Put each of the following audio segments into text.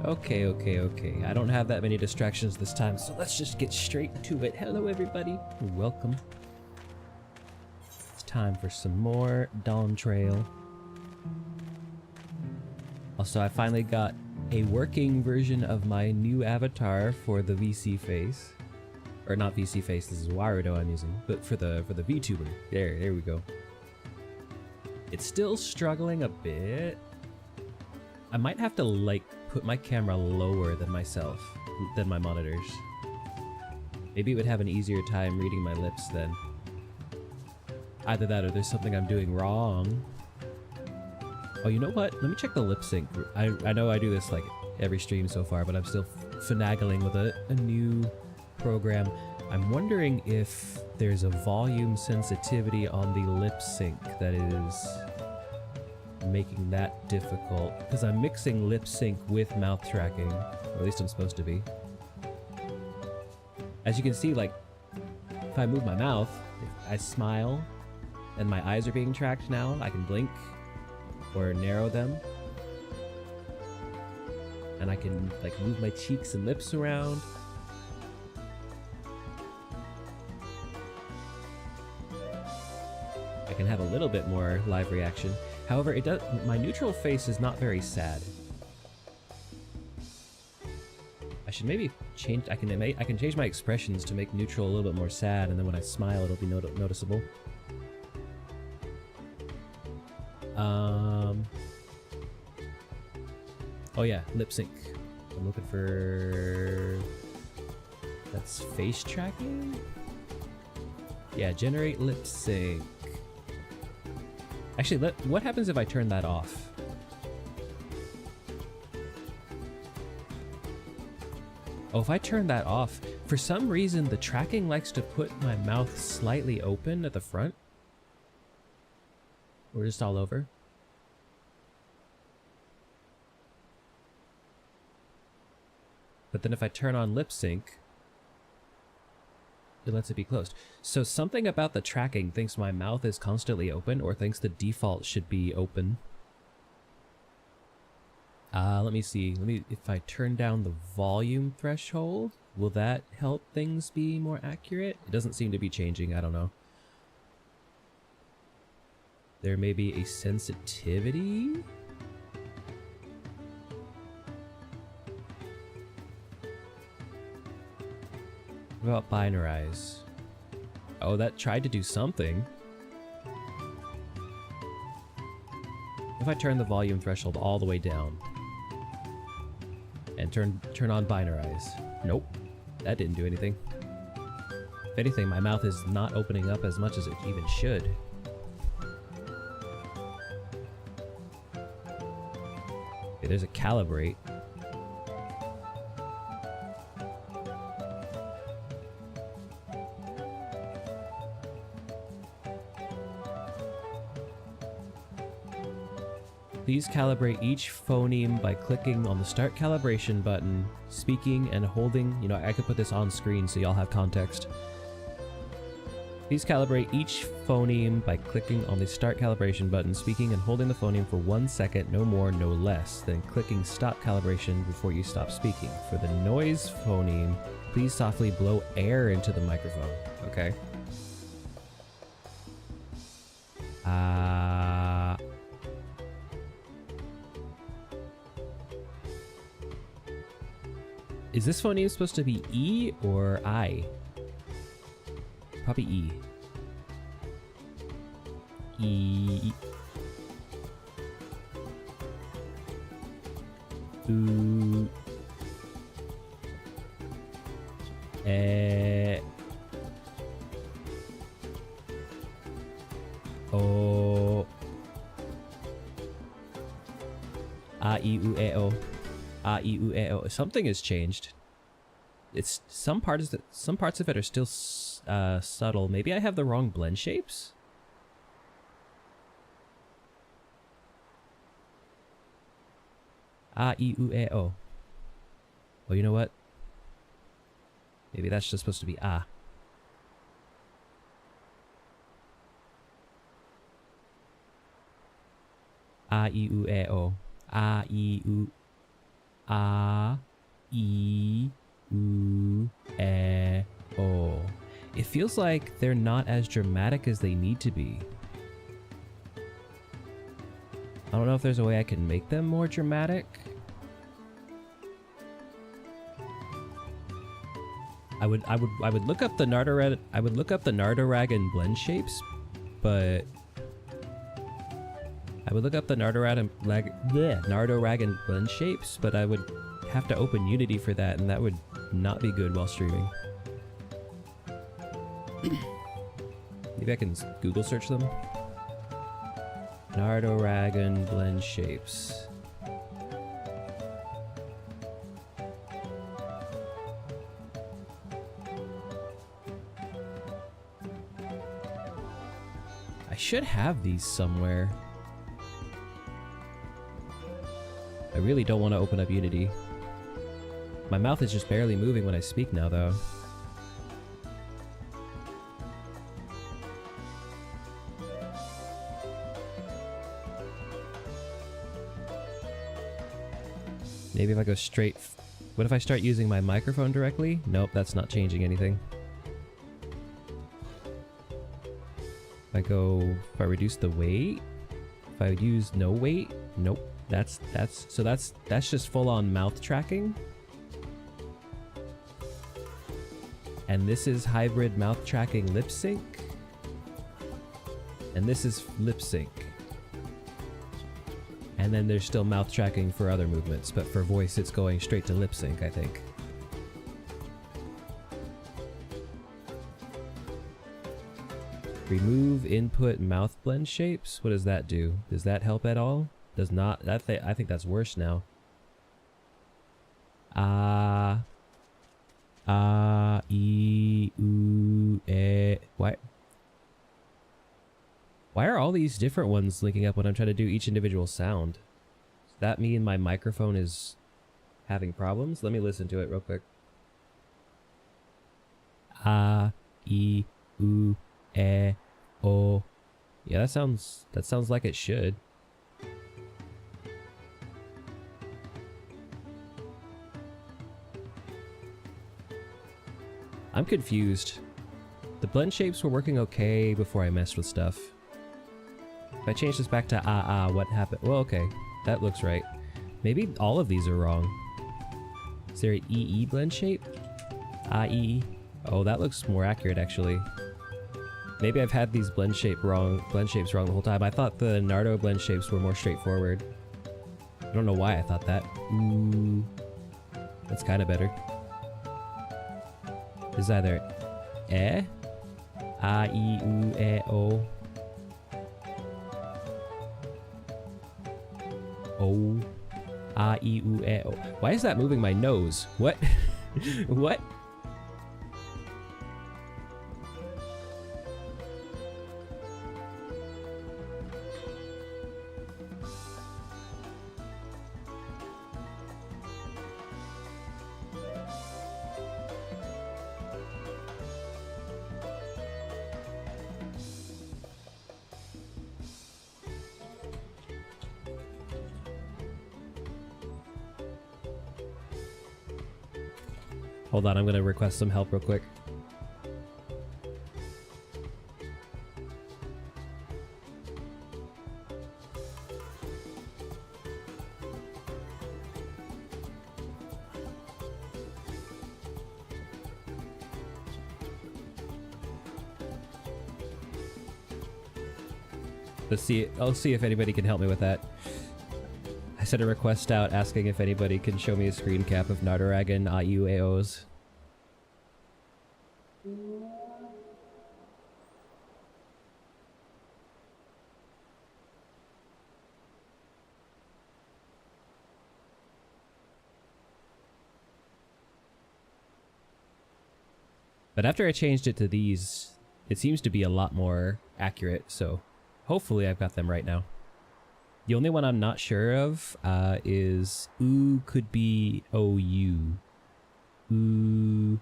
Okay. I don't have that many distractions this time, so let's just get straight to it. Hello, everybody. Welcome. It's time for some more Dawntrail. Also, I finally got a working version of my new avatar for the VC face. Or not VC face, this is Warudo I'm using, but for the Vtuber. There we go. It's still struggling a bit. I might have to like put my camera lower than my monitors. Maybe it would have an easier time reading my lips then. Either that or there's something I'm doing wrong. Oh, you know what? Let me check the lip sync. I know I do this like every stream so far, but I'm still finagling with a new program. I'm wondering if there's a volume sensitivity on the lip sync that is making that difficult, because I'm mixing lip sync with mouth tracking, or at least I'm supposed to be. As you can see, like, if I move my mouth, if I smile, and my eyes are being tracked now, I can blink or narrow them. And I can, like, move my cheeks and lips around. I can have a little bit more live reaction. However, my neutral face is not very sad. I should maybe change. I can change my expressions to make neutral a little bit more sad, and then when I smile, it'll be noticeable. Oh yeah, lip sync. I'm looking for. That's face tracking. Yeah, generate lip sync. Actually, what happens if I turn that off? Oh, if I turn that off, for some reason the tracking likes to put my mouth slightly open at the front. Or just all over. But then if I turn on lip sync, it lets it be closed. So something about the tracking thinks my mouth is constantly open, or thinks the default should be open. Let me see. If I turn down the volume threshold, will that help things be more accurate? It doesn't seem to be changing, I don't know. There may be a sensitivity? What about binarize? Oh, that tried to do something. If I turn the volume threshold all the way down and turn on binarize. Nope, that didn't do anything. If anything, my mouth is not opening up as much as it even should. Okay, there's a calibrate. Please calibrate each phoneme by clicking on the Start Calibration button, speaking and holding. You know, I could put this on screen so y'all have context. Please calibrate each phoneme by clicking on the Start Calibration button, speaking and holding the phoneme for 1 second, no more, no less, then clicking Stop Calibration before you stop speaking. For the noise phoneme, please softly blow air into the microphone. Okay. Is this phoneme supposed to be E or I? Probably E. E. Ooh. O. A, I, U, E, O. Something has changed. It's some parts of it are still subtle. Maybe I have the wrong blend shapes. A, I, U, E, O. Oh, you know what? Maybe that's just supposed to be A. A, I, U, E, O. A, I, U. A, E, U, E, O. It feels like they're not as dramatic as they need to be. I don't know if there's a way I can make them more dramatic. I would look up the Nardoragan blend shapes, but I would have to open Unity for that, and that would not be good while streaming. Maybe I can Google search them. Nardoragan blend shapes. I should have these somewhere. I really don't want to open up Unity. My mouth is just barely moving when I speak now, though. Maybe if I go straight... What if I start using my microphone directly? Nope, that's not changing anything. If I reduce the weight? If I use no weight? Nope. That's just full-on mouth tracking. And this is hybrid mouth tracking lip sync. And this is lip sync. And then there's still mouth tracking for other movements, but for voice it's going straight to lip sync, I think. Remove input mouth blend shapes? What does that do? Does that help at all? Does not. I think that's worse now. E, U, E. Why are all these different ones linking up when I'm trying to do each individual sound? Does that mean my microphone is having problems? Let me listen to it real quick. E, U, E, O. Yeah, that sounds like it should. I'm confused. The blend shapes were working okay before I messed with stuff. If I change this back to what happened? Well, okay. That looks right. Maybe all of these are wrong. Is there an EE blend shape? AE. Oh, that looks more accurate, actually. Maybe I've had these blend shapes wrong the whole time. I thought the Nardo blend shapes were more straightforward. I don't know why I thought that. Ooh. That's kind of better. It's either E, A, E, U, E, O. O, A, E, U, E, O. Why is that moving my nose? What? What? Hold on, I'm gonna request some help real quick. I'll see if anybody can help me with that. I sent a request out asking if anybody can show me a screen cap of Nardoragan AUAOs. But after I changed it to these, it seems to be a lot more accurate, so hopefully I've got them right now. The only one I'm not sure of is OO could be OU. Ooh.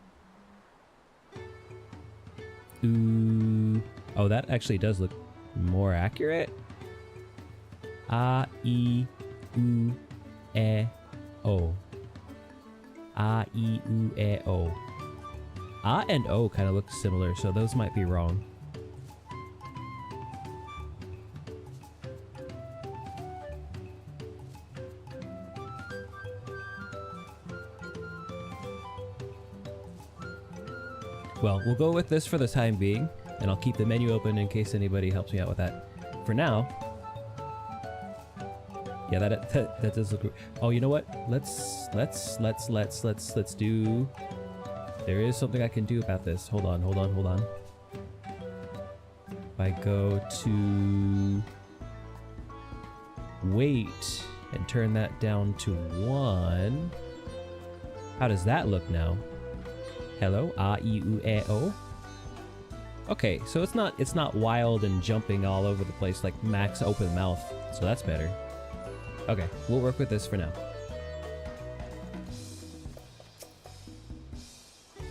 Ooh. Oh, that actually does look more accurate. A, E, U, E, O. A, I, U, E, O. A and O kind of look similar, so those might be wrong. Well, we'll go with this for the time being, and I'll keep the menu open in case anybody helps me out with that. For now, yeah, that does look. Oh, you know what? Let's do. There is something I can do about this. Hold on. If I go to weight and turn that down to 1, how does that look now? Hello, A, I, U, E, O. Okay, so it's not wild and jumping all over the place like max open mouth, so that's better. Okay, we'll work with this for now.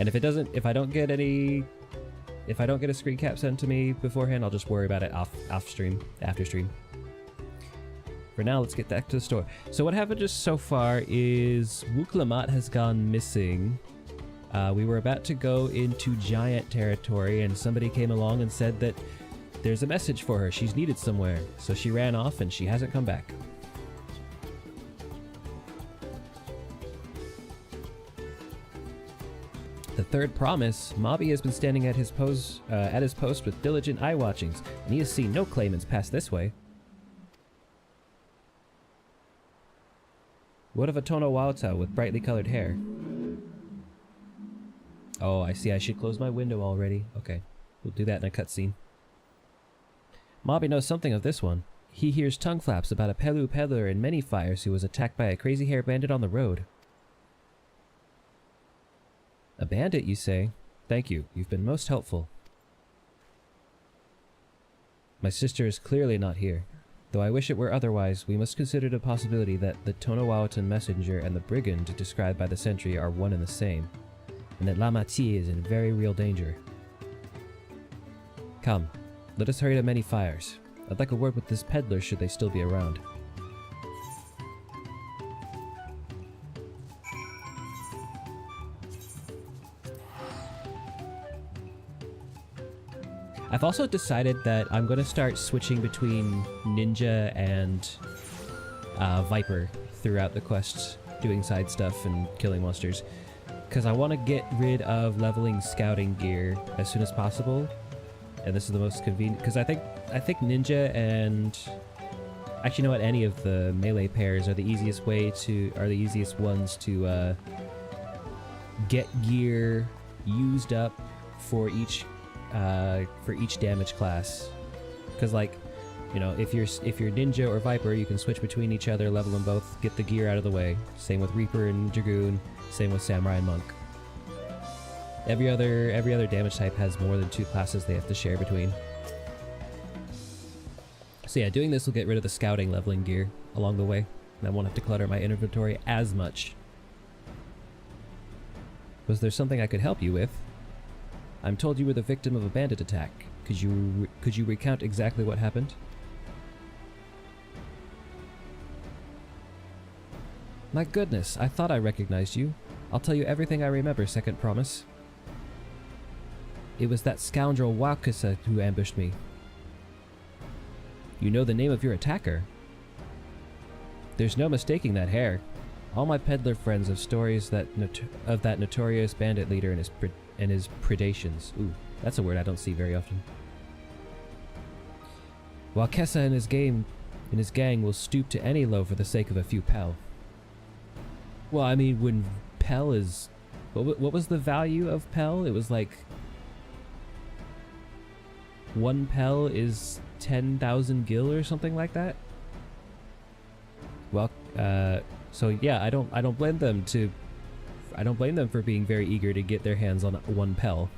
And if I don't get a screen cap sent to me beforehand, I'll just worry about it after stream. For now, let's get back to the store. So what happened just so far is Wuklamat has gone missing. We were about to go into giant territory and somebody came along and said that there's a message for her. She's needed somewhere. So she ran off and she hasn't come back. The third promise, Mobby has been standing at his post with diligent eye watchings, and he has seen no claimants pass this way. What of a Tono Wauta with brightly colored hair? Oh, I see. I should close my window already. Okay, we'll do that in a cutscene. Mobby knows something of this one. He hears tongue flaps about a Pelu peddler in many fires who was attacked by a crazy hair bandit on the road. A bandit, you say? Thank you. You've been most helpful. My sister is clearly not here. Though I wish it were otherwise, we must consider the possibility that the Tonawautan messenger and the brigand described by the sentry are one and the same, and that Lamati is in very real danger. Come, let us hurry to many fires. I'd like a word with this peddler should they still be around. I've also decided that I'm going to start switching between Ninja and Viper throughout the quests, doing side stuff and killing monsters. Because I want to get rid of leveling scouting gear as soon as possible. And this is the most convenient, because I think Ninja and... Actually, you know what? Any of the melee pairs are the easiest ones to get gear used up for each damage class. Because, like, you know, if you're Ninja or Viper, you can switch between each other, level them both, get the gear out of the way. Same with Reaper and Dragoon. Same with Samurai and Monk. Every other damage type has more than 2 classes they have to share between. So yeah, doing this will get rid of the scouting leveling gear along the way, and I won't have to clutter my inventory as much. Was there something I could help you with? I'm told you were the victim of a bandit attack. Could you recount exactly what happened? My goodness, I thought I recognized you. I'll tell you everything I remember, second promise. It was that scoundrel Waukasa who ambushed me. You know the name of your attacker? There's no mistaking that hair. All my peddler friends have stories of that notorious bandit leader and his predations. Ooh, that's a word I don't see very often. Waukesa and his gang will stoop to any low for the sake of a few pel. Well, I mean, when pel is... What was the value of pel? It was like... 1 pel is 10,000 gil or something like that? Well, so yeah, I don't blame them for being very eager to get their hands on 1 pel.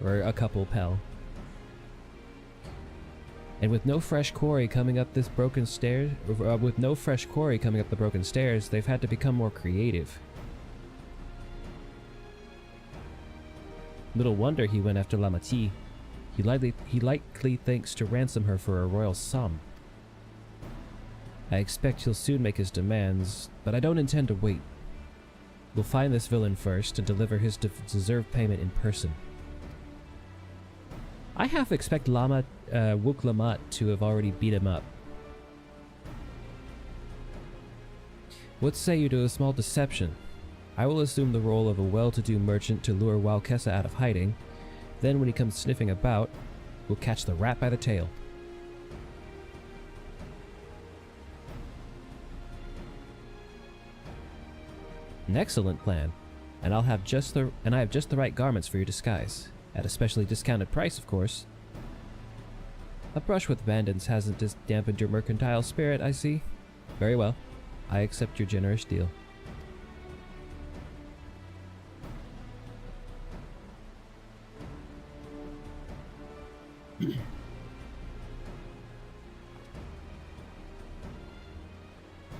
Or a couple pel. And with no fresh quarry coming up the broken stairs, they've had to become more creative. Little wonder he went after Lamati. He likely thinks to ransom her for a royal sum. I expect he'll soon make his demands, but I don't intend to wait. We'll find this villain first and deliver his deserved payment in person. I half expect Wook Lamat to have already beat him up. What say you to a small deception? I will assume the role of a well-to-do merchant to lure Walkessa out of hiding. Then when he comes sniffing about, we'll catch the rat by the tail. An excellent plan, and I have just the right garments for your disguise, at a specially discounted price, of course. A brush with bandits hasn't dampened your mercantile spirit, I see. Very well, I accept your generous deal.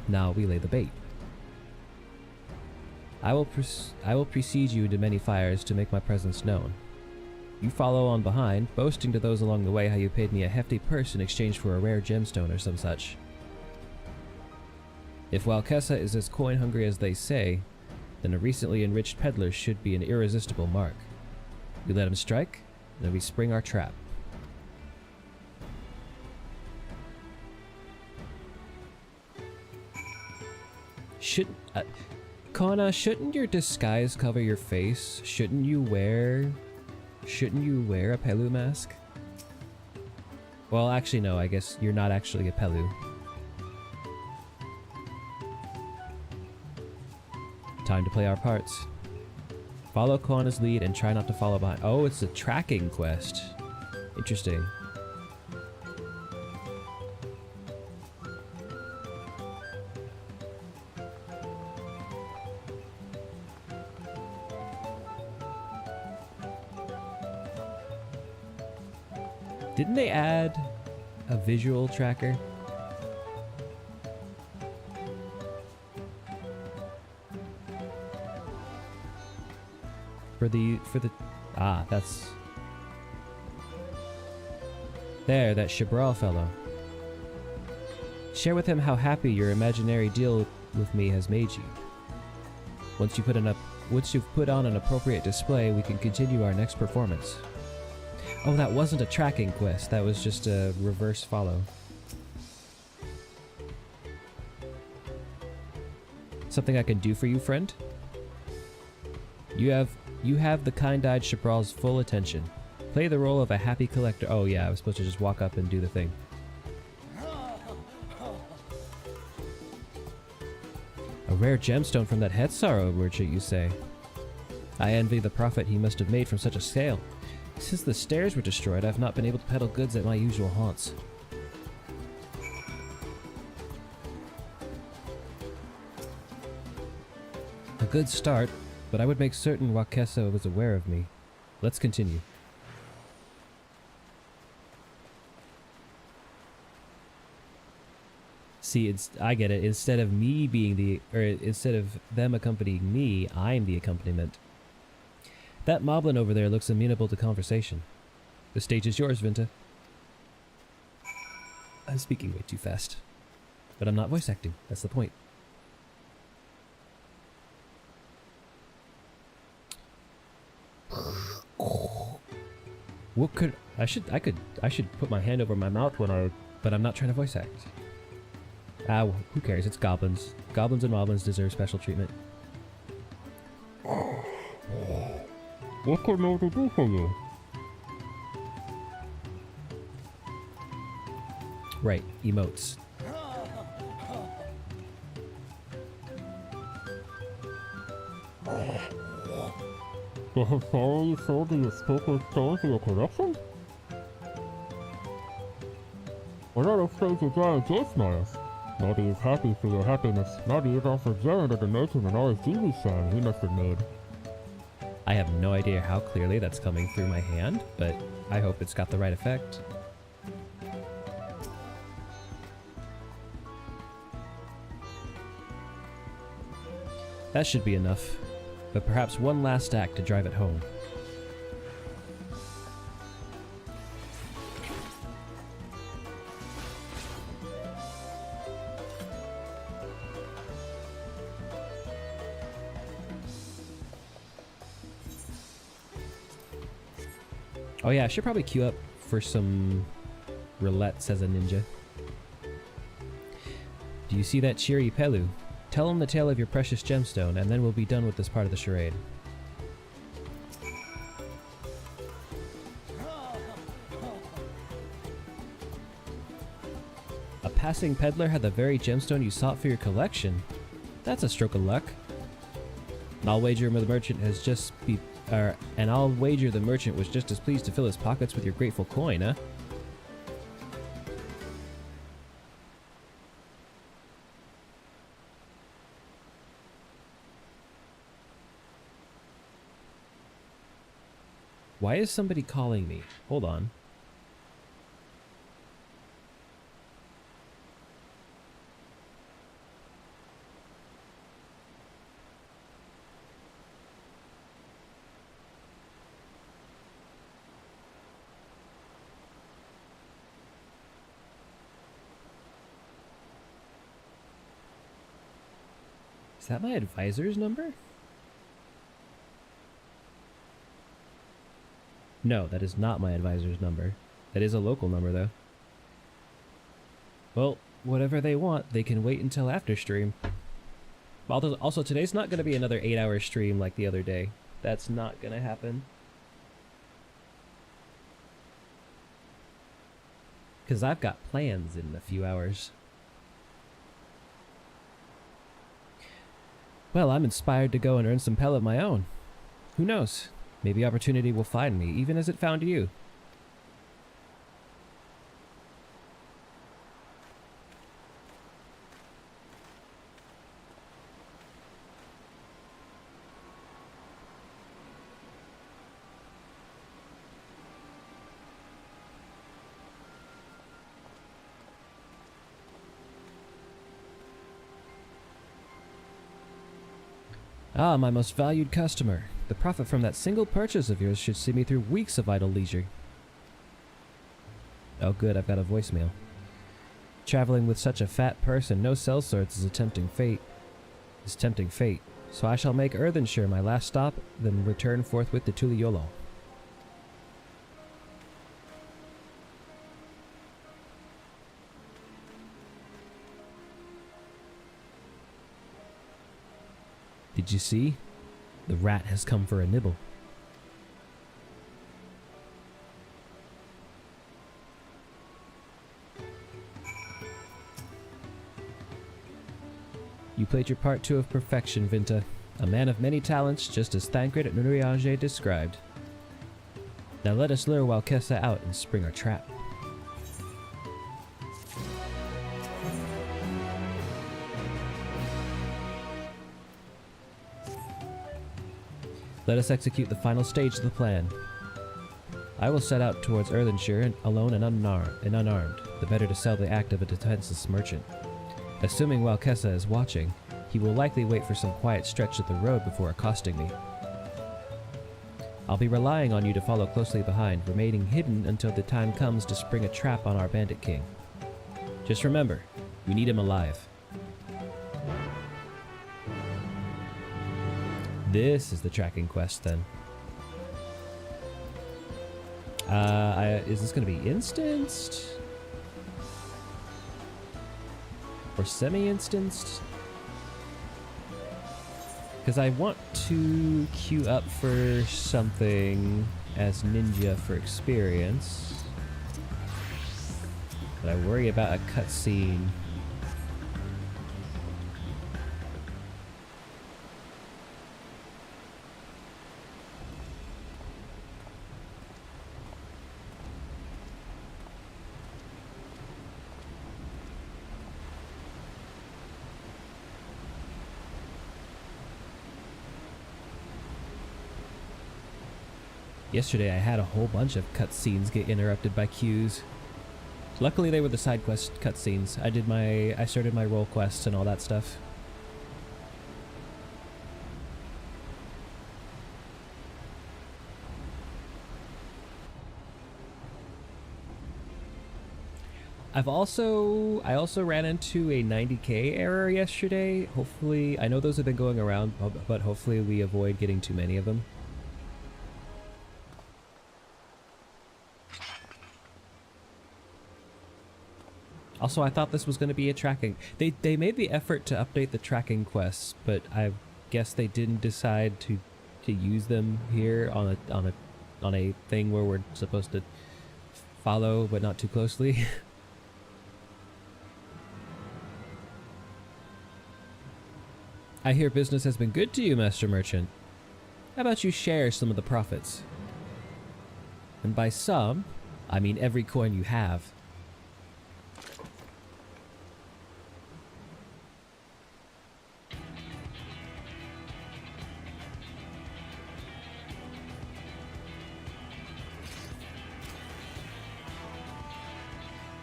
Now we lay the bait. I will precede you into many fires to make my presence known. You follow on behind, boasting to those along the way how you paid me a hefty purse in exchange for a rare gemstone or some such. If Walkessa is as coin-hungry as they say, then a recently enriched peddler should be an irresistible mark. We let him strike, and then we spring our trap. Kona, shouldn't your disguise cover your face? Shouldn't you wear a Pelu mask? Well, actually no, I guess you're not actually a Pelu. Time to play our parts. Follow Kona's lead and try not to follow behind. Oh, it's a tracking quest. Interesting. Didn't they add a visual tracker? For the that's there, that Chabral fellow. Share with him how happy your imaginary deal with me has made you. Once you've put on an appropriate display, we can continue our next performance. Oh, that wasn't a tracking quest, that was just a reverse follow. Something I can do for you, friend? You have the kind-eyed Chabral's full attention. Play the role of a happy collector. Oh yeah, I was supposed to just walk up and do the thing. A rare gemstone from that Hetzaro merchant, you say? I envy the profit he must have made from such a scale. Since the stairs were destroyed, I've not been able to peddle goods at my usual haunts. A good start, but I would make certain Walkessa was aware of me. Let's continue. See, I get it. Instead of them accompanying me, I'm the accompaniment. That moblin over there looks amenable to conversation. The stage is yours, Vinta. I'm speaking way too fast. But I'm not voice acting. That's the point. What could I should put my hand over my mouth but I'm not trying to voice act. Who cares? It's goblins. Goblins and moblins deserve special treatment. What can I do for you? Right, emotes. The Furry sold the spoken stone to your collection? We're not afraid to giant J smiles. Noddy is happy for your happiness. Noddy is also Jaren at the nation and all his TV sound he must have made. I have no idea how clearly that's coming through my hand, but I hope it's got the right effect. That should be enough, but perhaps one last act to drive it home. Oh yeah, I should probably queue up for some roulettes as a ninja. Do you see that cheery Pelu? Tell him the tale of your precious gemstone, and then we'll be done with this part of the charade. A passing peddler had the very gemstone you sought for your collection. That's a stroke of luck. And I'll wager the merchant was just as pleased to fill his pockets with your grateful coin, huh? Why is somebody calling me? Hold on. Is that my advisor's number? No, that is not my advisor's number. That is a local number, though. Well, whatever they want, they can wait until after stream. Also, today's not going to be another 8-hour stream like the other day. That's not going to happen. Because I've got plans in a few hours. Well, I'm inspired to go and earn some Pell of my own. Who knows? Maybe opportunity will find me, even as it found you. Ah, my most valued customer. The profit from that single purchase of yours should see me through weeks of idle leisure. Oh good, I've got a voicemail. Traveling with such a fat person, no sellswords is tempting fate. So I shall make Earthenshire my last stop, then return forthwith to Tuliolo. Did you see? The rat has come for a nibble. You played your part to perfection, Vinta. A man of many talents, just as Thancred and Nuriage described. Now let us lure Walkessa out and spring our trap. Let us execute the final stage of the plan. I will set out towards Earthenshire alone and unarmed, the better to sell the act of a defenseless merchant. Assuming Walkessa is watching, he will likely wait for some quiet stretch of the road before accosting me. I'll be relying on you to follow closely behind, remaining hidden until the time comes to spring a trap on our bandit king. Just remember, we need him alive. This is the tracking quest, then. Is this going to be instanced? Or semi-instanced? Because I want to queue up for something as ninja for experience. But I worry about a cutscene. Yesterday I had a whole bunch of cutscenes get interrupted by queues. Luckily they were the side quest cutscenes. I started my role quests and all that stuff. I also ran into a 90k error yesterday. Hopefully, I know those have been going around, but hopefully we avoid getting too many of them. Also, I thought this was going to be a tracking. They made the effort to update the tracking quests, but I guess they didn't decide to use them here on a thing where we're supposed to follow, but not too closely. I hear business has been good to you, Master Merchant. How about you share some of the profits? And by some, I mean every coin you have.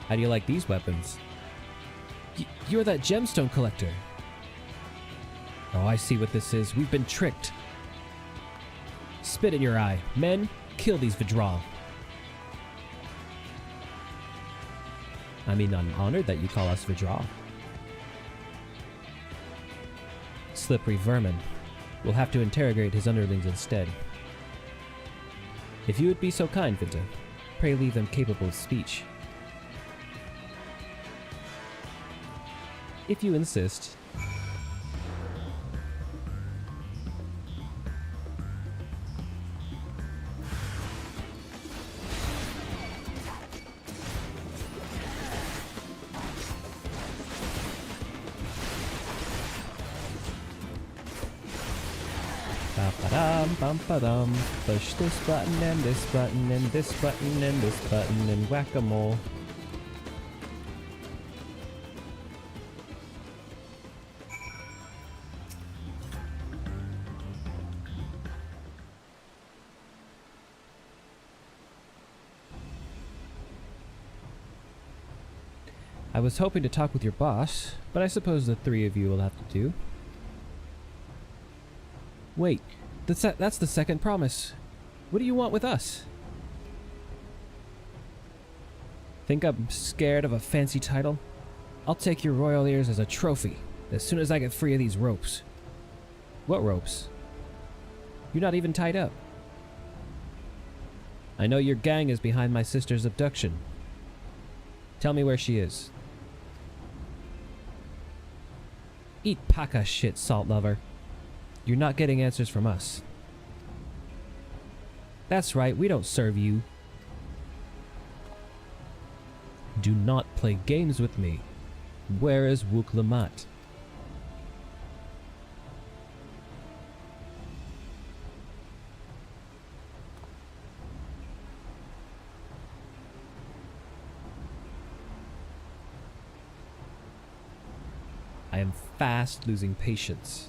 How do you like these weapons? You're that gemstone collector. Oh, I see what this is. We've been tricked. Spit in your eye. Men, kill these Vidral. I mean, I'm honored that you call us Vidral. Slippery vermin. We'll have to interrogate his underlings instead. If you would be so kind, Vinta, pray leave them capable of speech. If you insist. Ba-ba-dum, bum-ba-dum. Push this button and this button and this button and this button and whack-a-mole. I was hoping to talk with your boss, but I suppose the three of you will have to do. Wait, that's the second promise. What do you want with us? Think I'm scared of a fancy title? I'll take your royal ears as a trophy, as soon as I get free of these ropes. What ropes? You're not even tied up. I know your gang is behind my sister's abduction. Tell me where she is. Eat Paka shit, salt lover. You're not getting answers from us. That's right, we don't serve you. Do not play games with me. Where is Wook Lamat? I am fast losing patience.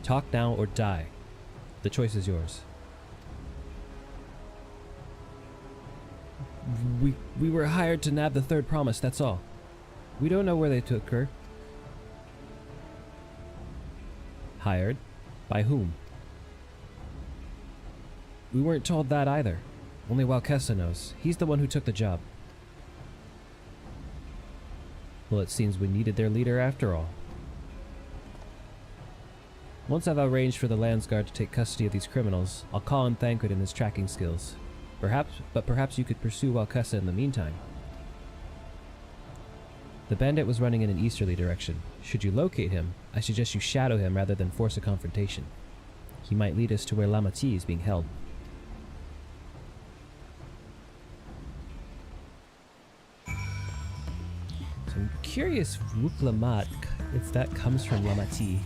Talk now or die. The choice is yours. We were hired to nab the third promise, that's all. We don't know where they took her. Hired? By whom? We weren't told that either. Only Walkessa knows. He's the one who took the job. Well, it seems we needed their leader after all. Once I've arranged for the Landsguard to take custody of these criminals, I'll call in Thancred and his tracking skills. Perhaps you could pursue Walkessa in the meantime. The bandit was running in an easterly direction. Should you locate him, I suggest you shadow him rather than force a confrontation. He might lead us to where Lamati is being held. So I'm curious, Wook Lamat, if that comes from Lamati.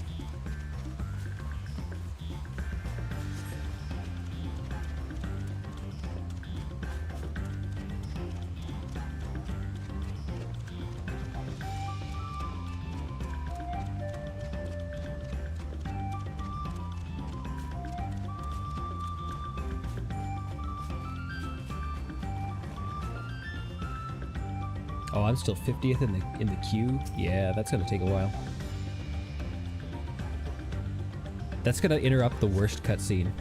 Oh, I'm still 50th in the queue? Yeah, that's gonna take a while. That's gonna interrupt the worst cutscene.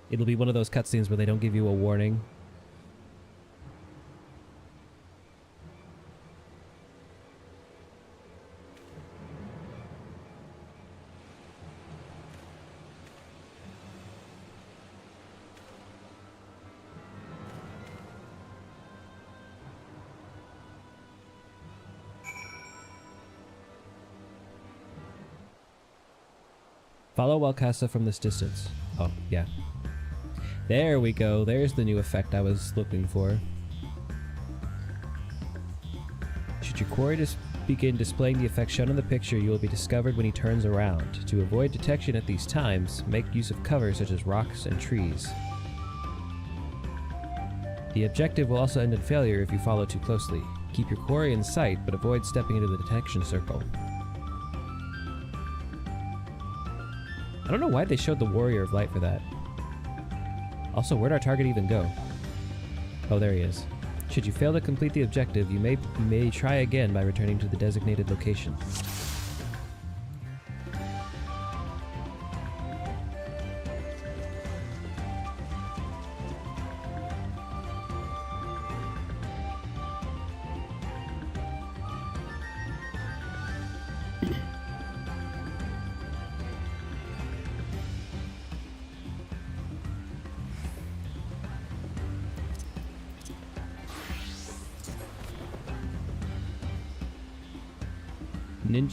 It'll be one of those cutscenes where they don't give you a warning. Follow Wellcassa from this distance. Oh, yeah. There we go. There's the new effect I was looking for. Should your quarry begin displaying the effect shown in the picture, you will be discovered when he turns around. To avoid detection at these times, make use of cover such as rocks and trees. The objective will also end in failure if you follow too closely. Keep your quarry in sight, but avoid stepping into the detection circle. I don't know why they showed the Warrior of Light for that. Also, where'd our target even go? Oh, there he is. Should you fail to complete the objective, you may try again by returning to the designated location.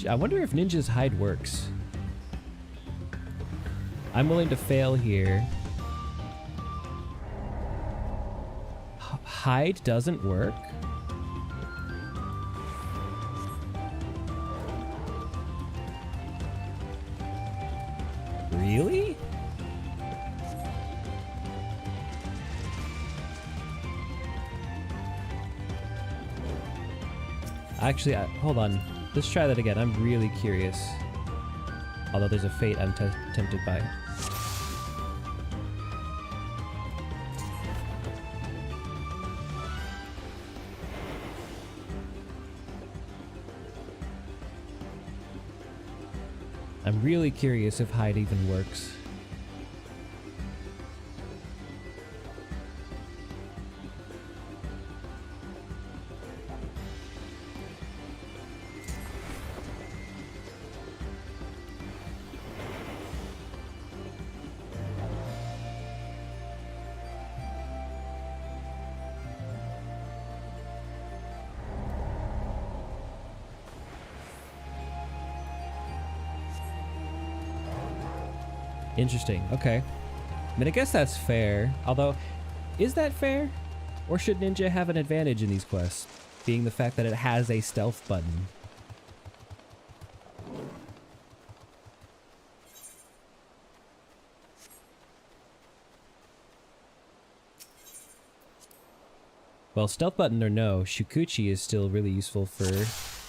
I wonder if Ninja's hide works. I'm willing to fail here. Hide doesn't work? Really? Actually, hold on. Let's try that again. I'm really curious. Although there's a fate I'm tempted by. I'm really curious if hide even works. Interesting. Okay. I mean, I guess that's fair. Although, is that fair? Or should Ninja have an advantage in these quests, being the fact that it has a stealth button? Well, stealth button or no, Shukuchi is still really useful for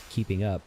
keeping up.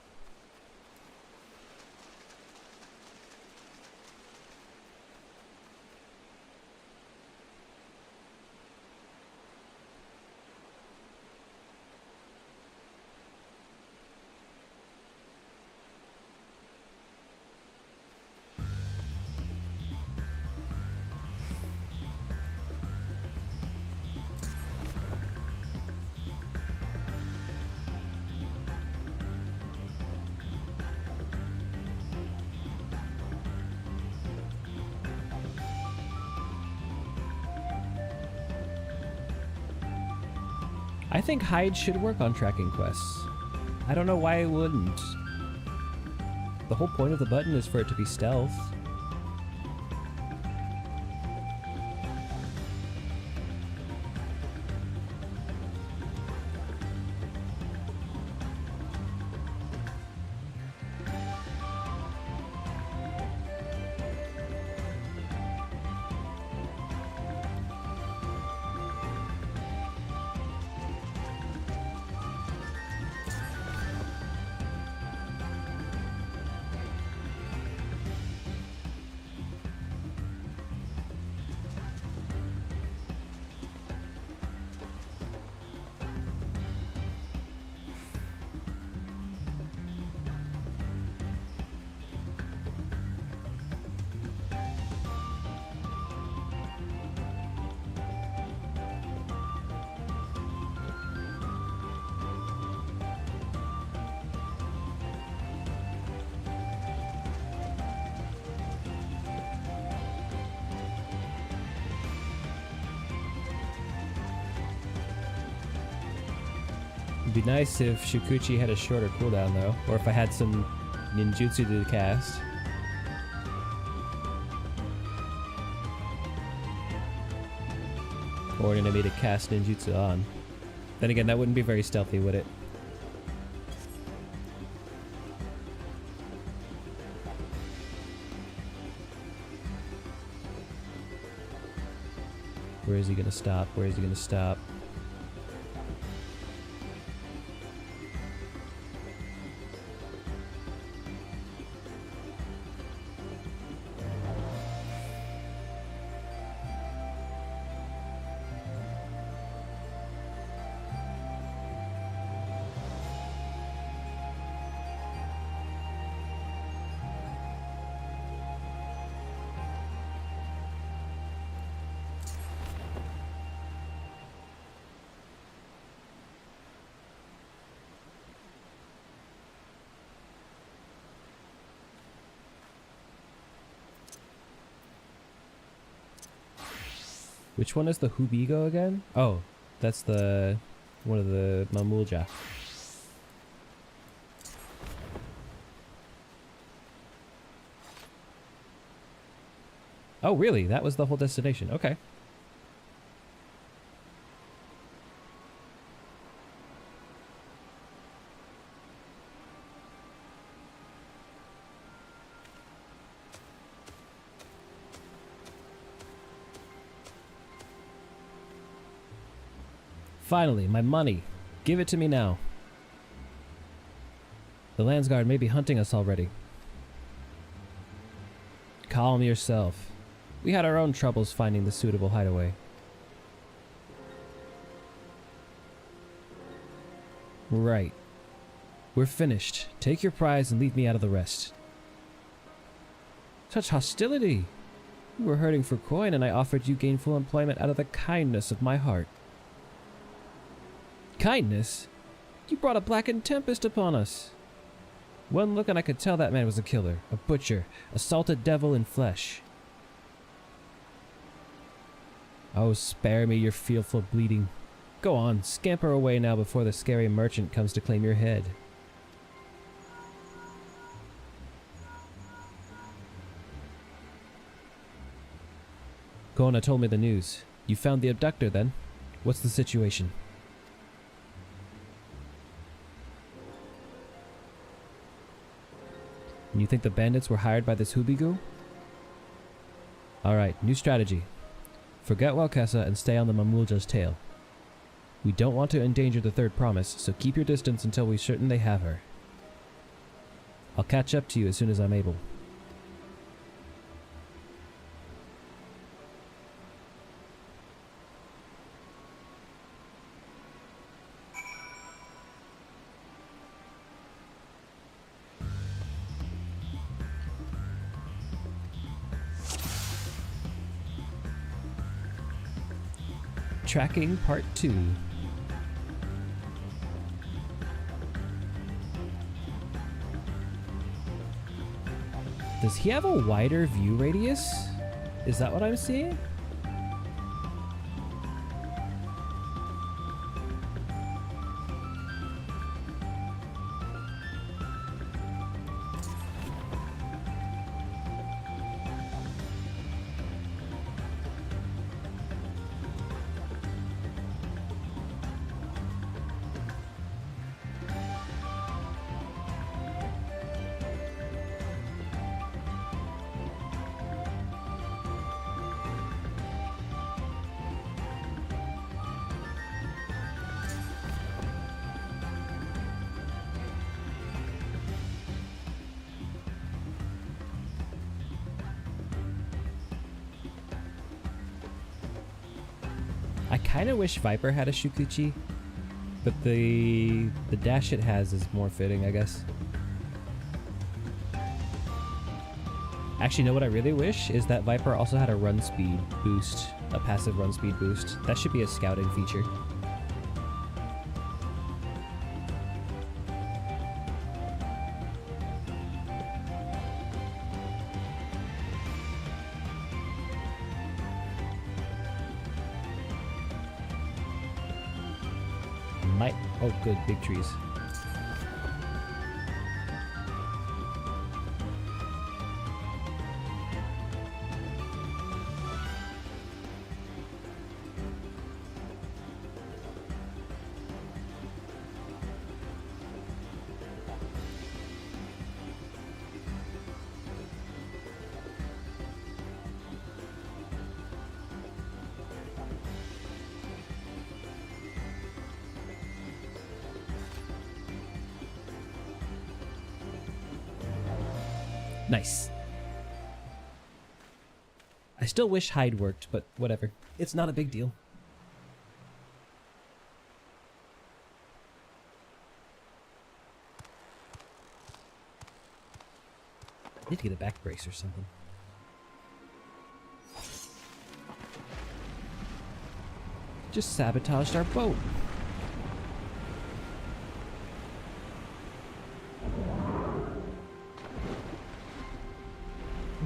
I think hide should work on tracking quests. I don't know why it wouldn't. The whole point of the button is for it to be stealth. It'd be nice if Shukuchi had a shorter cooldown though, or if I had some ninjutsu to cast. Or an enemy to cast ninjutsu on. Then again, that wouldn't be very stealthy, would it? Where is he gonna stop? Where is he gonna stop? Which one is the Hubigo again? Oh, that's the one of the Mamulja. Oh, really? That was the whole destination. Okay. Finally, my money. Give it to me now. The Landsguard may be hunting us already. Calm yourself. We had our own troubles finding the suitable hideaway. Right. We're finished. Take your prize and leave me out of the rest. Such hostility! You were hurting for coin and I offered you gainful employment out of the kindness of my heart. Kindness? You brought a blackened tempest upon us. One look and I could tell that man was a killer, a butcher, a salted devil in flesh. Oh, spare me your fearful bleeding. Go on, scamper away now before the scary merchant comes to claim your head. Kona told me the news. You found the abductor then? What's the situation? You think the bandits were hired by this Hubigu? Alright, new strategy. Forget Walkessa and stay on the Mamulja's tail. We don't want to endanger the third promise, so keep your distance until we're certain they have her. I'll catch up to you as soon as I'm able. Tracking Part 2. Does he have a wider view radius? Is that what I'm seeing? I kind of wish Viper had a Shukuchi, but the dash it has is more fitting, I guess. Actually, you know what I really wish is that Viper also had a run speed boost, a passive run speed boost. That should be a scouting feature. Oh, good, big trees. Nice. I still wish hide worked, but whatever. It's not a big deal. I need to get a back brace or something. Just sabotaged our boat.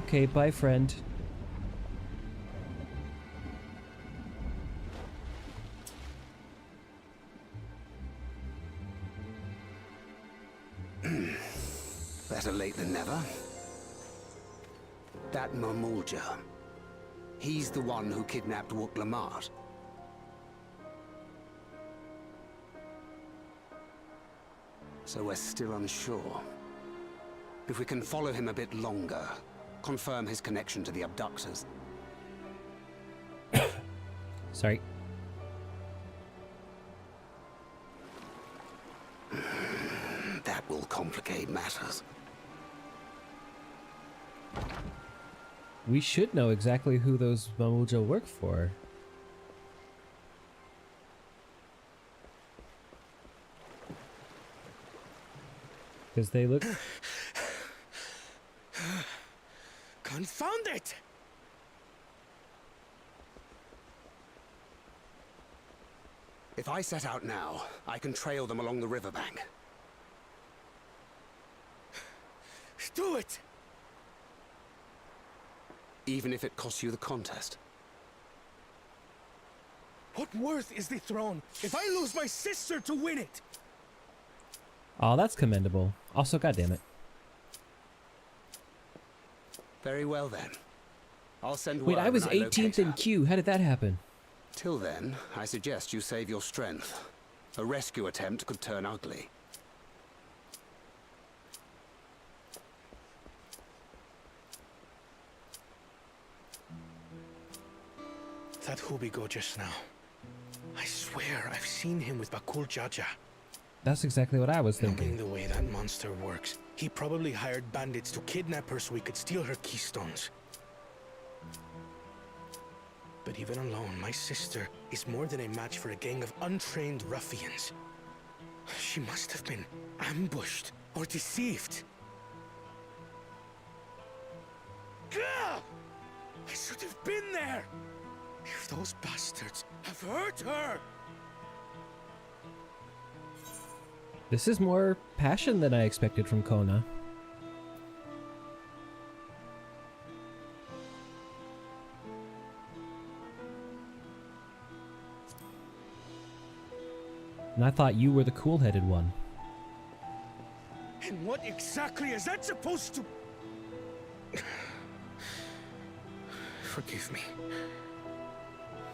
Okay, bye, friend. Better late than never. That Mamulja. He's the one who kidnapped Wook Lamart. So we're still unsure. If we can follow him a bit longer, confirm his connection to the abductors. Sorry. That will complicate matters. We should know exactly who those Mamulja work for. Because they look... Confound it! If I set out now, I can trail them along the riverbank. Do it! Even if it costs you the contest. What worth is the throne if I lose my sister to win it? Oh, that's commendable. Also, goddammit. Very well then. I'll send Wait, word I was when 18th in locate her. queue. How did that happen? Till then, I suggest you save your strength. A rescue attempt could turn ugly. That Hubigo just now. I swear I've seen him with Bakul Jaja. That's exactly what I was Knowing thinking. the way that monster works, he probably hired bandits to kidnap her so we could steal her keystones. But even alone, my sister is more than a match for a gang of untrained ruffians. She must have been ambushed or deceived. Gah! I should have been there! If those bastards have hurt her! This is more passion than I expected from Kona. And I thought you were the cool-headed one. And what exactly is that supposed to... Forgive me.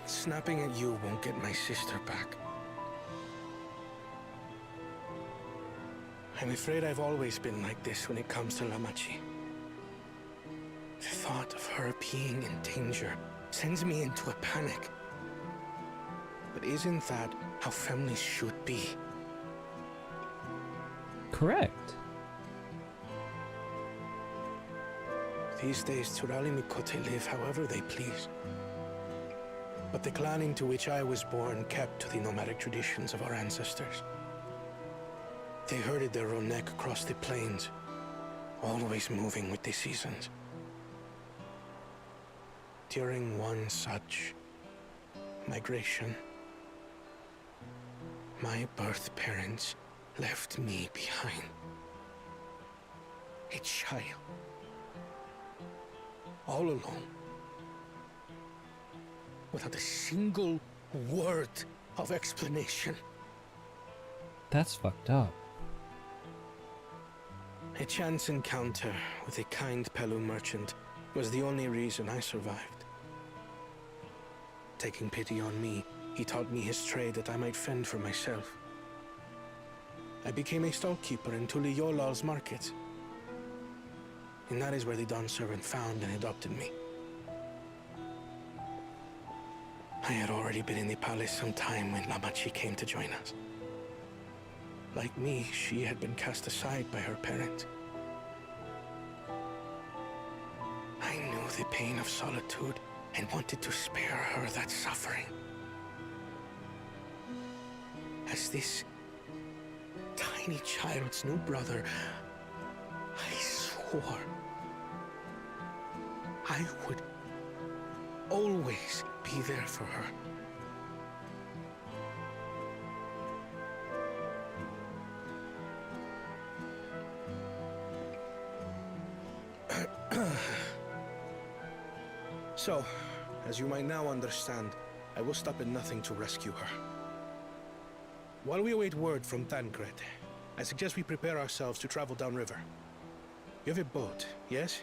Snapping at you won't get my sister back. I'm afraid I've always been like this when it comes to Lamachi. The thought of her being in danger sends me into a panic. But isn't that how families should be? Correct. These days, Turali Mikote live however they please. But the clan into which I was born kept to the nomadic traditions of our ancestors. They herded their own neck across the plains, always moving with the seasons. During one such migration, my birth parents left me behind. A child. All alone. Without a single word of explanation. That's fucked up. A chance encounter with a kind Pelu merchant was the only reason I survived. Taking pity on me, he taught me his trade that I might fend for myself. I became a stallkeeper in Tuliyolal's market. And that is where the Dawn servant found and adopted me. I had already been in the palace some time when Lamachi came to join us. Like me, she had been cast aside by her parents. the pain of solitude and wanted to spare her that suffering. As this tiny child's new brother, I swore I would always be there for her. So, as you might now understand, I will stop at nothing to rescue her. While we await word from Tancred, I suggest we prepare ourselves to travel downriver. You have a boat, yes?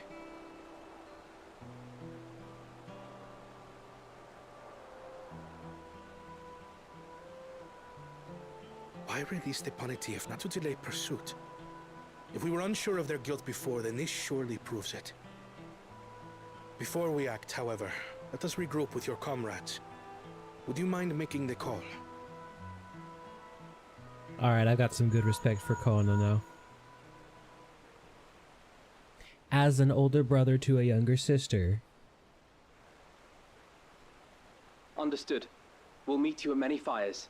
Why release the Panity if not to delay pursuit? If we were unsure of their guilt before, then this surely proves it. Before we act, however, let us regroup with your comrades. Would you mind making the call? Alright, I got some good respect for Kona now. As an older brother to a younger sister. Understood. We'll meet you at many fires.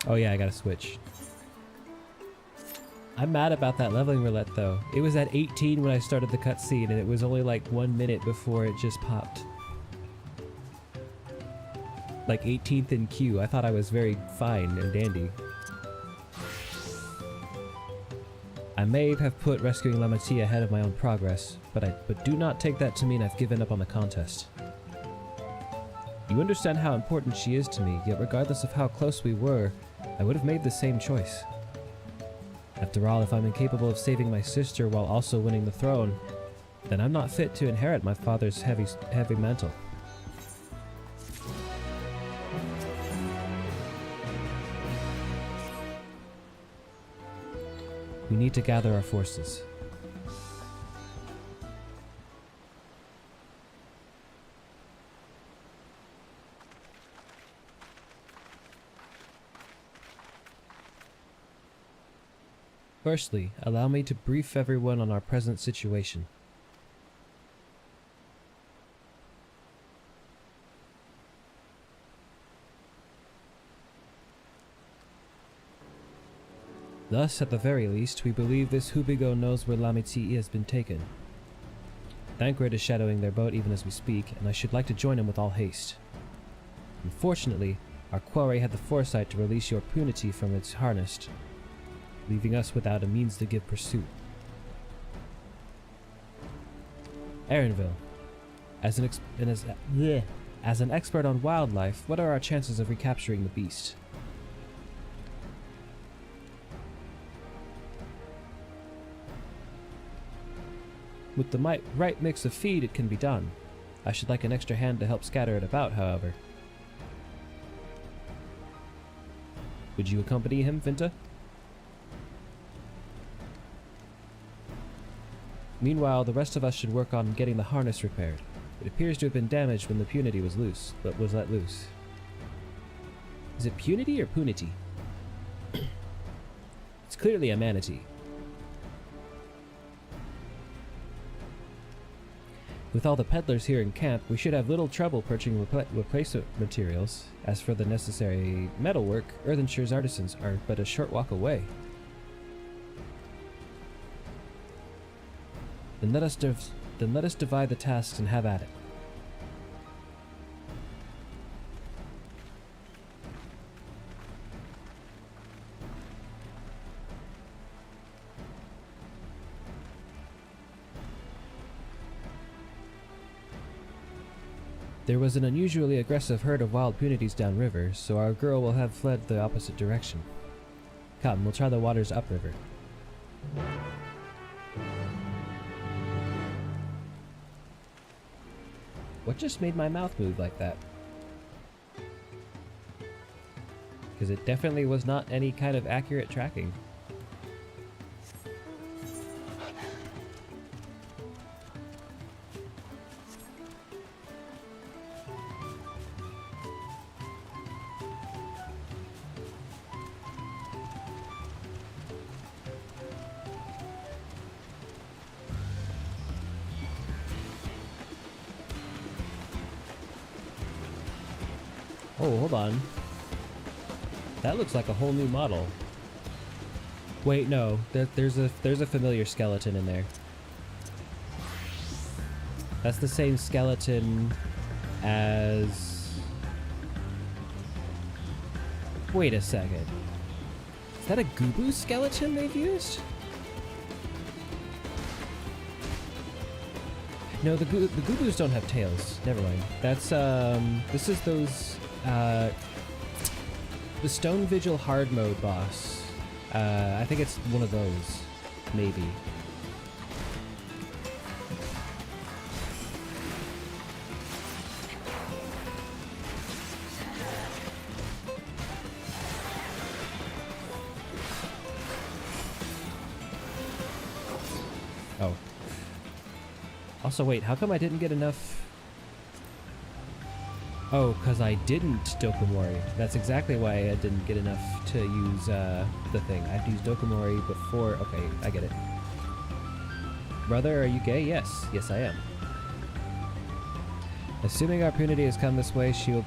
Oh yeah, I gotta switch. I'm mad about that leveling roulette though. It was at 18 when I started the cutscene and it was only like 1 minute before it just popped. Like 18th in queue. I thought I was very fine and dandy. I may have put rescuing Lamatia ahead of my own progress, but do not take that to mean I've given up on the contest. You understand how important she is to me, yet regardless of how close we were, I would have made the same choice. After all, if I'm incapable of saving my sister while also winning the throne, then I'm not fit to inherit my father's heavy mantle. We need to gather our forces. Firstly, allow me to brief everyone on our present situation. Thus, at the very least, we believe this Hubigo knows where Lamiti has been taken. Thancred is shadowing their boat even as we speak, and I should like to join him with all haste. Unfortunately, our quarry had the foresight to release your punity from its harness, leaving us without a means to give pursuit. Erenville, as an expert on wildlife, what are our chances of recapturing the beast? With the right mix of feed, it can be done. I should like an extra hand to help scatter it about, however. Would you accompany him, Vinta? Meanwhile, the rest of us should work on getting the harness repaired. It appears to have been damaged when the punity was let loose. Is it punity or punity? It's clearly a manatee. With all the peddlers here in camp, we should have little trouble purchasing replacement materials. As for the necessary metalwork, Earthenshire's artisans are but a short walk away. Then let us divide the tasks and have at it. There was an unusually aggressive herd of wild punities downriver, so our girl will have fled the opposite direction. Come, we'll try the waters upriver. What just made my mouth move like that? Because it definitely was not any kind of accurate tracking. Oh, hold on. That looks like a whole new model. Wait, no. There's a familiar skeleton in there. That's the same skeleton as... Wait a second. Is that a Gubu skeleton they've used? No, the Gubus don't have tails. Never mind. That's, this is those, the Stone Vigil hard mode boss. I think it's one of those. Maybe. Oh. Also, wait, how come I didn't get enough? Oh, because I didn't Dokomori. That's exactly why I didn't get enough to use the thing. I had to use Dokomori before... Okay, I get it. Brother, are you gay? Yes. Yes, I am. Assuming our Punity has come this way, she'll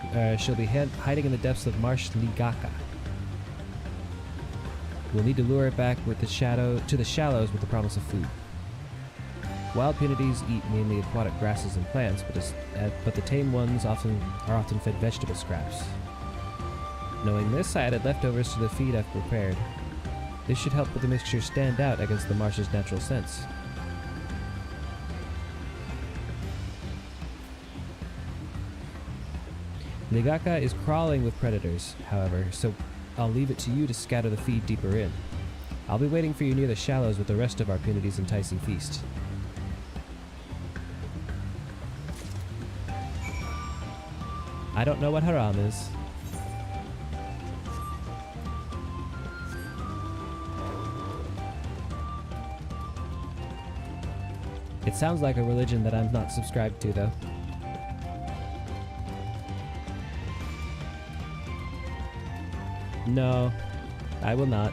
be hiding in the depths of Marsh Ligaka. We'll need to lure her back with the to the shallows with the promise of food. Wild Punities eat mainly aquatic grasses and plants, but the tame ones are often fed vegetable scraps. Knowing this, I added leftovers to the feed I've prepared. This should help the mixture stand out against the marsh's natural scents. Ligaka is crawling with predators, however, so I'll leave it to you to scatter the feed deeper in. I'll be waiting for you near the shallows with the rest of our Punity's enticing feast. I don't know what haram is. It sounds like a religion that I'm not subscribed to, though. No, I will not.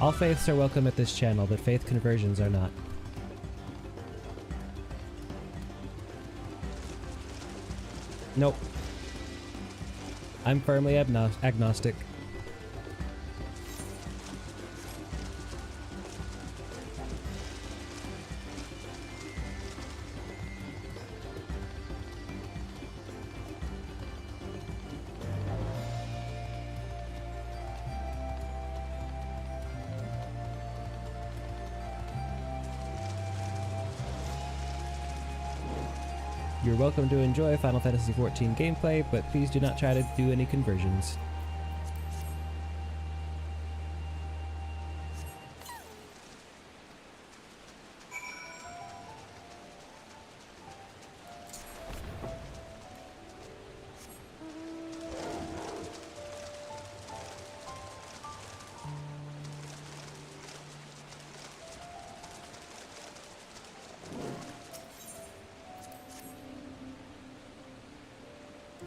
All faiths are welcome at this channel, but faith conversions are not. Nope. I'm firmly agnostic. You're welcome to enjoy Final Fantasy XIV gameplay, but please do not try to do any conversions.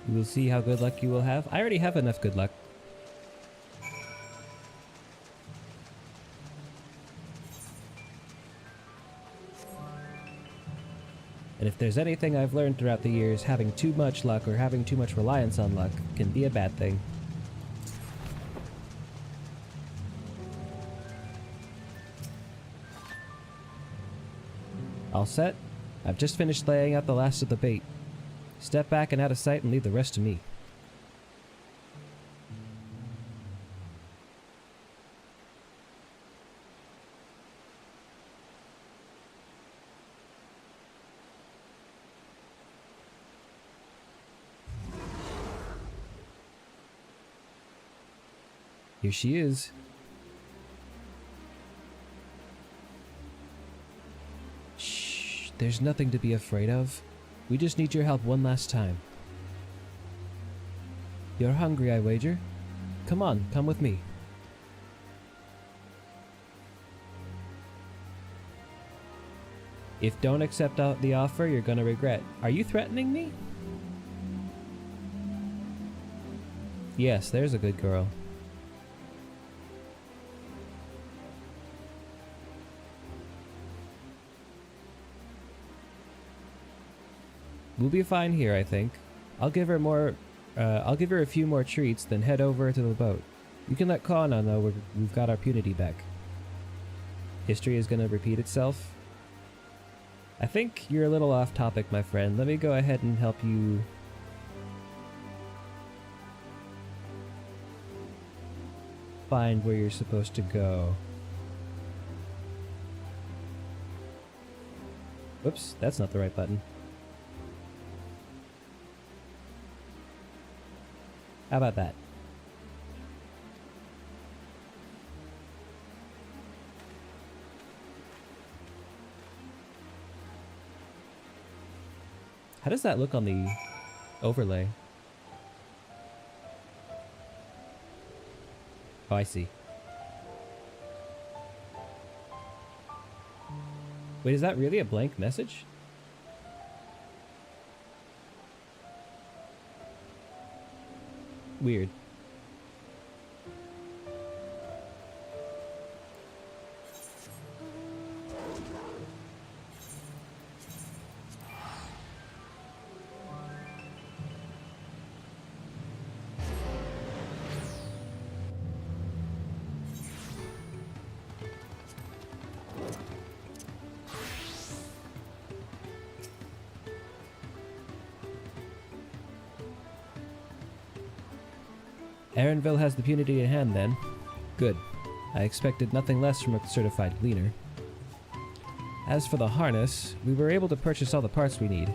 You will see how good luck you will have. I already have enough good luck. And if there's anything I've learned throughout the years, having too much luck or having too much reliance on luck can be a bad thing. All set? I've just finished laying out the last of the bait. Step back and out of sight and leave the rest to me. Here she is. Shh, there's nothing to be afraid of. We just need your help one last time. You're hungry, I wager? Come on, come with me. If don't accept the offer, you're gonna regret. Are you threatening me? Yes, there's a good girl. We'll be fine here, I think. I'll give her a few more treats, then head over to the boat. You can let Kana know we've got our punity back. History is gonna repeat itself. I think you're a little off topic, my friend. Let me go ahead and help you. Find where you're supposed to go. Whoops, that's not the right button. How about that? How does that look on the overlay? Oh, I see. Wait, is that really a blank message? Weird. Aaronville has the punity in hand, then. Good. I expected nothing less from a certified gleaner. As for the harness, we were able to purchase all the parts we need.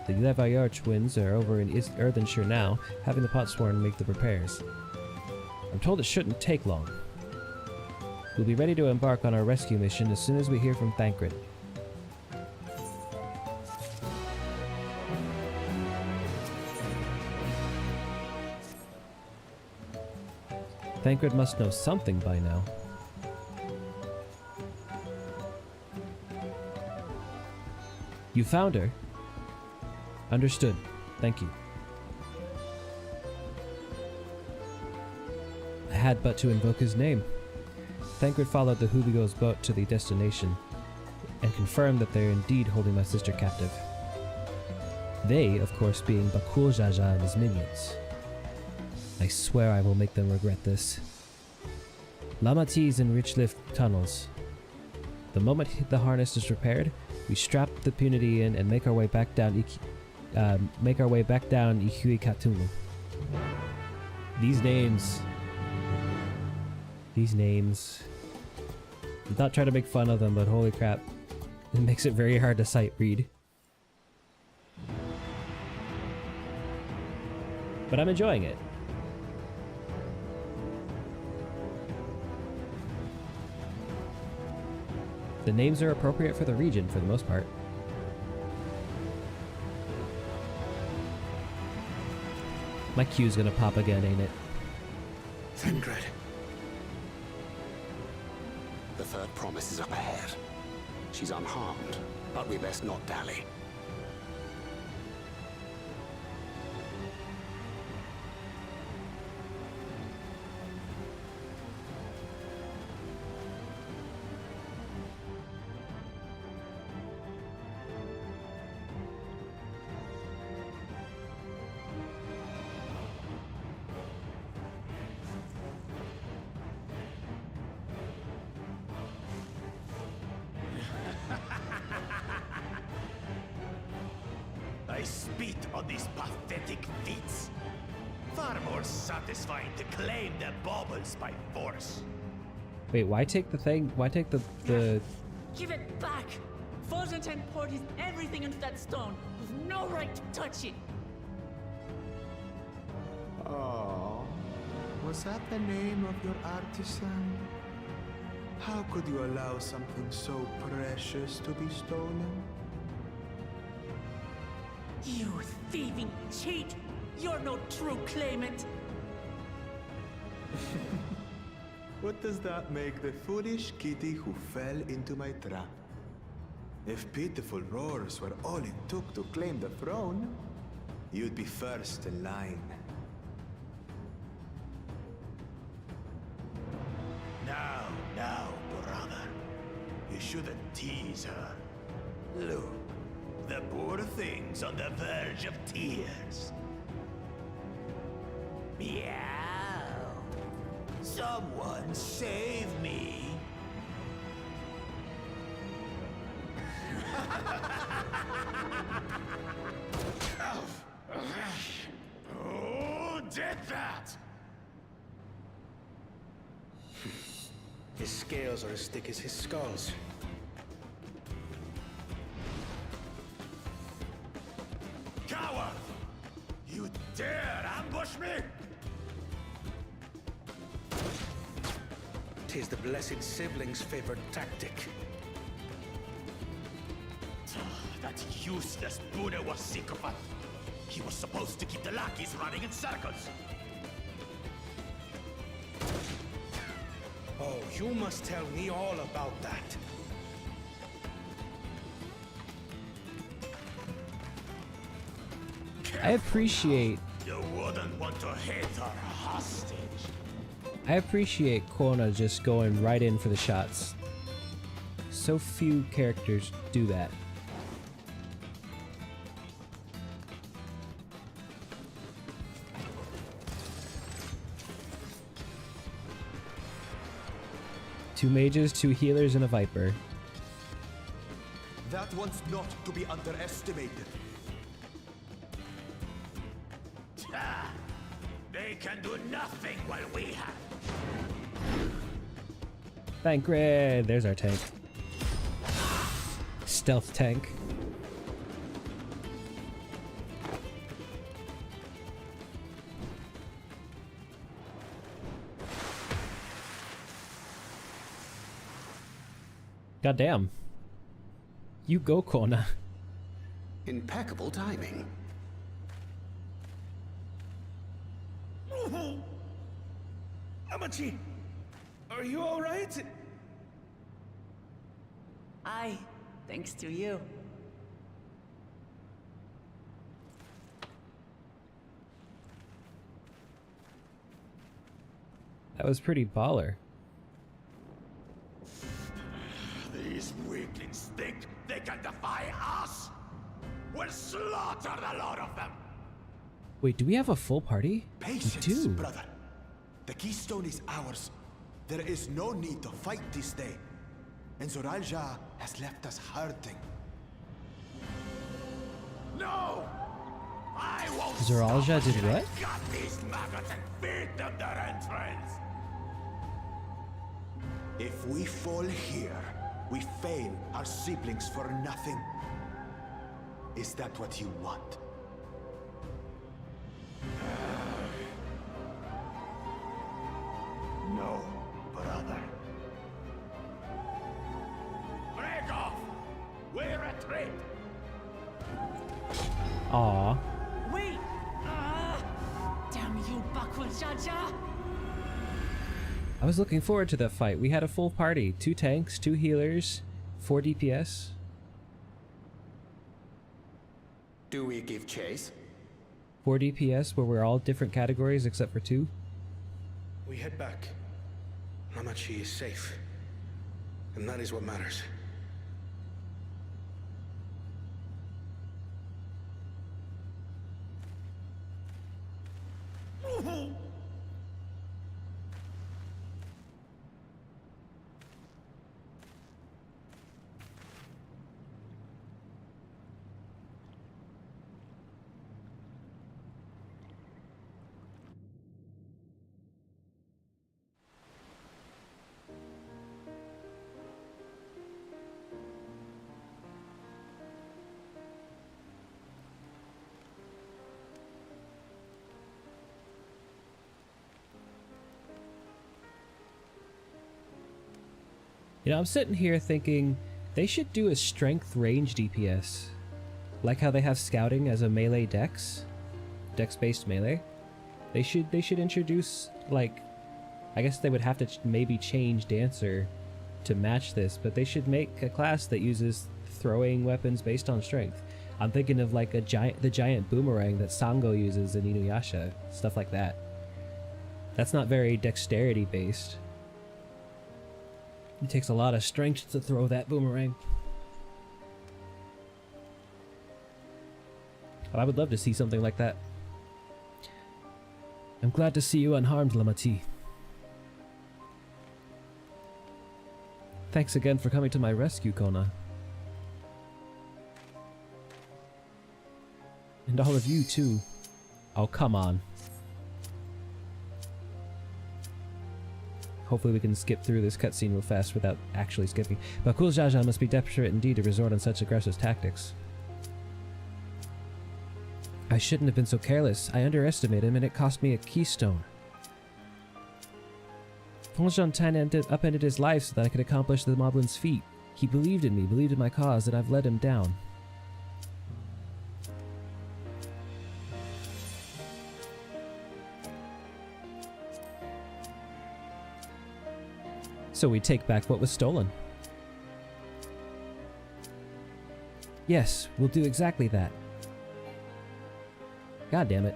The Levaillard twins are over in Earthenshire now, having the Potsworn make the repairs. I'm told it shouldn't take long. We'll be ready to embark on our rescue mission as soon as we hear from Thancred. Thancred must know something by now. You found her? Understood. Thank you. I had but to invoke his name. Thancred followed the Hubigo's boat to the destination and confirmed that they're indeed holding my sister captive. They, of course, being Bakul Jaja and his minions. I swear I will make them regret this. Lamatis and Richlift tunnels. The moment the harness is repaired, we strap the punity in and make our way back down Ikhui Katunu. These names. I'm not trying to make fun of them, but holy crap, it makes it very hard to sight read. But I'm enjoying it. The names are appropriate for the region for the most part. My queue's gonna pop again, ain't it? Thancred. The third promise is up ahead. She's unharmed, but we best not dally. I spit on these pathetic feats. Far more satisfying to claim their baubles by force. Wait, why take the thing? Why take the Give it back! Forzenten poured his everything into that stone. You've no right to touch it. Oh, Was that the name of your artisan? How could you allow something so precious to be stolen? You thieving cheat! You're no true claimant! What does that make the foolish kitty who fell into my trap? If pitiful roars were all it took to claim the throne, you'd be first in line. Now, brother. You shouldn't tease her. Look, the poor thing's on the verge of tears. Meow. Someone save me. Who did that? His scales are as thick as his skulls. Coward! You dare ambush me? Tis the blessed sibling's favorite tactic. That useless Buddha was sycophant. He was supposed to keep the lackeys running in circles. Oh, you must tell me all about that. I appreciate You wouldn't want to hit her hostage. I appreciate Kona just going right in for the shots. So few characters do that. Two mages, two healers, and a viper. That one's not to be underestimated. They can do nothing while we have. Thancred! There's our tank. Stealth tank. Goddamn. You go, Kona. Impeccable timing. Amachi, are you all right? Aye, thanks to you. That was pretty baller. These weaklings think they can defy us? We'll slaughter the lot of them. Wait, do we have a full party? Patience, we do. brother. The keystone is ours. There is no need to fight this day. And Zoralja has left us hurting. No! I won't Zoralja stop did until I what? Got these maggots and feed them their entrails. If we fall here, we fail our siblings for nothing. Is that what you want? No, brother. Break off! We retreat! Aw. Wait! Damn you, backward Jaja! I was looking forward to that fight. We had a full party. 2 tanks, 2 healers, 4 DPS. Do we give chase? 4 DPS where we're all different categories except for 2. We head back. Amachi is safe. And that is what matters. You know, I'm sitting here thinking they should do a strength range DPS. Like how they have scouting as a melee dex-based melee. They should introduce, like, I guess they would have to maybe change Dancer to match this, but they should make a class that uses throwing weapons based on strength. I'm thinking of like the giant boomerang that Sango uses in Inuyasha, stuff like that. That's not very dexterity based. It takes a lot of strength to throw that boomerang. But I would love to see something like that. I'm glad to see you unharmed, Lamati. Thanks again for coming to my rescue, Kona. And all of you, too. Oh, come on. Hopefully we can skip through this cutscene real fast without actually skipping. Bakul Jaja must be desperate indeed to resort on such aggressive tactics. I shouldn't have been so careless. I underestimated him and it cost me a keystone. Fonjan Tan upended his life so that I could accomplish the Moblin's feat. He believed in me, believed in my cause, that I've let him down. So we take back what was stolen. Yes, we'll do exactly that. God damn it.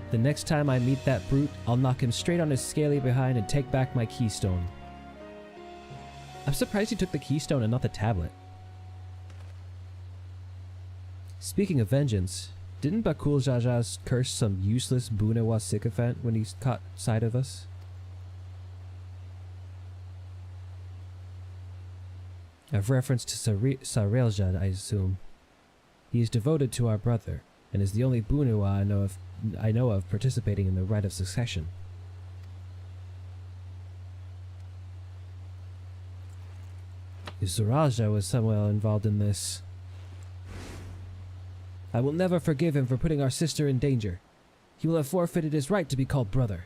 The next time I meet that brute, I'll knock him straight on his scaly behind and take back my keystone. I'm surprised he took the keystone and not the tablet. Speaking of vengeance, didn't Bakul Jaja curse some useless Bunewa sycophant when he caught sight of us? A reference to Sarelja, I assume. He is devoted to our brother, and is the only Bunewa I know of participating in the rite of succession. If Sarelja was somehow involved in this, I will never forgive him for putting our sister in danger. He will have forfeited his right to be called brother.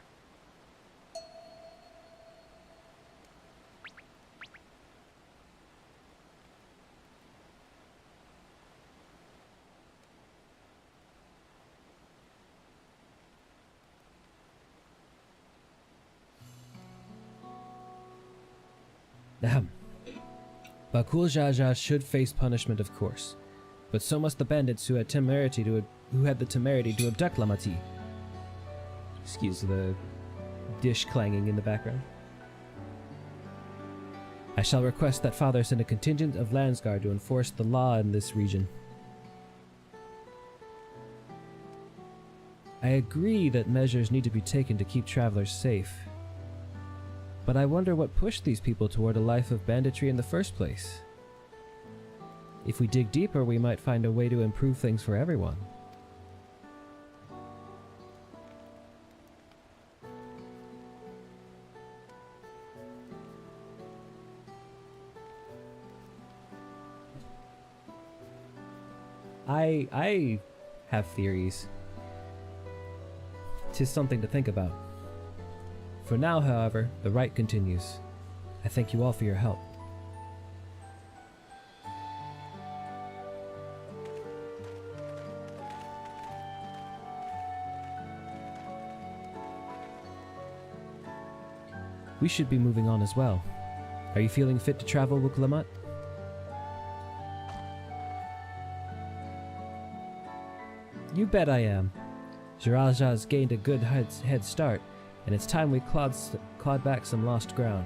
Ahem. Bakul Jaja should face punishment, of course, but so must the bandits who had the temerity to abduct Lamati. Excuse the dish clanging in the background. I shall request that Father send a contingent of Landsguard to enforce the law in this region. I agree that measures need to be taken to keep travelers safe. But I wonder what pushed these people toward a life of banditry in the first place. If we dig deeper, we might find a way to improve things for everyone. I have theories. 'Tis something to think about. For now, however, the rite continues. I thank you all for your help. We should be moving on as well. Are you feeling fit to travel, Wuklamat? You bet I am. Jiraja has gained a good head start, and it's time we clawed back some lost ground.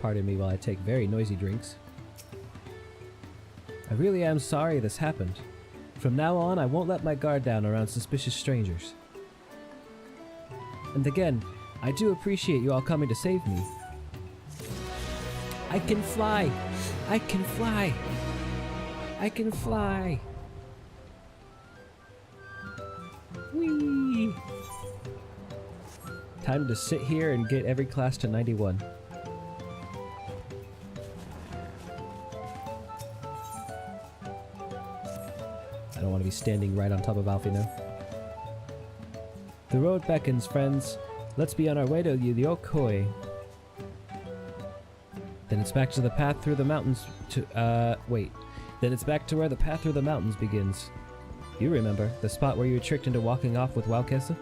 Pardon me while I take very noisy drinks. I really am sorry this happened. From now on, I won't let my guard down around suspicious strangers. And again, I do appreciate you all coming to save me. I can fly! I can fly! I can fly! Whee! Time to sit here and get every class to 91. I don't want to be standing right on top of Alfie now. The road beckons, friends. Let's be on our way to Yokoi. Then it's back to the path through the mountains to, wait. Then it's back to where the path through the mountains begins. You remember, the spot where you were tricked into walking off with Wildkessa?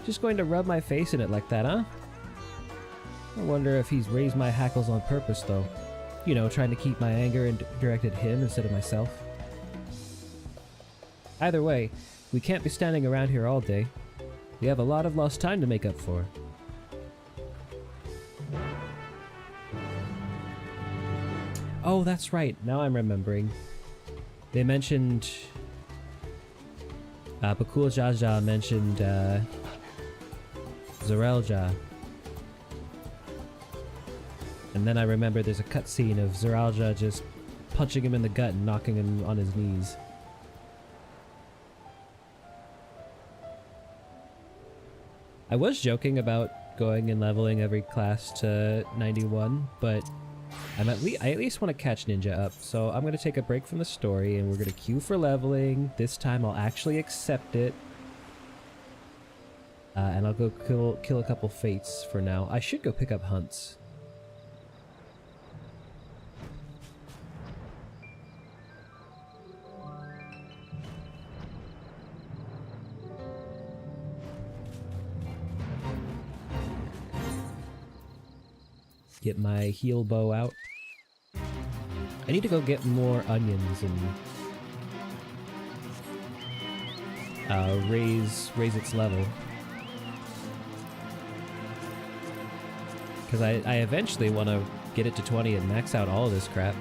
Just going to rub my face in it like that, huh? I wonder if he's raised my hackles on purpose, though. You know, trying to keep my anger and directed him instead of myself. Either way, we can't be standing around here all day. We have a lot of lost time to make up for. Oh, that's right. Now I'm remembering. They mentioned... Bakul Jaja mentioned, Zarelja. And then I remember there's a cutscene of Zarelja just punching him in the gut and knocking him on his knees. I was joking about going and leveling every class to 91, but I at least want to catch Ninja up, so I'm going to take a break from the story and we're going to queue for leveling. This time I'll actually accept it. And I'll go kill a couple fates for now. I should go pick up hunts. Get my heal bow out. I need to go get more onions and raise its level. Because I eventually want to get it to 20 and max out all of this crap.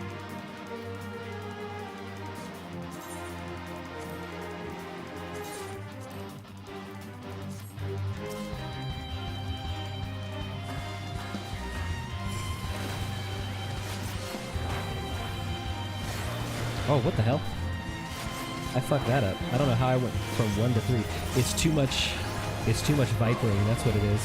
Oh, what the hell? I fucked that up. I don't know how I went from 1 to 3. It's too much vipering, that's what it is.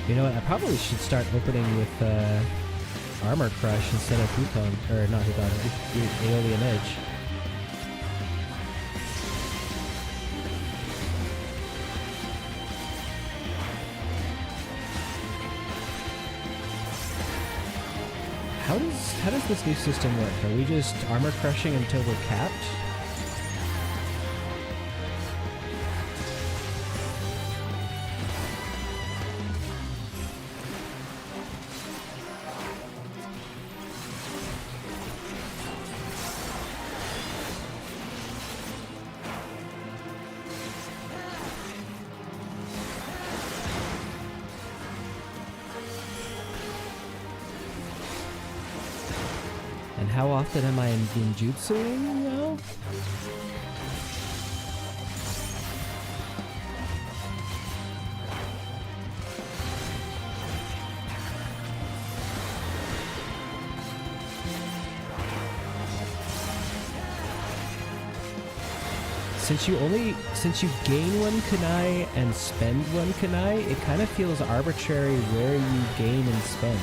You know what, I probably should start opening with Armor Crush instead of Huton, or not Huton, Aeolian Edge. How does this new system work? Are we just armor crushing until we're capped? And how often am I in Genjutsuing now? Since you gain one kunai and spend one kunai, it kind of feels arbitrary where you gain and spend.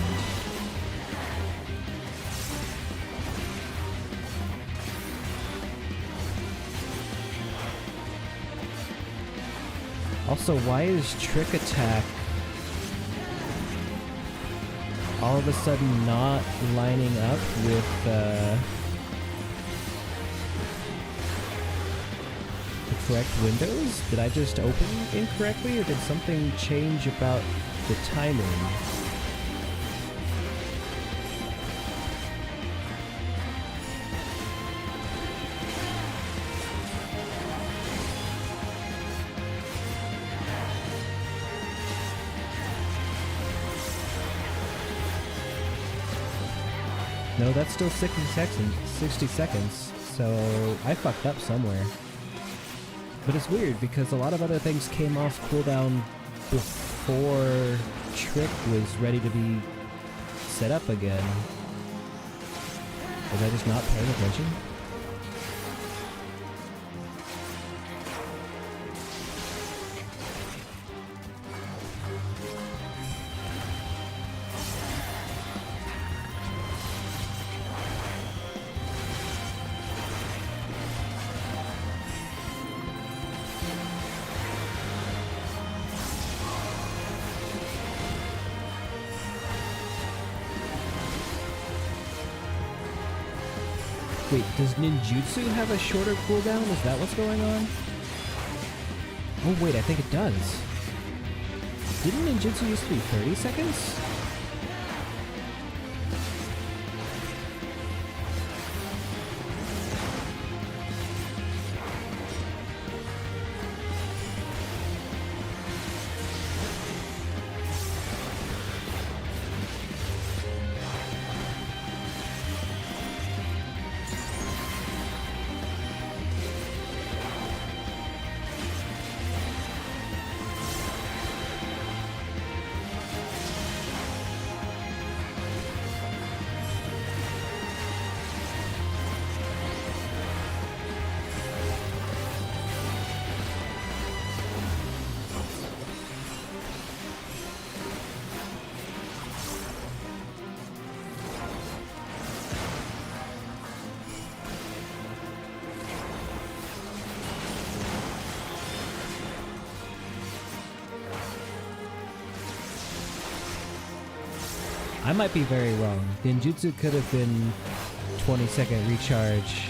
Also, why is Trick Attack all of a sudden not lining up with the correct windows? Did I just open incorrectly, or did something change about the timing? No, that's still 60 seconds. 60 seconds. So I fucked up somewhere. But it's weird because a lot of other things came off cooldown before Trick was ready to be set up again. Was I just not paying attention? Wait, does ninjutsu have a shorter cooldown? Is that what's going on? Oh wait, I think it does. Didn't ninjutsu used to be 30 seconds? I might be very wrong. Genjutsu could have been 20-second recharge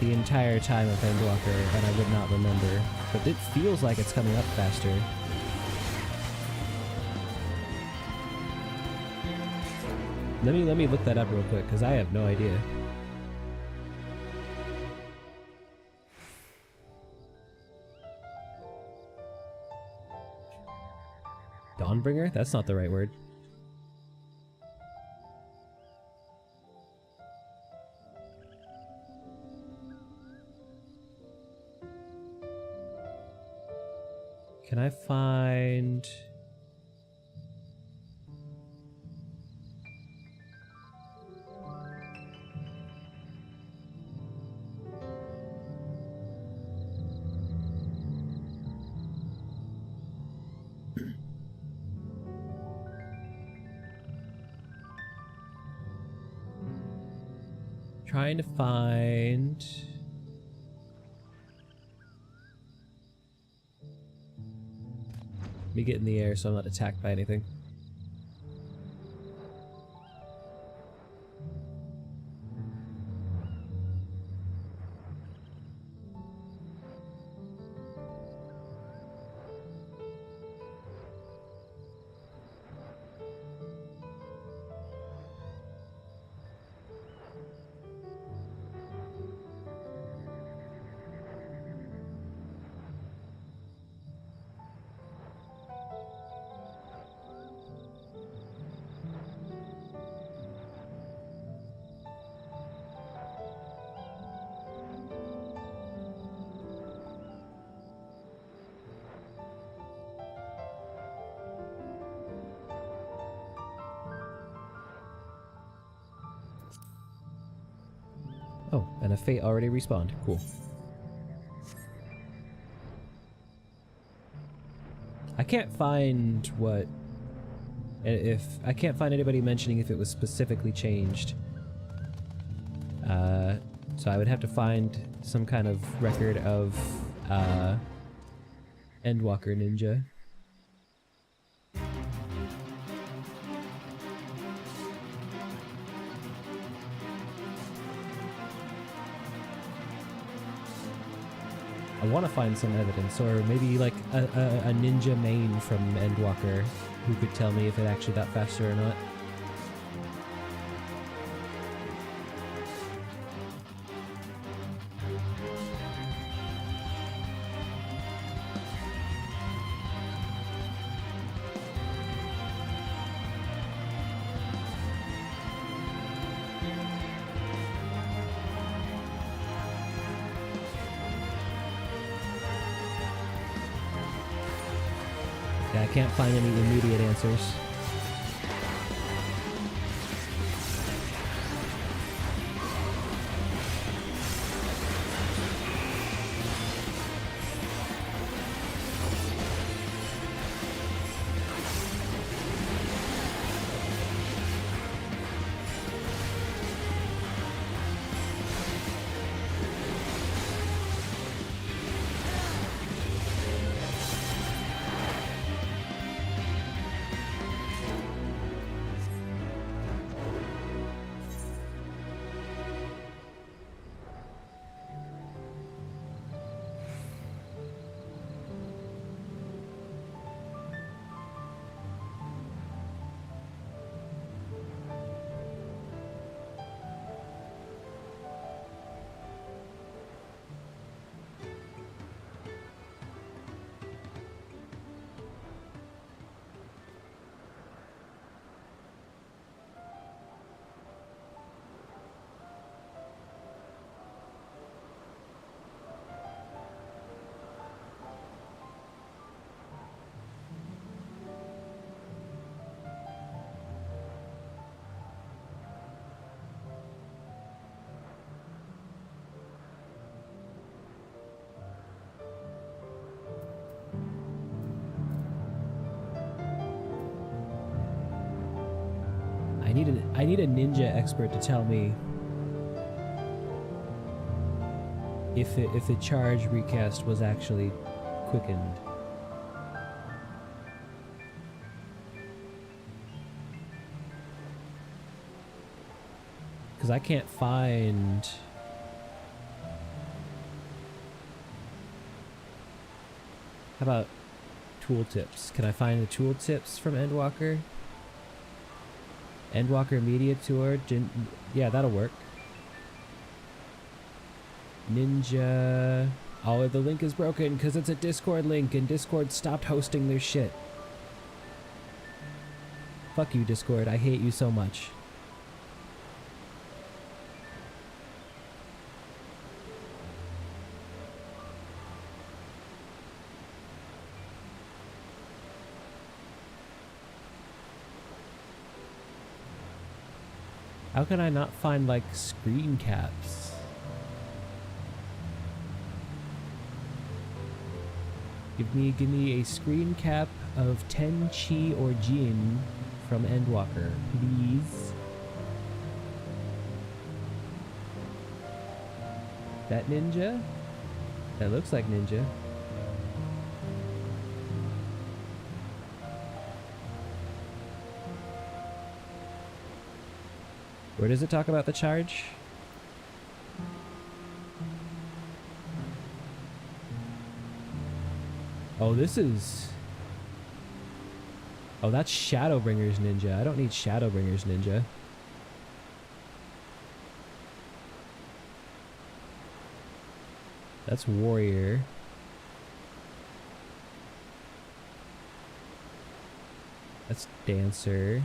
the entire time of Endwalker, and I would not remember. But it feels like it's coming up faster. Let me look that up real quick, because I have no idea. Dawnbringer? That's not the right word. Can I find... Trying to find... Let me get in the air so I'm not attacked by anything. Oh, and a fate already respawned. Cool. I can't find what... If I can't find anybody mentioning if it was specifically changed. So I would have to find some kind of record of Endwalker Ninja. I want to find some evidence, or maybe like a ninja main from Endwalker who could tell me if it actually got faster or not. I can't find any immediate answers. I need a ninja expert to tell me if the charge recast was actually quickened. Because I can't find... How about tooltips? Can I find the tooltips from Endwalker? Endwalker Media Tour? Yeah, that'll work. Ninja... Oh, the link is broken because it's a Discord link and Discord stopped hosting their shit. Fuck you, Discord. I hate you so much. How can I not find, like, screen caps? Give me a screen cap of Tenchi or Jin from Endwalker, please. That ninja? That looks like ninja. Where does it talk about the charge? Oh, this is... Oh, that's Shadowbringer's ninja. I don't need Shadowbringer's ninja. That's warrior. That's dancer.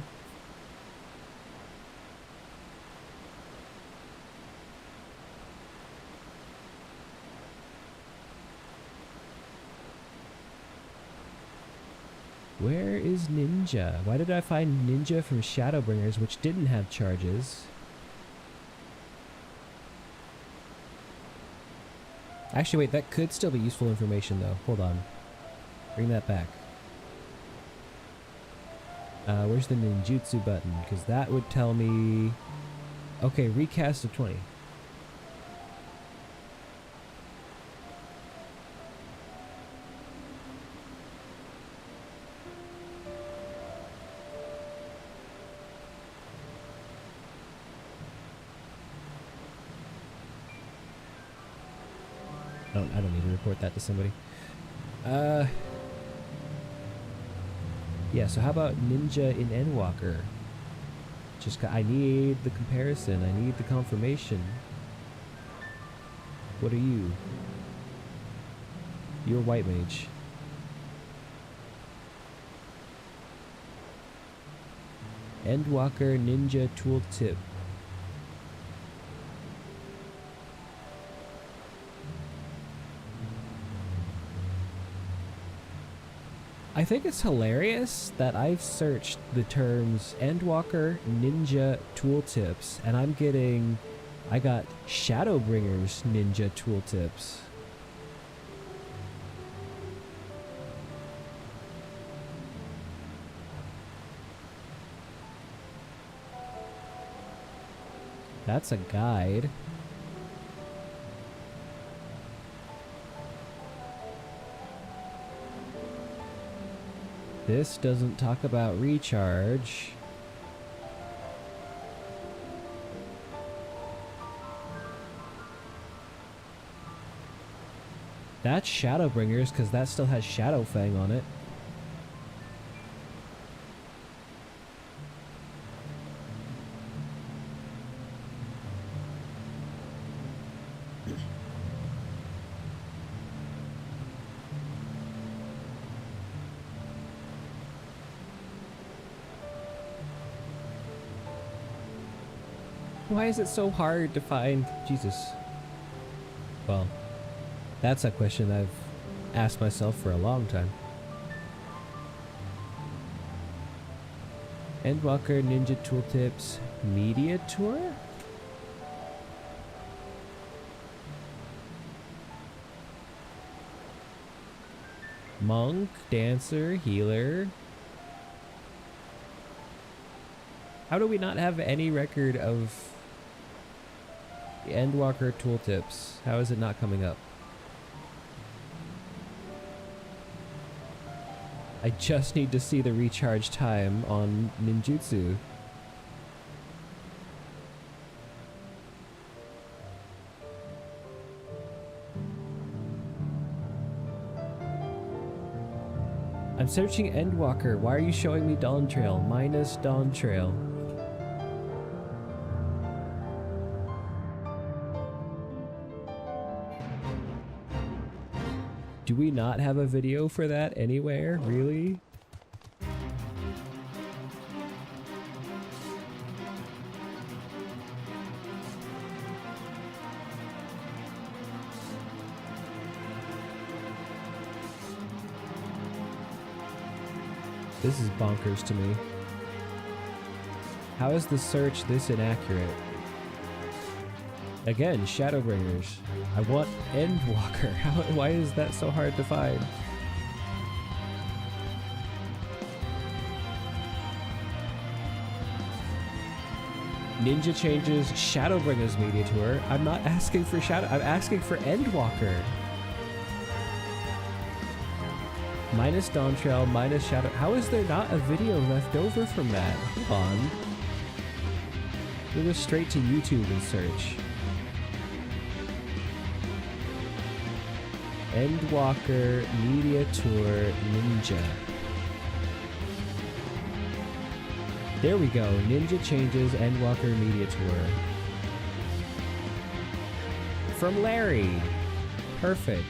Where is ninja? Why did I find ninja from Shadowbringers, which didn't have charges? Actually, wait, that could still be useful information, though. Hold on. Bring that back. Where's the ninjutsu button? Because that would tell me... Okay, recast of 20. I don't need to report that to somebody. Yeah, so how about ninja in Endwalker? Just I need the comparison. I need the confirmation. What are you? You're white mage. Endwalker ninja tooltip. I think it's hilarious that I've searched the terms Endwalker Ninja Tooltips, and I got Shadowbringers Ninja Tooltips. That's a guide. This doesn't talk about recharge. That's Shadowbringers because that still has Shadowfang on it. Why is it so hard to find Jesus? Well, that's a question I've asked myself for a long time. Endwalker Ninja Tooltips Media Tour? Monk, Dancer, Healer. How do we not have any record of the Endwalker Tooltips? How is it not coming up? I just need to see the recharge time on ninjutsu. I'm searching Endwalker. Why are you showing me Dawntrail? Minus Dawntrail. Do we not have a video for that anywhere? Really? This is bonkers to me. How is the search this inaccurate? Again, Shadowbringers. I want Endwalker. Why is that so hard to find? Ninja changes Shadowbringers Media Tour. I'm not asking for I'm asking for Endwalker. Minus Dawntrail, minus Shadow. How is there not a video left over from that? Hold on. We'll go straight to YouTube and search. Endwalker Media Tour Ninja. There we go. Ninja changes Endwalker Media Tour. From Larry. Perfect.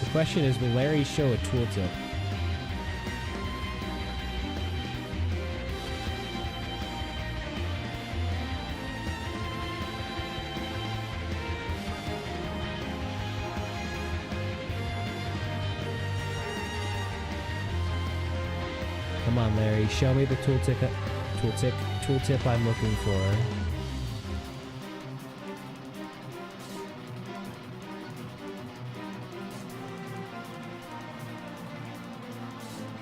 The question is, will Larry show a tooltip? Come on, Larry, show me the tooltip I'm looking for.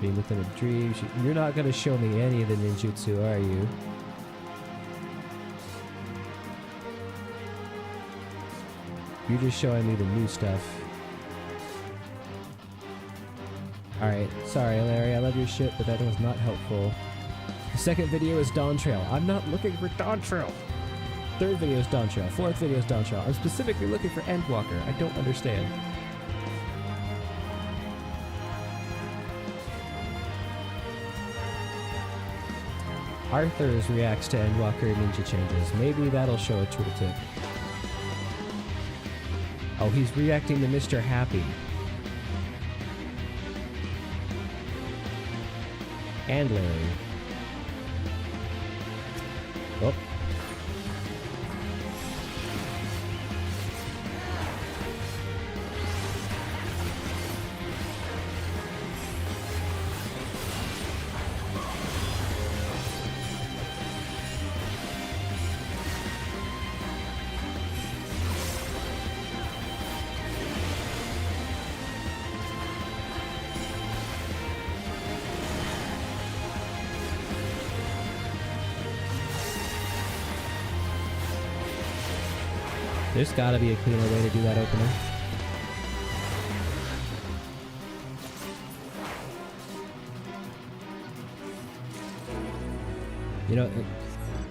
Being within a dream. You're not going to show me any of the ninjutsu, are you? You're just showing me the new stuff. Alright, sorry Larry, I love your shit, but that was not helpful. The second video is Dawntrail. I'm not looking for Dawntrail. Third video is Dawntrail. Fourth video is Dawntrail. I'm specifically looking for Endwalker. I don't understand. Arthur's reacts to Endwalker Ninja changes. Maybe that'll show a tooltip. Oh, he's reacting to Mr. Happy. And Larry. Oh. There's gotta be a cleaner way to do that opener. You know,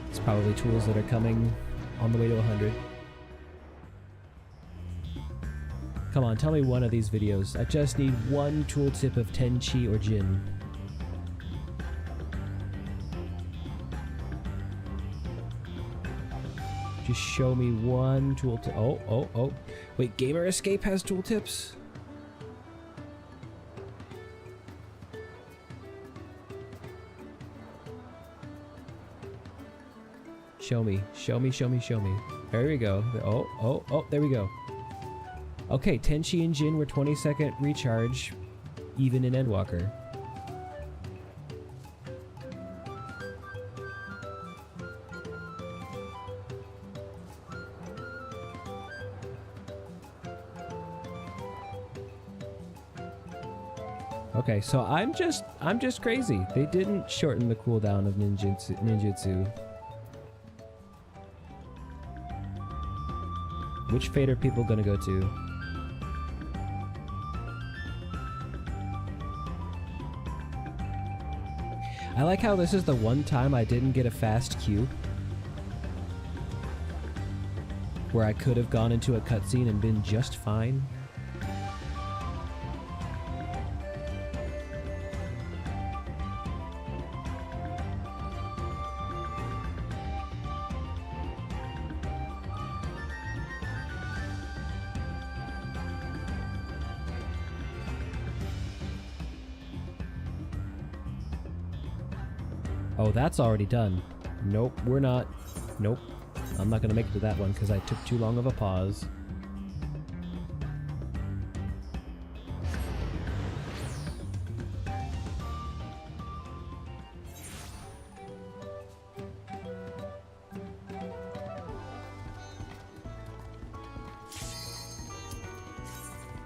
it's probably tools that are coming on the way to 100. Come on, tell me one of these videos. I just need one tooltip of Tenchi or Jin. Just show me one tooltip. Oh. Wait, Gamer Escape has tooltips? Show me. There we go. Oh, there we go. Okay, Tenchi and Jin were 20-second recharge, even in Endwalker. Okay, so I'm just crazy. They didn't shorten the cooldown of ninjutsu. Which fate are people gonna go to? I like how this is the one time I didn't get a fast queue. Where I could have gone into a cutscene and been just fine. Oh, that's already done. Nope, we're not. Nope. I'm not gonna make it to that one because I took too long of a pause.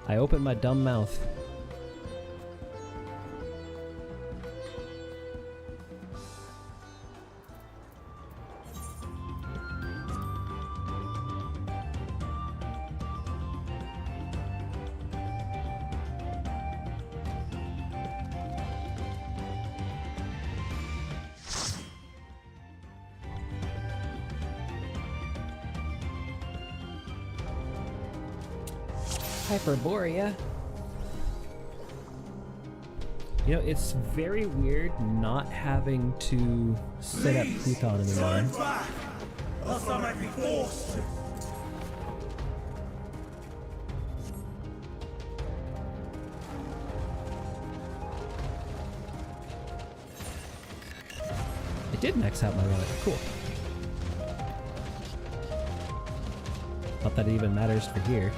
I opened my dumb mouth. Hyperborea. You know, it's very weird not having to set up Pluton anymore. Else I might be forced to. It did max out my relic. Cool. Not that it even matters for here.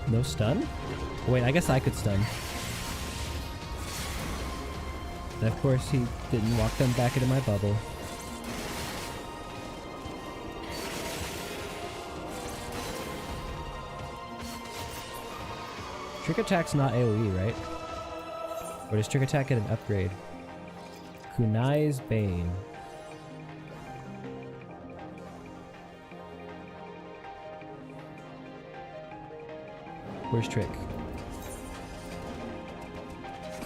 No stun? Wait, I guess I could stun. And of course he didn't walk them back into my bubble. Trick Attack's not AoE, right? Or does Trick Attack get an upgrade? Kunai's Bane. Where's Trick?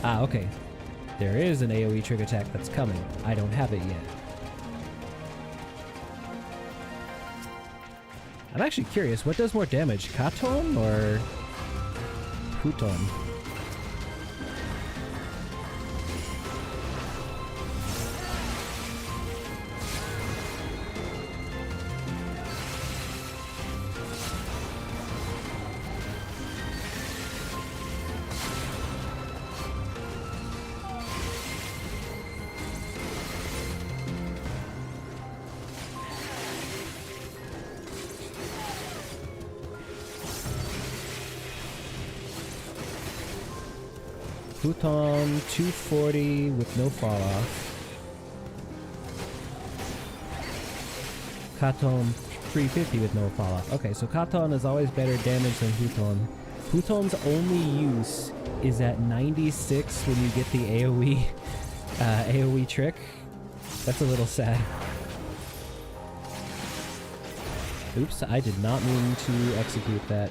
Ah, okay. There is an AoE Trick Attack that's coming. I don't have it yet. I'm actually curious, what does more damage? Katon or Pluton? Huton 240 with no fall off. Katon 350 with no fall off. Okay, so Katon is always better damage than Huton. Huton's only use is at 96 when you get the AoE AoE trick. That's a little sad. Oops, I did not mean to execute that.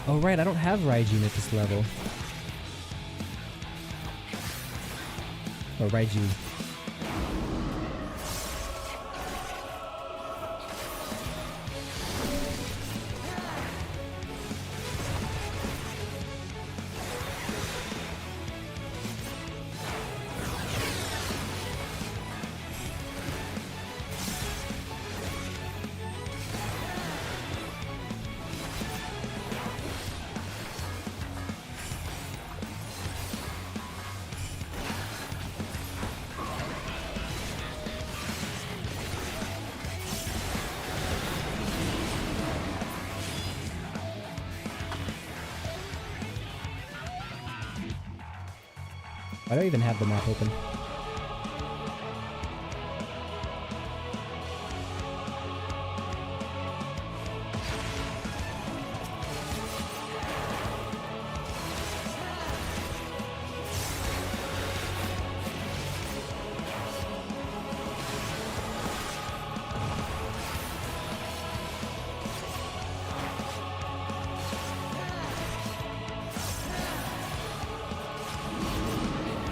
Oh right, I don't have Raijin at this level. Or Raiju. I don't even have the map open.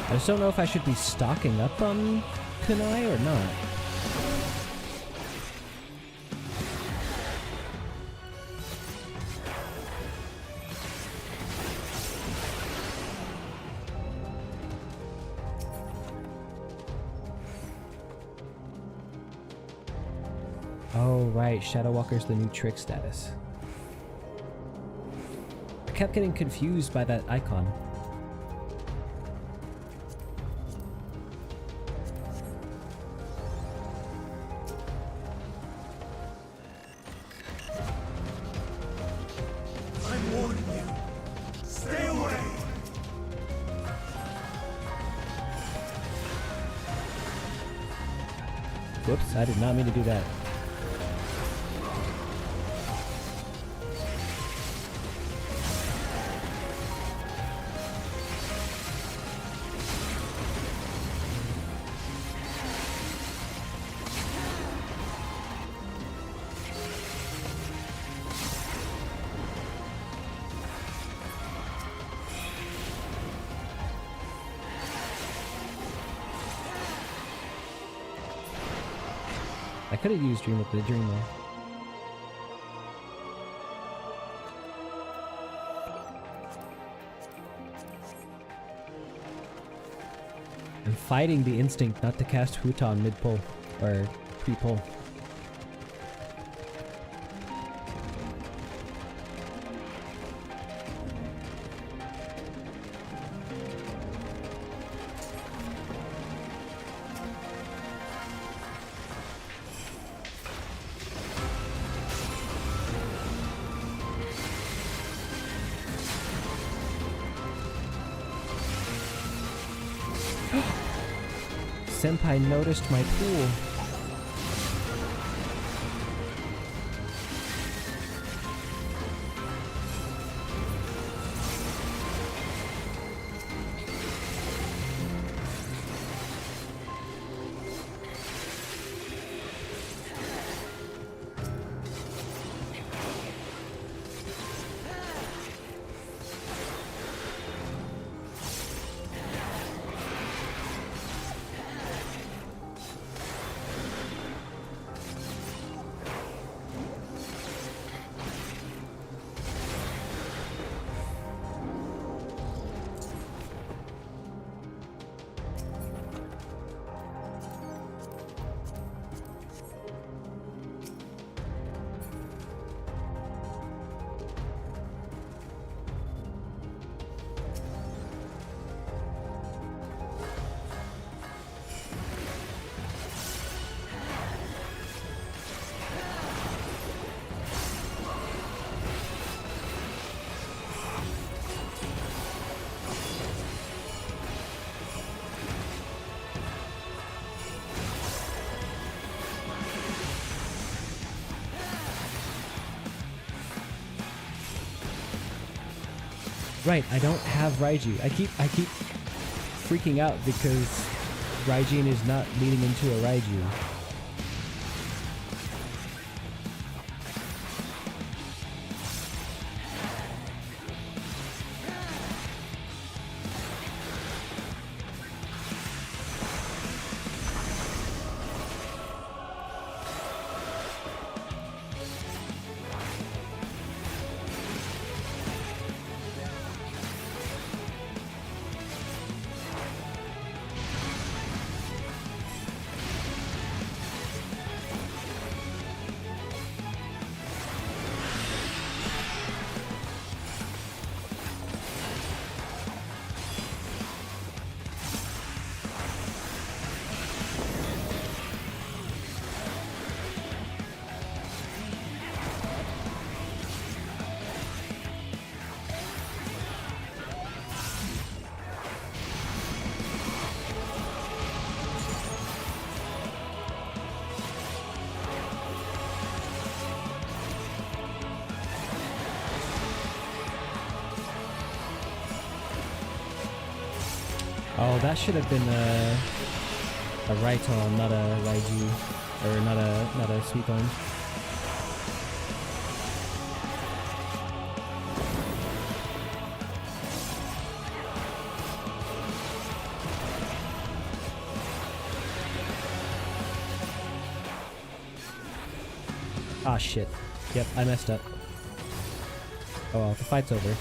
I just don't know if I should be stocking up on kunai or not. Oh right, Shadow Walker's the new trick status. I kept getting confused by that icon. Whoops, I did not mean to do that. I could have used Dream with the Dream there. I'm fighting the instinct not to cast Huton mid-pull, or pre-pull. Senpai noticed my pool. Right, I don't have Raiju. I keep freaking out because Raijin is not leading into a Raiju. Oh, that should have been a Raiton, not a Raiju, or not a Suicune. Ah, shit. Yep, I messed up. Oh well, the fight's over.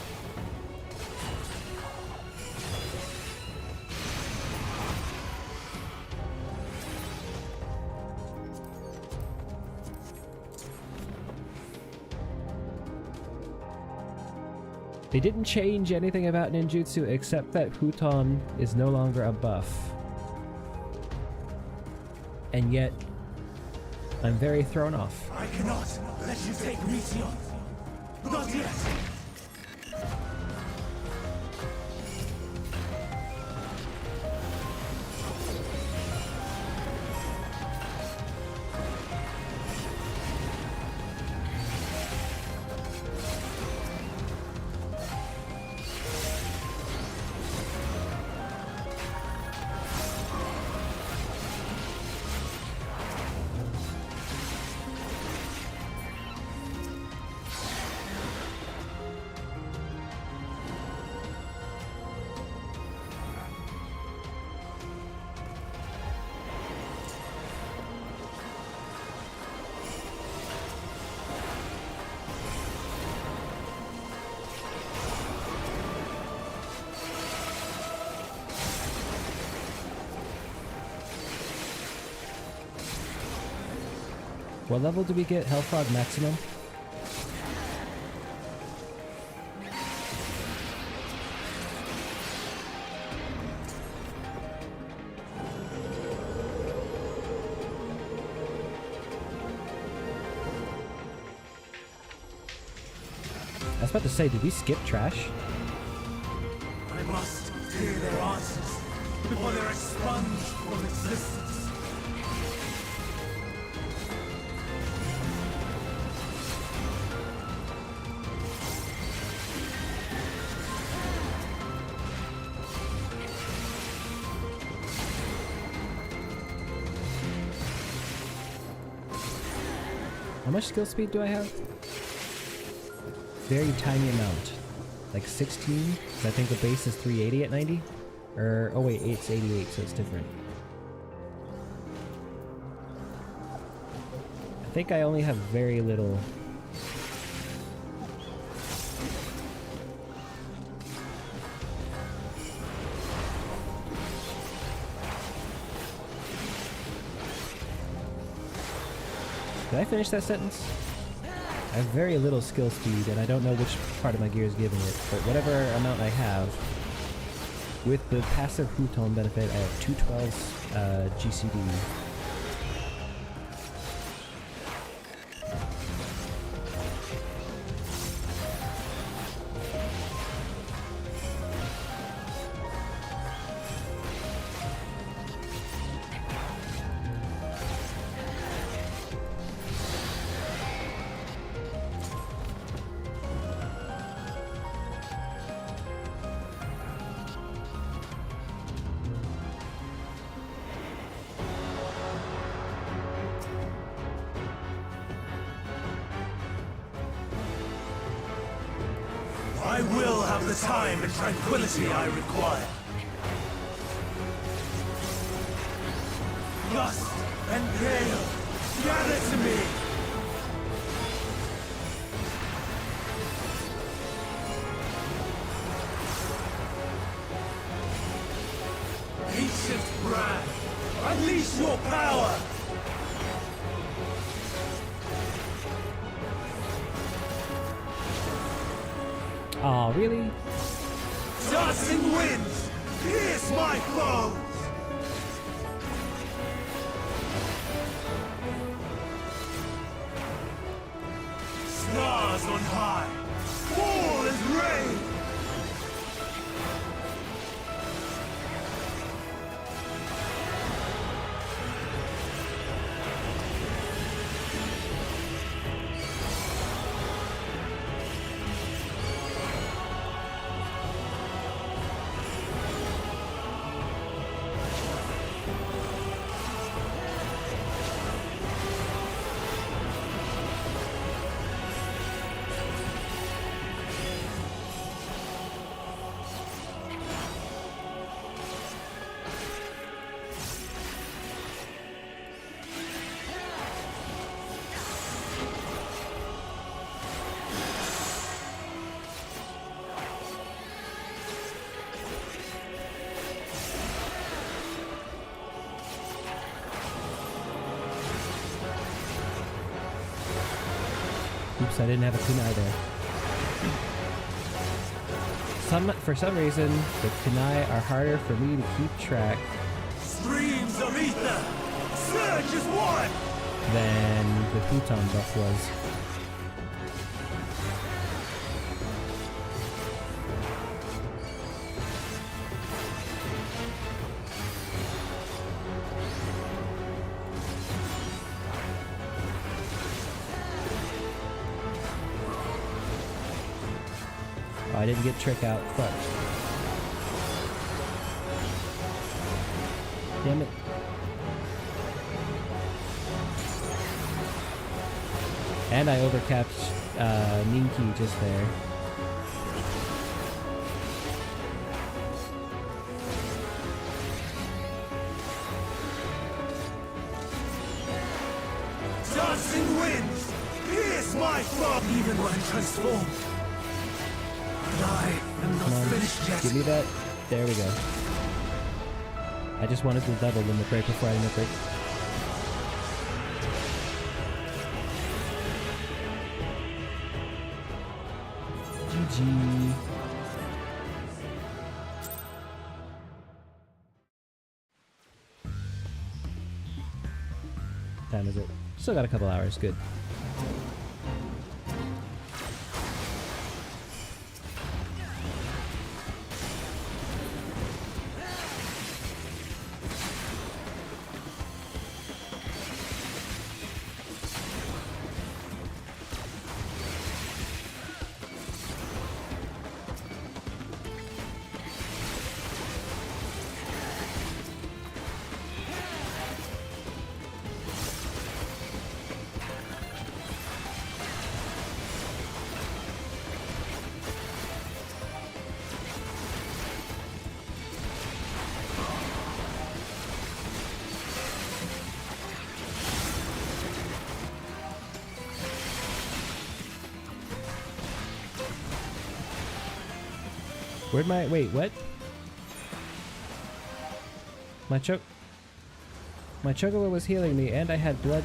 They didn't change anything about ninjutsu except that Huton is no longer a buff. And yet, I'm very thrown off. I cannot let you take Mission. Not yet. What level do we get Hellfrog maximum? I was about to say, did we skip trash? I must hear their answers before they're expunged from existence. How much skill speed do I have? Very tiny amount. Like 16? Because I think the base is 380 at 90? Or, oh wait, it's 88, so it's different. I think I only have very little. Did I finish that sentence? I have very little skill speed, and I don't know which part of my gear is giving it, but whatever amount I have, with the passive Huton benefit, I have 212 GCD. I will have the time and tranquility I require. Gust and gale, gather to me! Ancient brand, unleash your power! Oh, really? Dancing winds, pierce my foes! Stars on high, fall as rain! Oops, I didn't have a kunai there. For some reason, the kunai are harder for me to keep track Streams of ether, surge as one! than the Futon buff was. Oh, I didn't get trick out. Fuck. Damn it. And I overcapped Ninki just there. Dancing winds, pierce my foe! Even when transformed, I am not Come on, finished yet. give me that. There we go. I just wanted to double limit break before I limit break. GG. Time is it? Still got a couple hours. Good. Where'd my... Wait, what? My chocobo was healing me and I had blood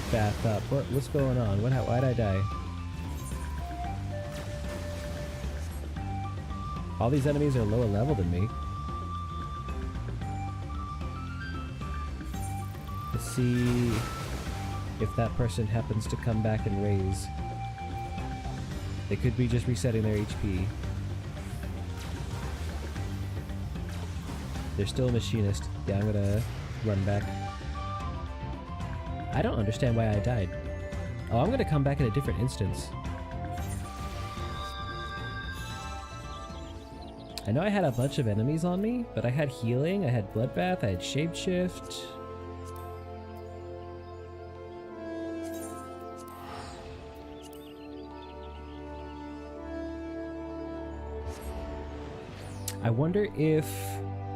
bath up. What's going on? Why'd I die? All these enemies are lower level than me. Let's see if that person happens to come back and raise. They could be just resetting their HP. They're still a machinist. Yeah, I'm gonna run back. I don't understand why I died. Oh, I'm gonna come back in a different instance. I know I had a bunch of enemies on me, but I had healing, I had bloodbath, I had shapeshift. I wonder if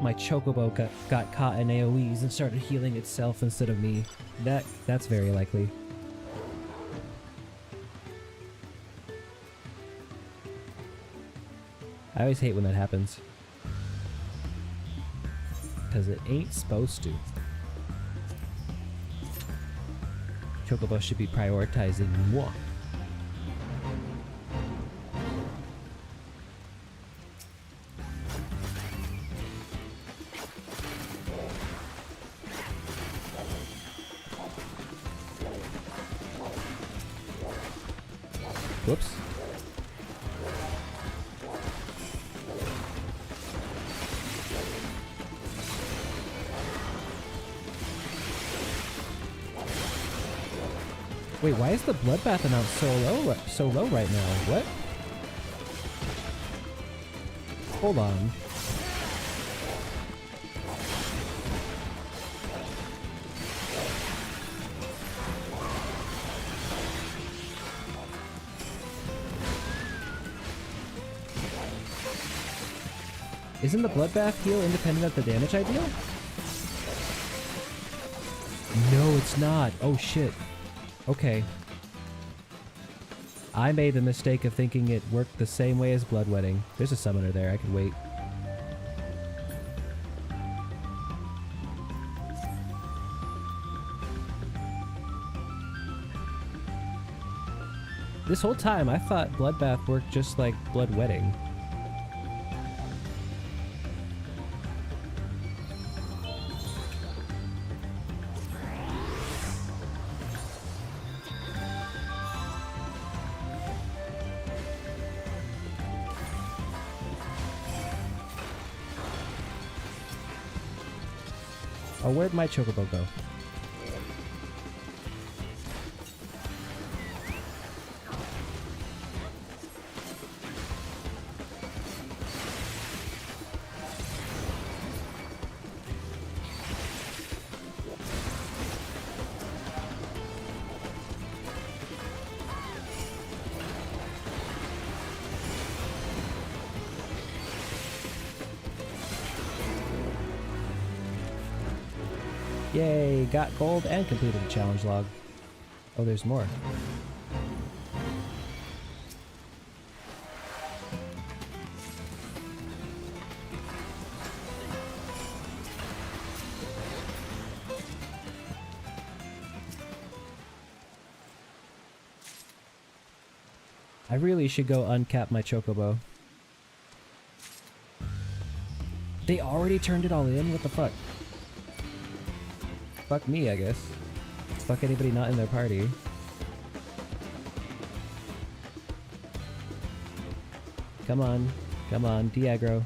my chocobo got caught in AoEs and started healing itself instead of me. That's very likely. I always hate when that happens. Because it ain't supposed to. Chocobo should be prioritizing moi. Whoops. Wait, why is the bloodbath amount so low right now? What? Hold on. Isn't the bloodbath heal independent of the damage I deal? No, it's not. Oh shit. Okay. I made the mistake of thinking it worked the same way as bloodwetting. There's a summoner there, I can wait. This whole time I thought bloodbath worked just like bloodwetting. Oh, where'd my chocobo go? Yay, got gold and completed the challenge log. Oh, there's more. I really should go uncap my chocobo. They already turned it all in? What the fuck? Fuck me, I guess. Fuck anybody not in their party. Come on. Come on, de-aggro.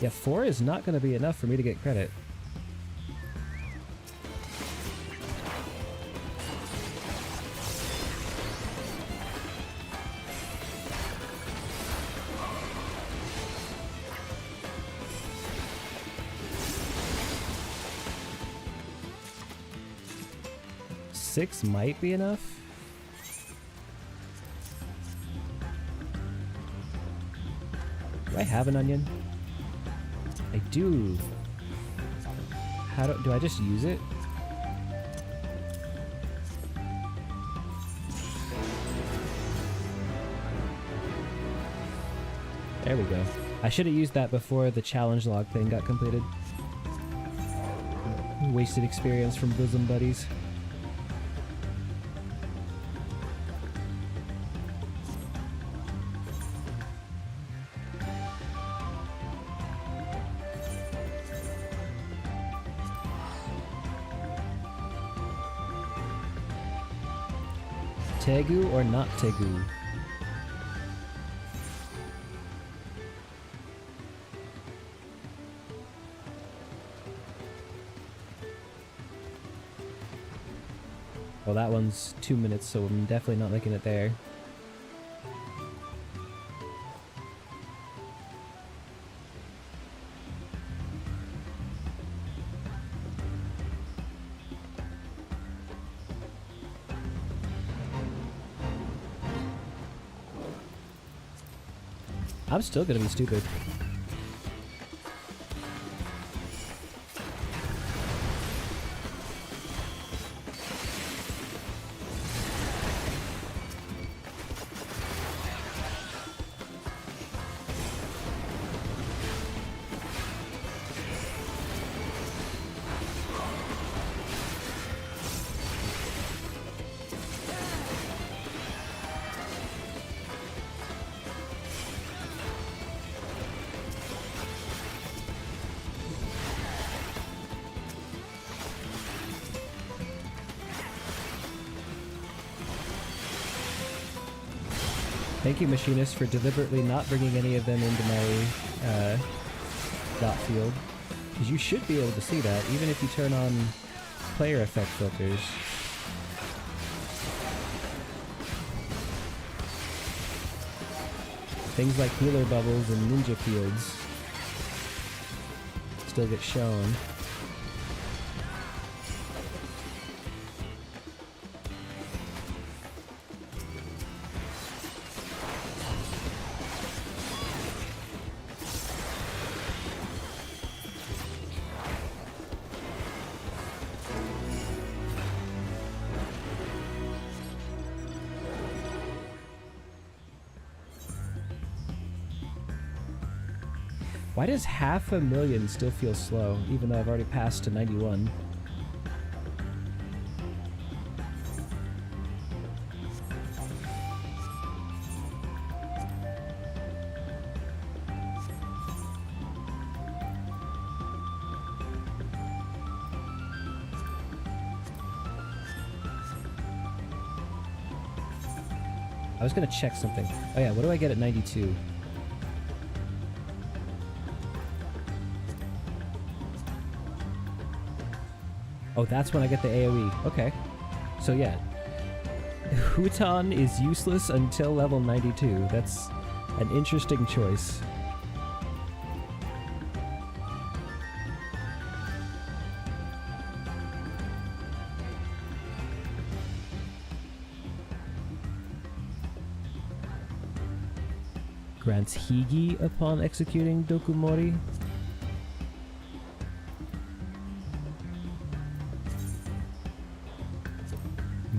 Yeah, 4 is not going to be enough for me to get credit. Six might be enough. Do I have an onion? I do. How do I just use it? There we go. I should have used that before the challenge log thing got completed. Wasted experience from bosom buddies. Tegu or not Tegu? Well, that one's 2 minutes, so I'm definitely not making it there. I'm still gonna be stupid. Thank you, Machinist, for deliberately not bringing any of them into my dot field. Because you should be able to see that, even if you turn on player effect filters. Things like healer bubbles and ninja fields still get shown. Why does 500,000 still feel slow, even though I've already passed to 91? I was gonna check something. Oh yeah, what do I get at 92? Oh, that's when I get the AoE. Okay. So yeah. Huton is useless until level 92. That's an interesting choice. Grants Higi upon executing Dokumori.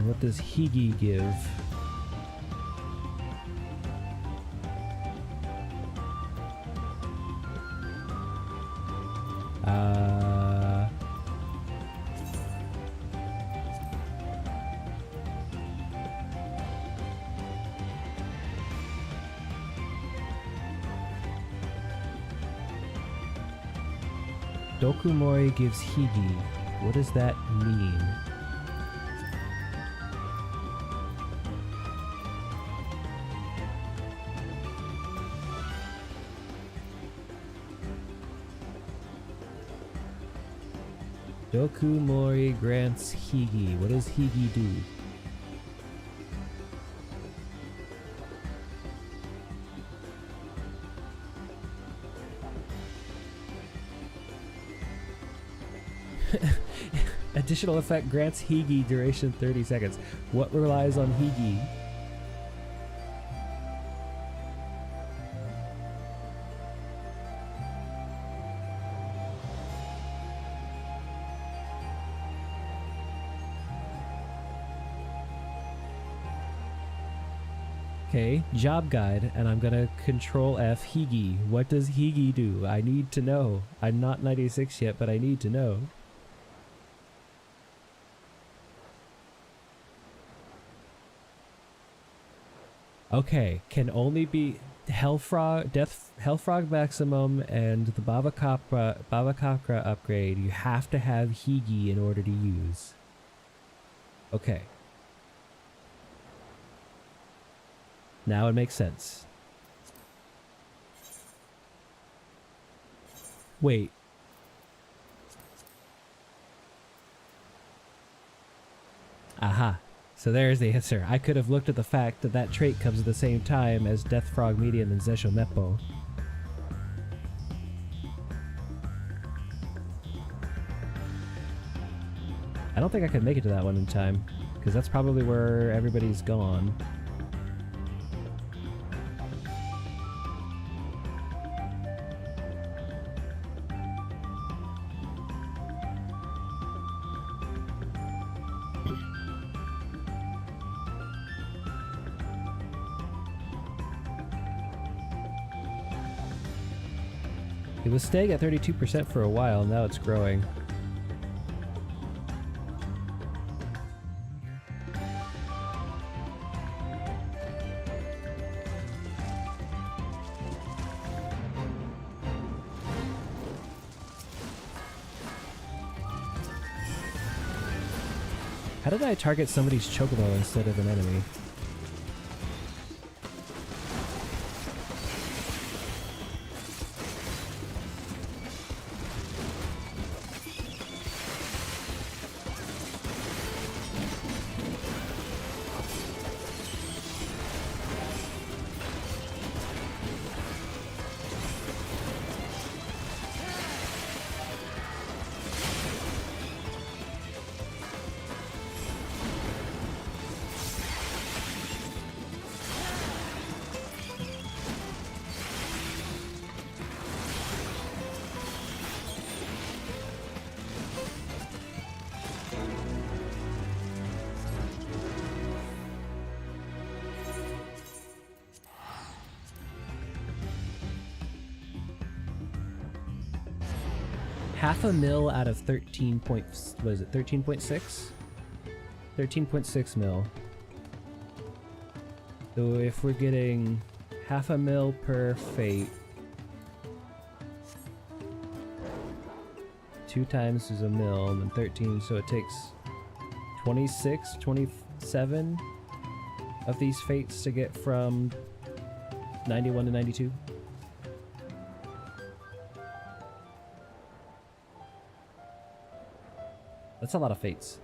What does Higi give? Dokumori gives Higi. What does that mean? Dokumori grants Higi. What does Higi do? Additional effect grants Higi duration 30 seconds. What relies on Higi? Okay, job guide, and I'm gonna control F Higi. What does Higi do? I need to know. I'm not 96 yet, but I need to know. Okay, can only be Hellfrog, Hellfrog Maximum and the Bavakakra upgrade. You have to have Higi in order to use. Okay. Now it makes sense. Wait. Aha. So there's the answer. I could have looked at the fact that that trait comes at the same time as Death Frog Medium and Zesho Meppo. I don't think I could make it to that one in time, because that's probably where everybody's gone. It was staying at 32% for a while, now it's growing. How did I target somebody's chocobo instead of an enemy? Half a mil out of 13 points. What is it? 13.6? 13.6 mil. So if we're getting half a mil per fate, 2 times is a mil, and then 13, so it takes 26, 27 of these fates to get from 91 to 92. That's a lot of fates.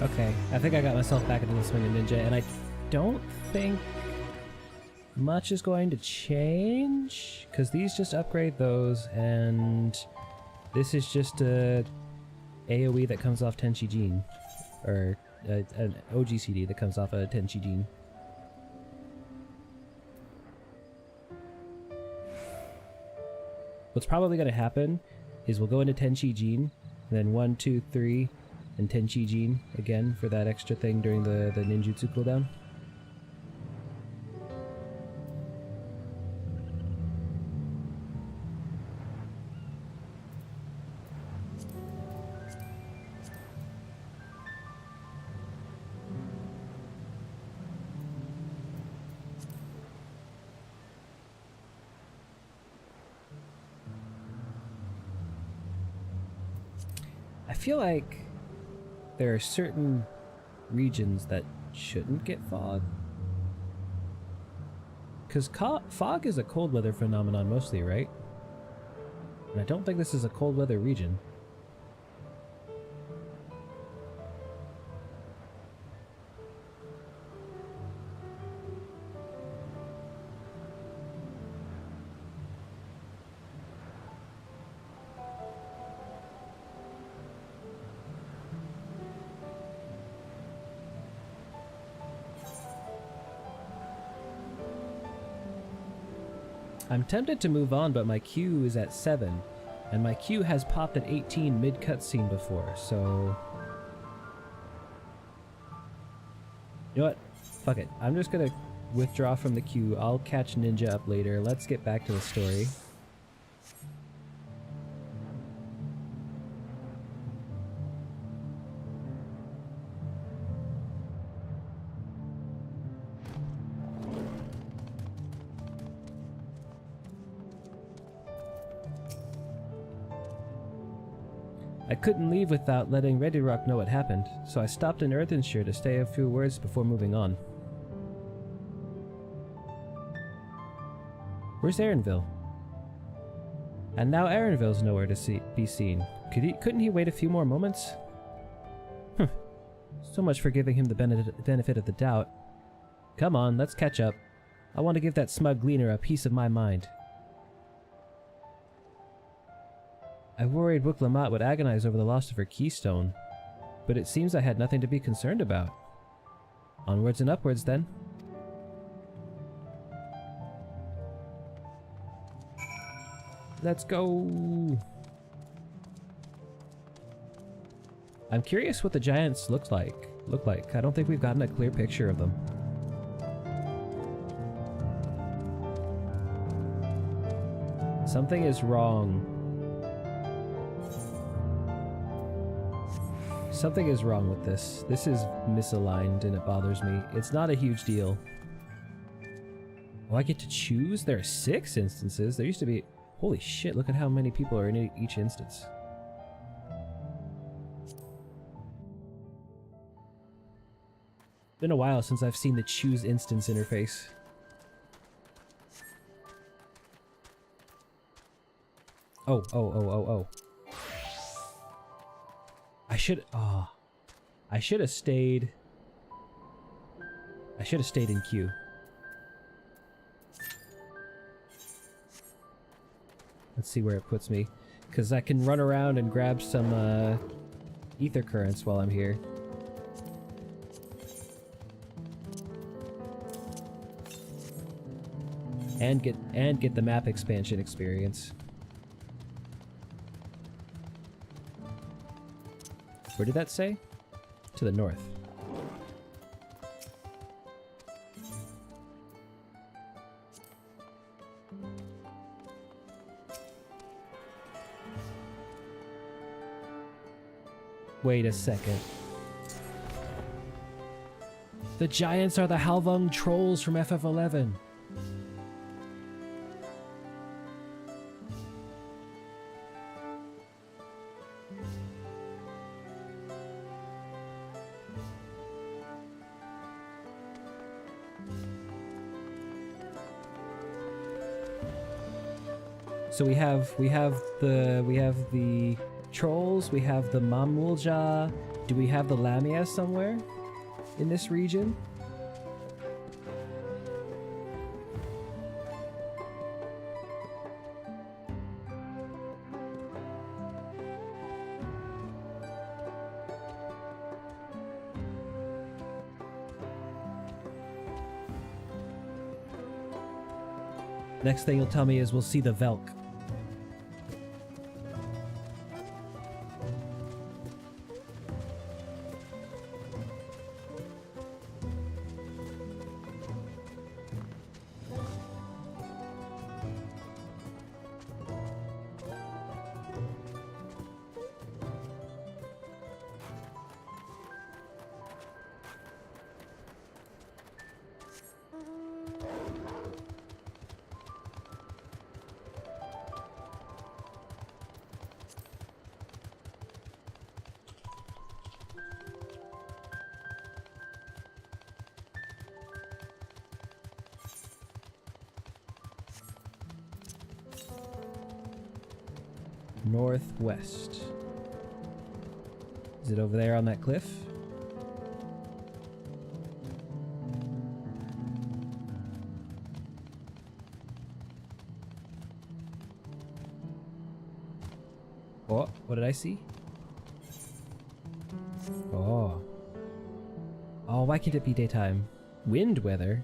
Okay, I think I got myself back into the swing of ninja, and I don't think much is going to change, because these just upgrade those, and this is just a AoE that comes off Tenchi Jin, or an OGCD that comes off a Tenchi Jin. What's probably going to happen is we'll go into Tenchi Jin, and then 1, 2, 3, and Tenchi Jin again for that extra thing during the ninjutsu cooldown. I feel like there are certain regions that shouldn't get fog. Because fog is a cold weather phenomenon mostly, right? And I don't think this is a cold weather region. I'm tempted to move on, but my Q is at 7, and my Q has popped at 18 mid-cutscene before, so... You know what? Fuck it. I'm just gonna withdraw from the queue. I'll catch Ninja up later. Let's get back to the story. I couldn't leave without letting Ready Rock know what happened, so I stopped in Earthenshire to say a few words before moving on. Where's Aaronville? And now Aaronville's nowhere to be seen. Couldn't he wait a few more moments? So much for giving him the benefit of the doubt. Come on, let's catch up. I want to give that smug gleaner a piece of my mind. I worried Wuk-Lamat would agonize over the loss of her keystone, but it seems I had nothing to be concerned about. Onwards and upwards, then. Let's go! I'm curious what the giants look like. I don't think we've gotten a clear picture of them. Something is wrong. Something is wrong with this. This is misaligned and it bothers me. It's not a huge deal. Oh, I get to choose? There are 6 instances. There used to be... Holy shit, look at how many people are in each instance. Been a while since I've seen the choose instance interface. Oh. I should have stayed. I should have stayed in queue. Let's see where it puts me, because I can run around and grab some ether currents while I'm here. And get the map expansion experience. Where did that say? To the north. Wait a second. The giants are the Halvung trolls from FF11. So we have the trolls, we have the Mamulja, Do we have the Lamia somewhere in this region? Next thing you'll tell me is we'll see the Velk. Northwest. Is it over there on that cliff? Oh, what did I see? Oh. Oh, why can't it be daytime? Wind weather?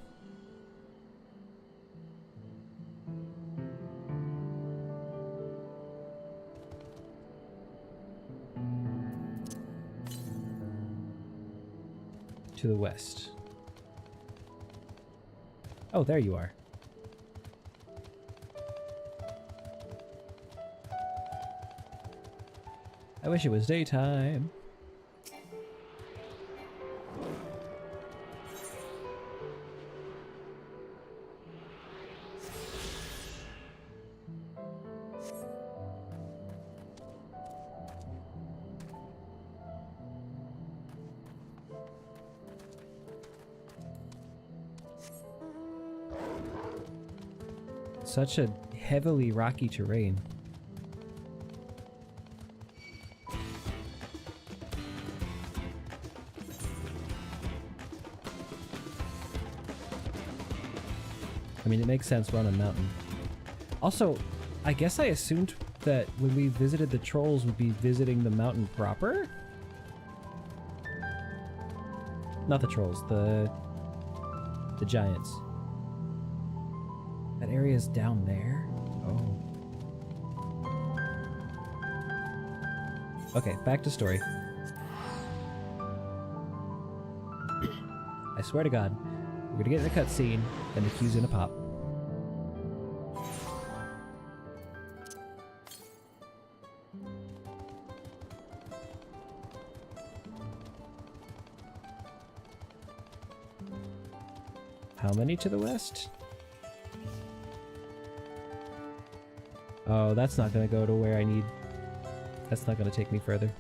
To the west. Oh, there you are. I wish it was daytime. Such a heavily rocky terrain. I mean, it makes sense we're on a mountain. Also, I guess I assumed that when we visited the trolls, we'd be visiting the mountain proper? Not the trolls, the giants. That area is down there? Oh. Okay, back to story. I swear to God, we're gonna get in a cutscene, and the queue's gonna pop. How many to the west? Oh, that's not gonna go to where I need. That's not gonna take me further.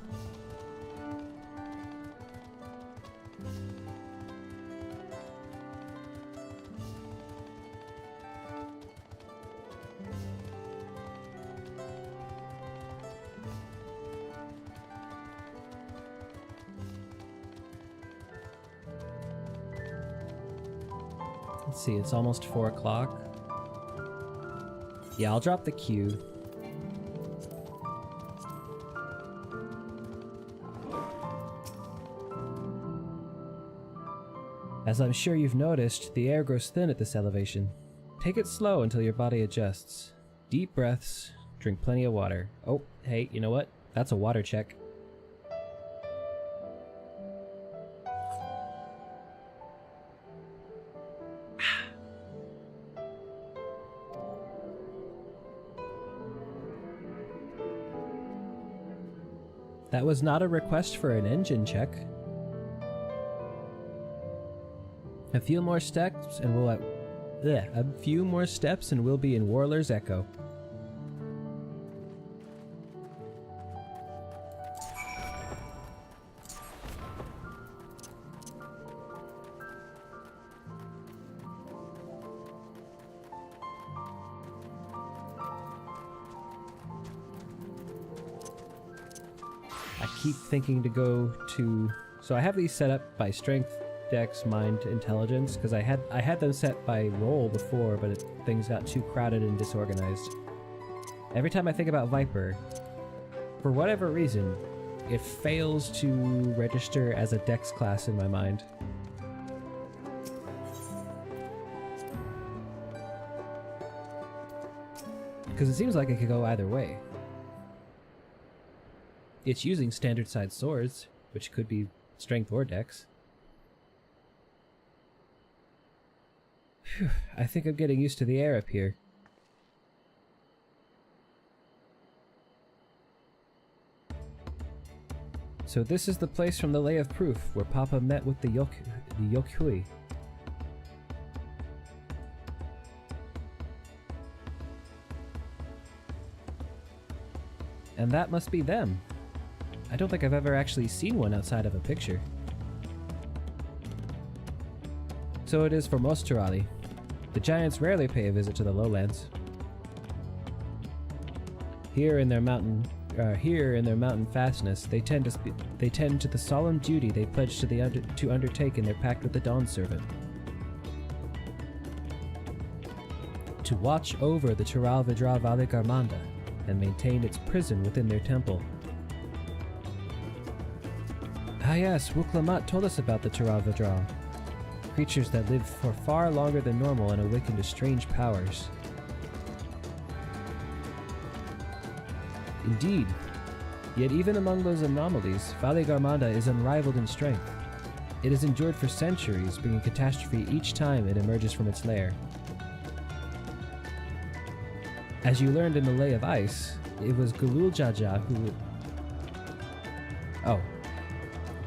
Let's see, it's almost 4 o'clock. Yeah, I'll drop the queue. As I'm sure you've noticed, the air grows thin at this elevation. Take it slow until your body adjusts. Deep breaths, drink plenty of water. Oh, hey, you know what? That's a water check. That was not a request for an engine check. A few more steps and we'll be in Warler's Echo. I keep thinking to go to... So I have these set up by strength, dex, mind, intelligence, because I had them set by roll before, but things got too crowded and disorganized. Every time I think about Viper, for whatever reason, it fails to register as a dex class in my mind. Because it seems like it could go either way. It's using standard sized swords, which could be strength or dex. Phew, I think I'm getting used to the air up here. So this is the place from the Lay of Proof, where Papa met with the Yokhui. And that must be them. I don't think I've ever actually seen one outside of a picture. So it is for most Turali. The giants rarely pay a visit to the lowlands. Here in their mountain fastness, they tend to the solemn duty they pledge to undertake in their pact with the Dawn Servant. To watch over the Tural Vidra Vale Garmanda and maintain its prison within their temple. Ah yes, Wuklamat told us about the Tural Vidra. Creatures that live for far longer than normal and awaken to strange powers. Indeed. Yet even among those anomalies, Vale Garmanda is unrivaled in strength. It has endured for centuries, bringing catastrophe each time it emerges from its lair. As you learned in the Lay of Ice, it was Gulul Jaja who... Oh.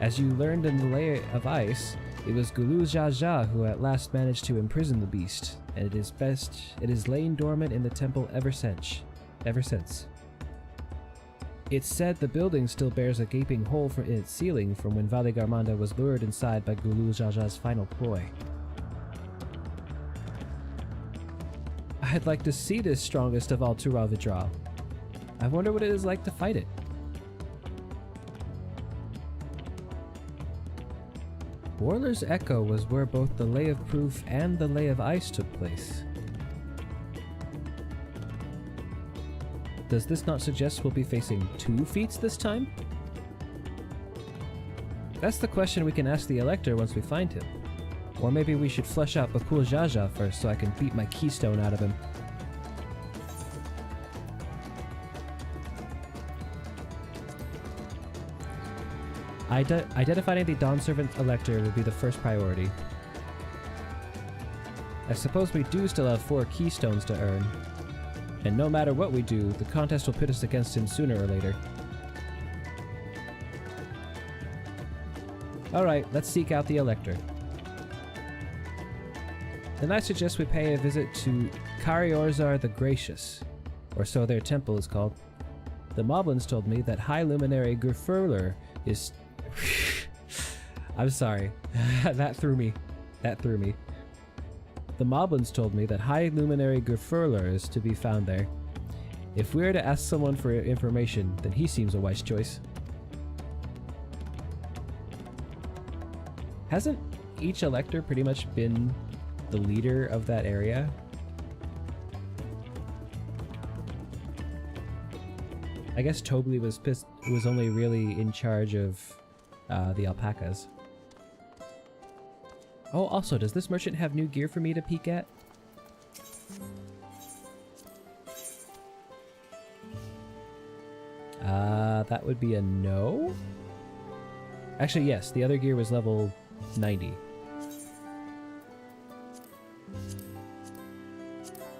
As you learned in the Lay of Ice, it was Gulul Jaja who at last managed to imprison the beast, and it has lain dormant in the temple ever since. It's said the building still bears a gaping hole in its ceiling from when Vale Garmanda was lured inside by Gulul Jaja's final ploy. I'd like to see this strongest of all Tural Vidra. I wonder what it is like to fight it. Boiler's Echo was where both the Lay of Proof and the Lay of Ice took place. Does this not suggest we'll be facing 2 feats this time? That's the question we can ask the Elector once we find him. Or maybe we should flesh out Bakul Jaja first so I can beat my keystone out of him. Identifying the Dawn Servant Elector will be the first priority. I suppose we do still have 4 keystones to earn. And no matter what we do, the contest will pit us against him sooner or later. Alright, let's seek out the Elector. Then I suggest we pay a visit to Kariorzar the Gracious, or so their temple is called. The Moblins told me that High Luminary Gurfurler is... I'm sorry. That threw me. The Moblins told me that High Luminary Gurfurler is to be found there. If we're to ask someone for information, then he seems a wise choice. Hasn't each Elector pretty much been the leader of that area? I guess Tobli was only really in charge of the alpacas. Oh, also, does this merchant have new gear for me to peek at? That would be a no? Actually, yes, the other gear was level 90.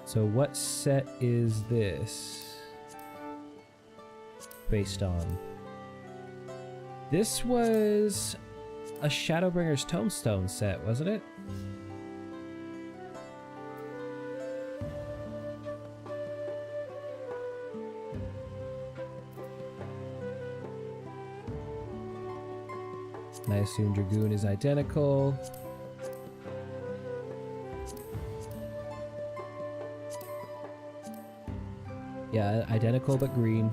So what set is this based on? This was a Shadowbringer's Tombstone set, wasn't it? I assume Dragoon is identical. Yeah, identical but green.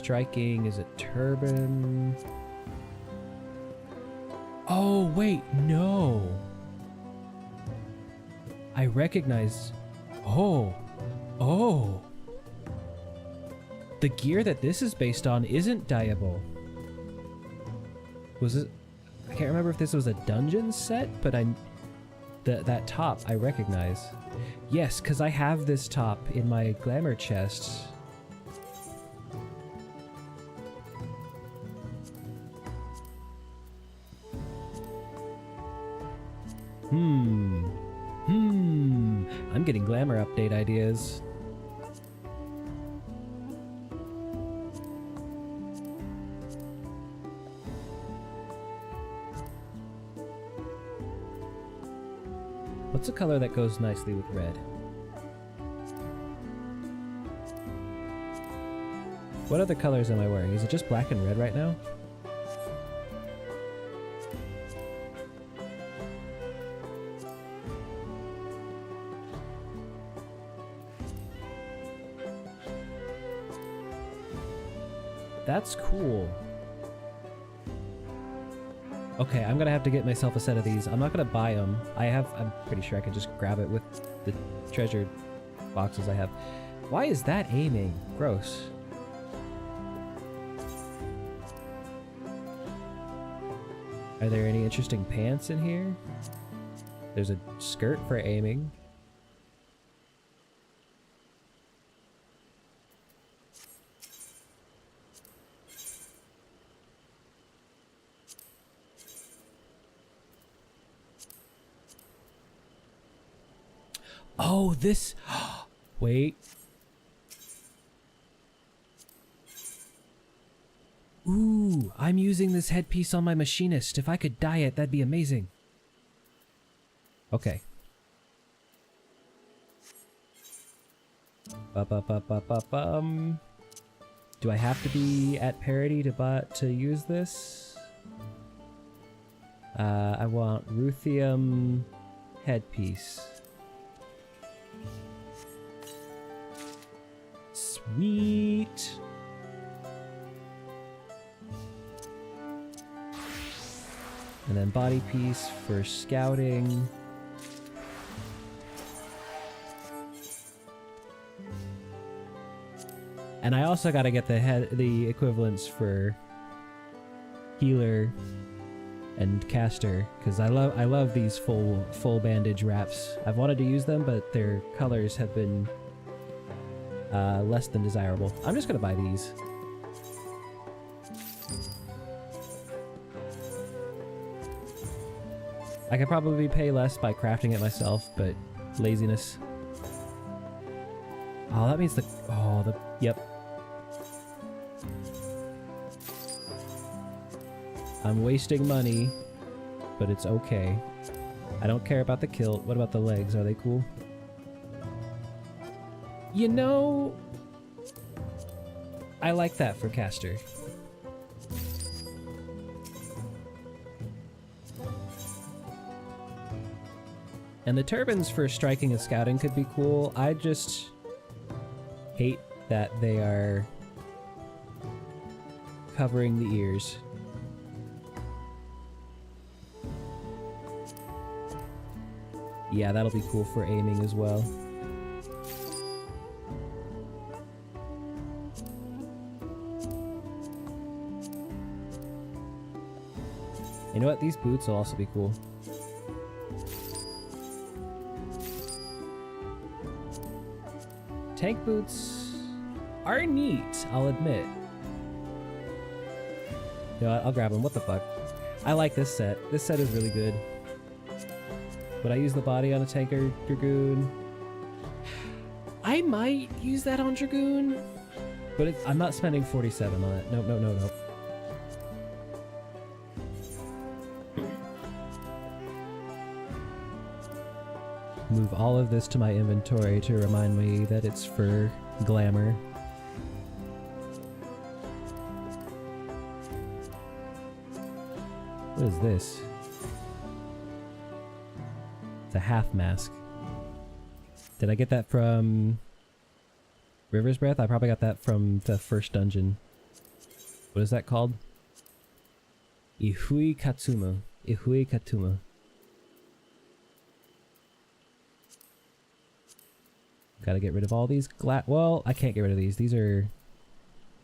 striking is a turban. Oh, wait, no. I recognize... Oh. The gear that this is based on isn't Diable. Was it... I can't remember if this was a dungeon set, but that top I recognize. Yes, because I have this top in my glamour chest. I'm getting glamour update ideas. What's a color that goes nicely with red? What other colors am I wearing? Is it just black and red right now? That's cool. Okay, I'm gonna have to get myself a set of these. I'm not gonna buy them. I'm pretty sure I can just grab it with the treasure boxes I have. Why is that aiming? Gross. Are there any interesting pants in here? There's a skirt for aiming. Oh, this... Wait. Ooh, I'm using this headpiece on my machinist. If I could dye it, that'd be amazing. Okay. Do I have to be at parity to use this? I want Ruthium headpiece. Sweet. And then body piece for scouting. And I also gotta get the equivalents for healer and caster, because I love these full bandage wraps. I've wanted to use them, but their colors have been less than desirable. I'm just gonna buy these. I could probably pay less by crafting it myself, but laziness. Oh, that means yep. I'm wasting money, but it's okay. I don't care about the kilt. What about the legs? Are they cool? You know, I like that for caster. And the turbans for striking and scouting could be cool. I just hate that they are covering the ears. Yeah, that'll be cool for aiming as well. You know what? These boots will also be cool. Tank boots are neat, I'll admit. You know what? I'll grab them. What the fuck? I like this set. This set is really good. Would I use the body on a tanker Dragoon? I might use that on Dragoon, but I'm not spending 47 on it. Nope, nope, nope, nope. Move all of this to my inventory to remind me that it's for glamour. What is this? It's a half mask. Did I get that from River's Breath? I probably got that from the first dungeon. What is that called? Ihui Katsuma. Ihui Katuma. Gotta get rid of all these well, I can't get rid of these. These are...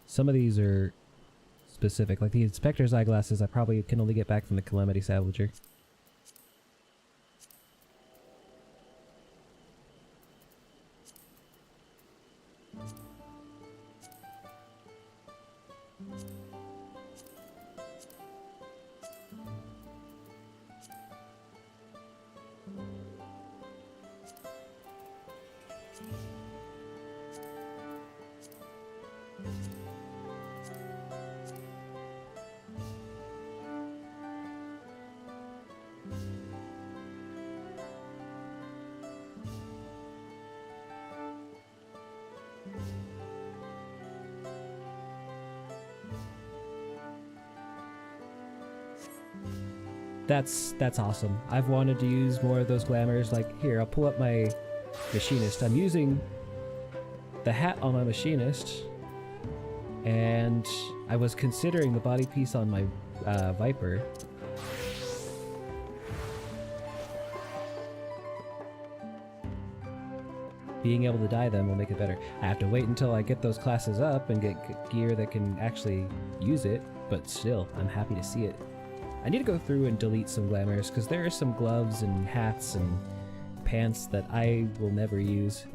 Some of these are specific. Like the Inspector's eyeglasses I probably can only get back from the Calamity Salvager. That's awesome. I've wanted to use more of those glamours. Like, here, I'll pull up my Machinist. I'm using the hat on my Machinist, and I was considering the body piece on my Viper. Being able to dye them will make it better. I have to wait until I get those classes up and get gear that can actually use it, but still, I'm happy to see it. I need to go through and delete some glamours, because there are some gloves and hats and pants that I will never use.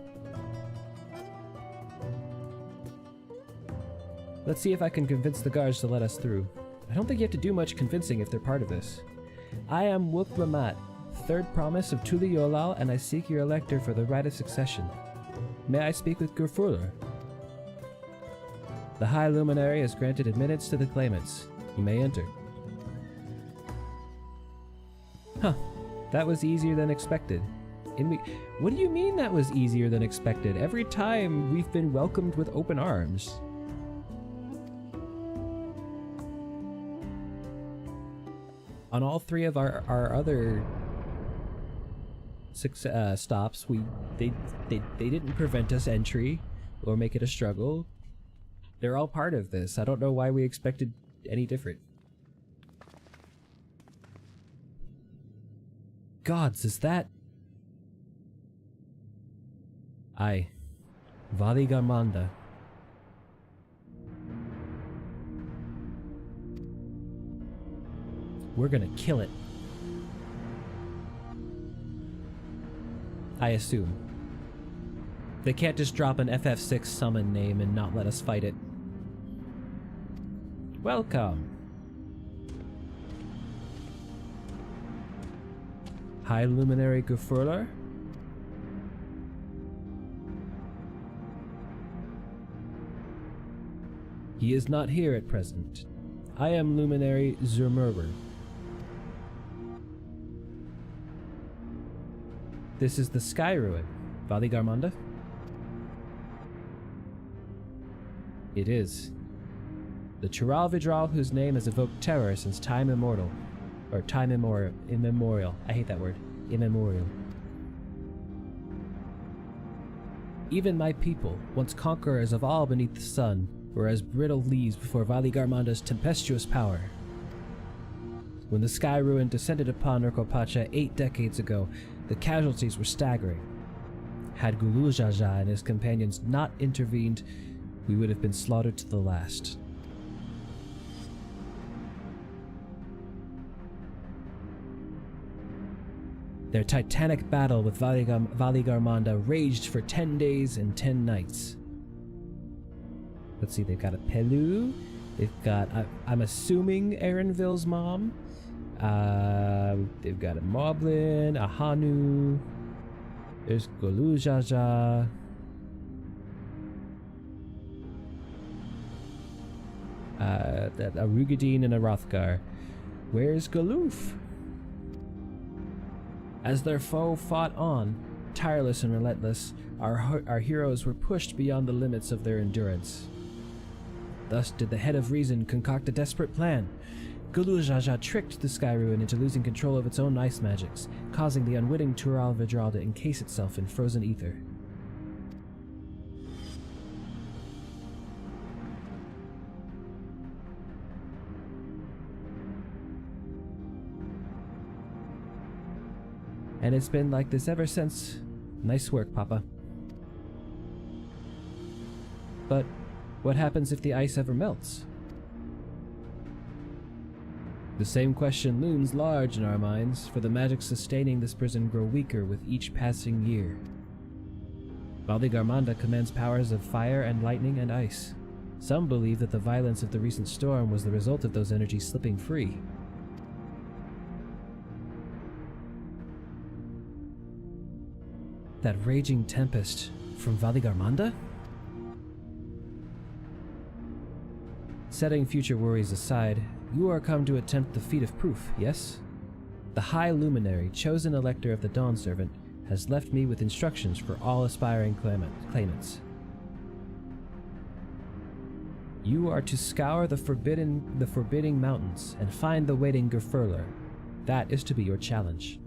Let's see if I can convince the guards to let us through. I don't think you have to do much convincing if they're part of this. I am Wuk Ramat, third promise of Tuli Yolal, and I seek your elector for the right of succession. May I speak with Gurfurler? The High Luminary has granted admittance to the claimants. You may enter. Huh, that was easier than expected. What do you mean that was easier than expected? Every time we've been welcomed with open arms. On all three of our other stops, they didn't prevent us entry or make it a struggle. They're all part of this. I don't know why we expected any different. Gods, is that... Aye. Vali Garmanda. We're gonna kill it. I assume. They can't just drop an FF6 summon name and not let us fight it. Welcome. High Luminary Gurfurler? He is not here at present. I am Luminary Zurmurber. This is the Sky Ruin, Vali Garmanda? It is. The Chiral Vidral whose name has evoked terror since time immortal. Or time immemorial. I hate that word. Immemorial. Even my people, once conquerors of all beneath the sun, were as brittle leaves before Vali Garmanda's tempestuous power. When the Sky Ruin descended upon Urkopacha 8 decades ago, the casualties were staggering. Had Gulujaja and his companions not intervened, we would have been slaughtered to the last. Their titanic battle with Vali Garmanda raged for 10 days and 10 nights. Let's see, they've got a Pelu, they've got, I'm assuming Erenville's mom, they've got a Moblin, a Hanu, there's Gulujaja, a Rugadine and a Rothgar. Where's Galoof? As their foe fought on, tireless and relentless, our heroes were pushed beyond the limits of their endurance. Thus did the Head of Reason concoct a desperate plan. Gulujaja tricked the Sky Ruin into losing control of its own ice magics, causing the unwitting Tural Vidral to encase itself in frozen ether. And it's been like this ever since. Nice work, Papa. But what happens if the ice ever melts? The same question looms large in our minds, for the magic sustaining this prison grow weaker with each passing year. Valdegarmanda commands powers of fire and lightning and ice. Some believe that the violence of the recent storm was the result of those energies slipping free. That raging tempest from Valdegarmanda? Setting future worries aside, you are come to attempt the feat of proof, yes? The High Luminary, chosen elector of the Dawn Servant, has left me with instructions for all aspiring claimants. You are to scour the forbidding mountains and find the waiting Gerfurler. That is to be your challenge.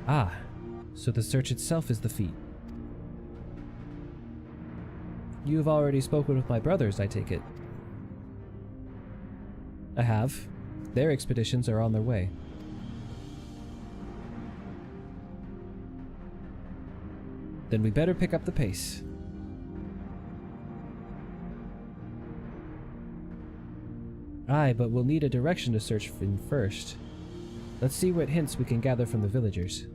Ah, so the search itself is the feat. You have already spoken with my brothers, I take it. I have. Their expeditions are on their way. Then we better pick up the pace. Aye, but we'll need a direction to search in first. Let's see what hints we can gather from the villagers.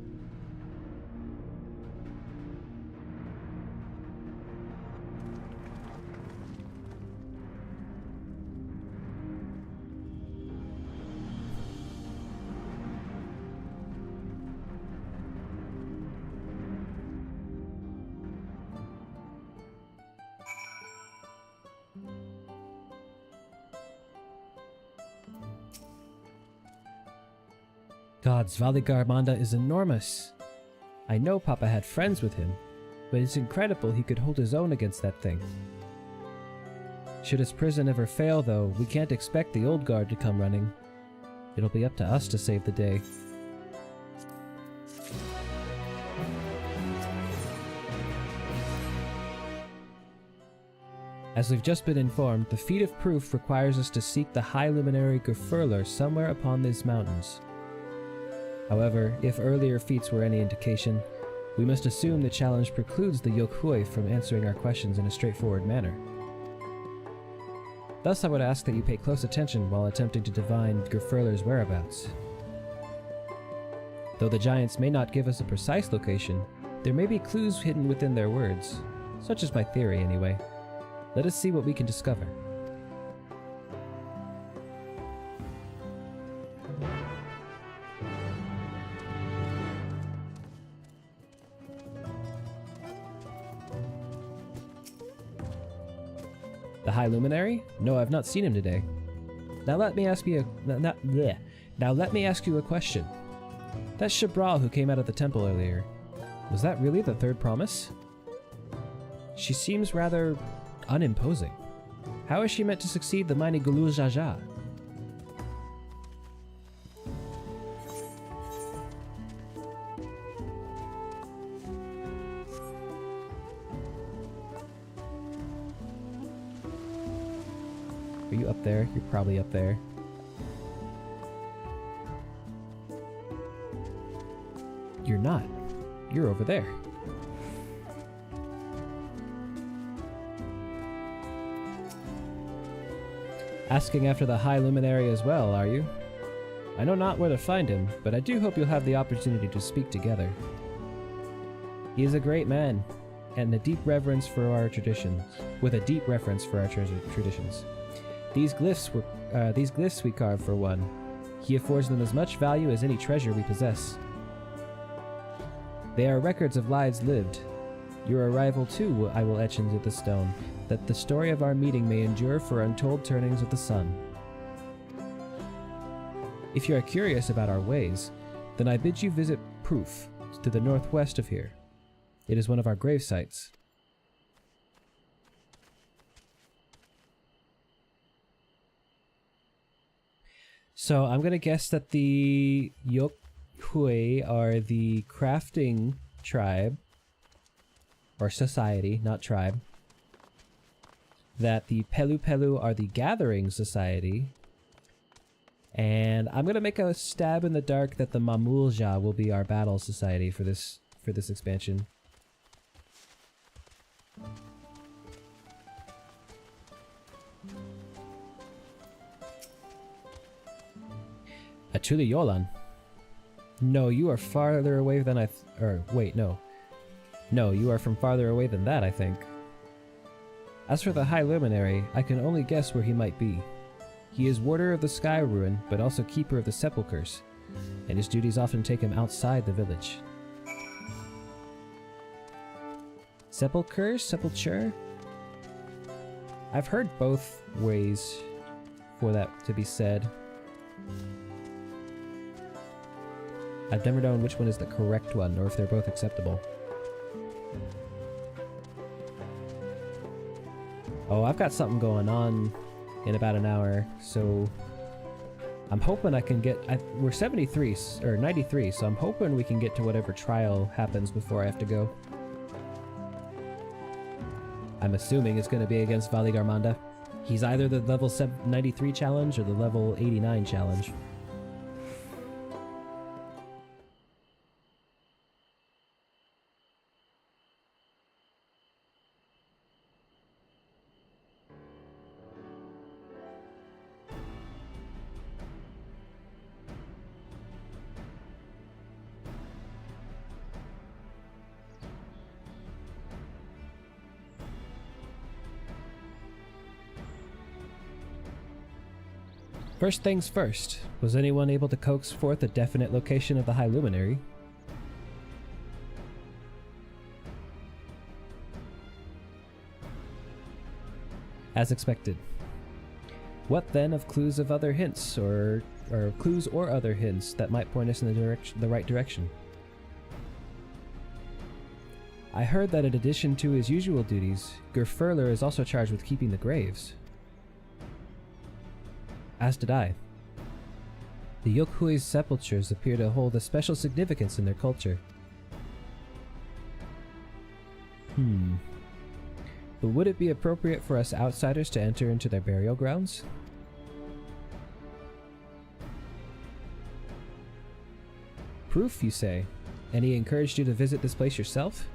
Gods, Valdegarmanda is enormous. I know Papa had friends with him, but it's incredible he could hold his own against that thing. Should his prison ever fail, though, we can't expect the old guard to come running. It'll be up to us to save the day. As we've just been informed, the feat of proof requires us to seek the High Luminary Gerfurler somewhere upon these mountains. However, if earlier feats were any indication, we must assume the challenge precludes the Yokhui from answering our questions in a straightforward manner. Thus I would ask that you pay close attention while attempting to divine Gerfurler's whereabouts. Though the giants may not give us a precise location, there may be clues hidden within their words. Such is my theory, anyway. Let us see what we can discover. The High Luminary? No, I've not seen him today. Now let me ask you a question. That Shabral who came out of the temple earlier, was that really the third promise? She seems rather unimposing. How is she meant to succeed the mighty Gulu Jaja? Are you up there? You're probably up there. You're not. You're over there. Asking after the High Luminary as well, are you? I know not where to find him, but I do hope you'll have the opportunity to speak together. He is a great man, and a deep reverence for our traditions. With a deep reference for our traditions. These glyphs we carve for one. He affords them as much value as any treasure we possess. They are records of lives lived. Your arrival too I will etch into the stone, that the story of our meeting may endure for untold turnings of the sun. If you are curious about our ways, then I bid you visit Proof, to the northwest of here. It is one of our grave sites. So I'm gonna guess that the Yokhui are the crafting tribe, or society, not tribe. That the Pelu Pelu are the gathering society, And I'm gonna make a stab in the dark that the Mamulja will be our battle society for this expansion. Atuli Yolan. No, you are farther away than wait, no. No, you are from farther away than that, I think. As for the High Luminary, I can only guess where he might be. He is warder of the Sky Ruin, but also keeper of the Sepulchres, and his duties often take him outside the village. Sepulchres? Sepulture? I've heard both ways for that to be said. I've never known which one is the correct one, or if they're both acceptable. Oh, I've got something going on in about an hour, so I'm hoping I can get... we're 73, or 93, so I'm hoping we can get to whatever trial happens before I have to go. I'm assuming it's going to be against Vali Garmanda. He's either the level 93 challenge or the level 89 challenge. First things first, was anyone able to coax forth a definite location of the High Luminary? As expected. What then of clues of other hints, or clues or other hints that might point us in the right direction? I heard that in addition to his usual duties, Gerfurler is also charged with keeping the graves. As did I. The Yokhui's sepulchres appear to hold a special significance in their culture. But would it be appropriate for us outsiders to enter into their burial grounds? Proof, you say? And he encouraged you to visit this place yourself?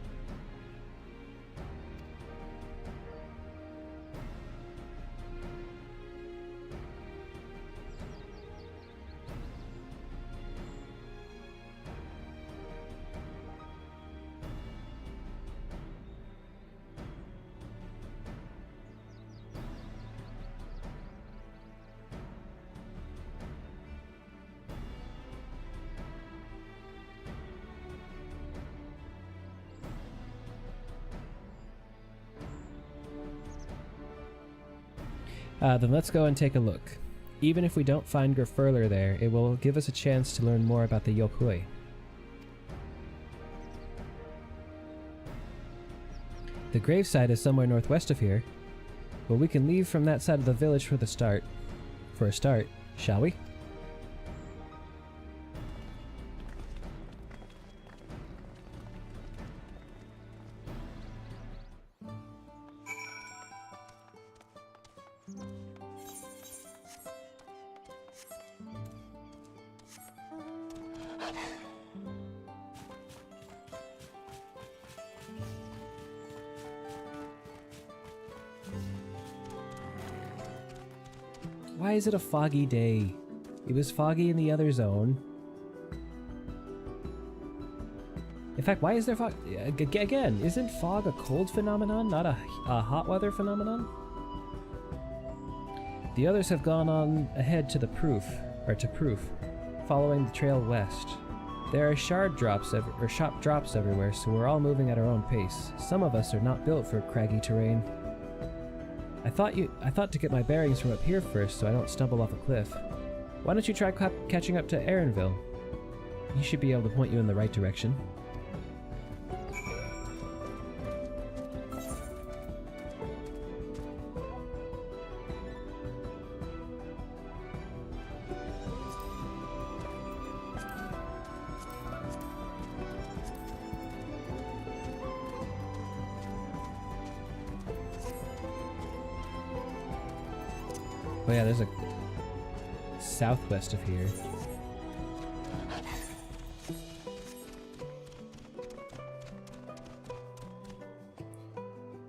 Then let's go and take a look. Even if we don't find Gerfurler there, it will give us a chance to learn more about the Yokhui. The gravesite is somewhere northwest of here. Well, we can leave from that side of the village for a start, shall we? Why is it a foggy day? It was foggy in the other zone. In fact, why is there fog? Again, isn't fog a cold phenomenon, not a hot weather phenomenon? The others have gone on ahead to Proof, following the trail west. There are shard drops shop drops everywhere, so we're all moving at our own pace. Some of us are not built for craggy terrain. I thought to get my bearings from up here first so I don't stumble off a cliff. Why don't you try catching up to Aaronville? He should be able to point you in the right direction. Oh yeah, there's a southwest of here.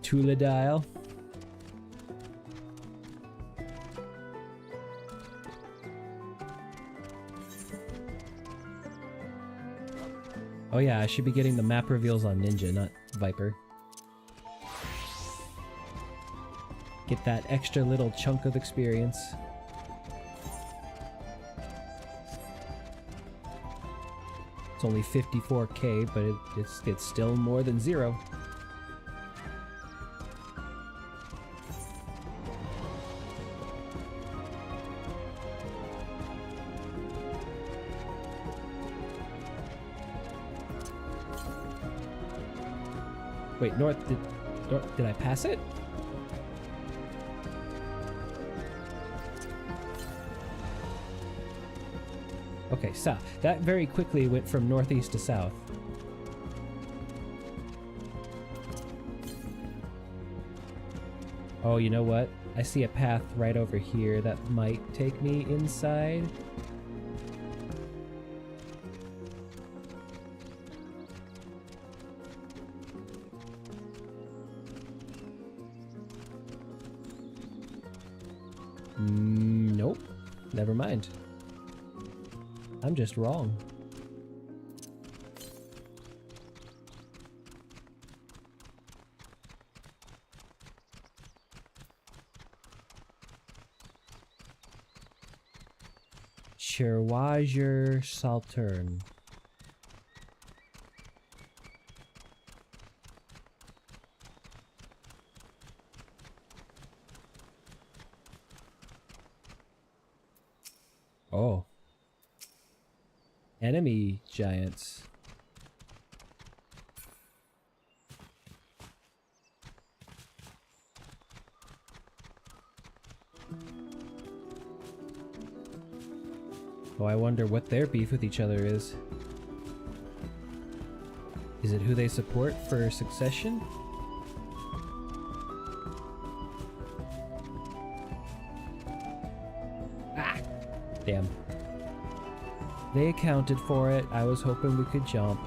Tuladile. Oh yeah, I should be getting the map reveals on Ninja, not Viper. Get that extra little chunk of experience. It's only 54k, but it's still more than 0. Wait, north, did I pass it? Okay, south. That very quickly went from northeast to south. Oh, you know what? I see a path right over here that might take me inside. Nope. Never mind. I'm just wrong. Cherwager Saltern. Oh. Enemy giants. Oh, I wonder what their beef with each other is. Is it who they support for succession? Ah! Damn. They accounted for it. I was hoping we could jump.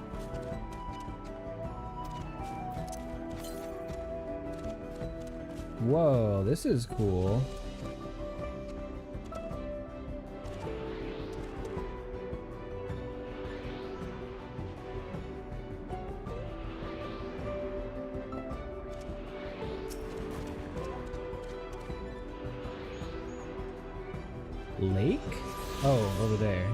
Whoa, this is cool. Lake? Oh, over there.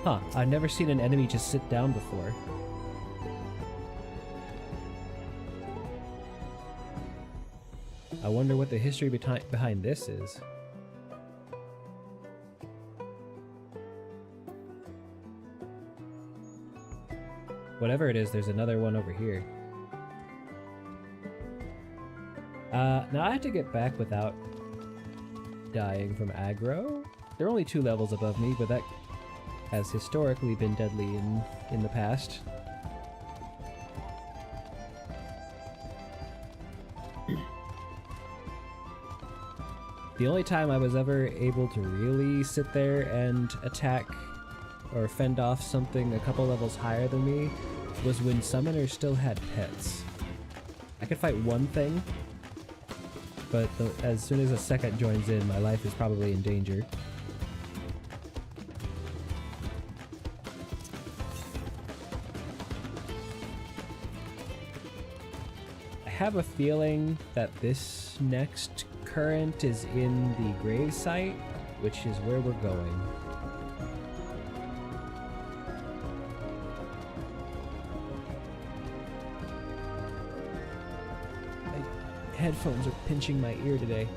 Huh, I've never seen an enemy just sit down before. I wonder what the history behind this is. Whatever it is, there's another one over here. Now I have to get back without dying from aggro. They're only 2 levels above me, but that has historically been deadly in the past. The only time I was ever able to really sit there and attack or fend off something a couple levels higher than me was when summoners still had pets. I could fight one thing, but as soon as a second joins in, my life is probably in danger. I have a feeling that this next current is in the grave site, which is where we're going. My headphones are pinching my ear today.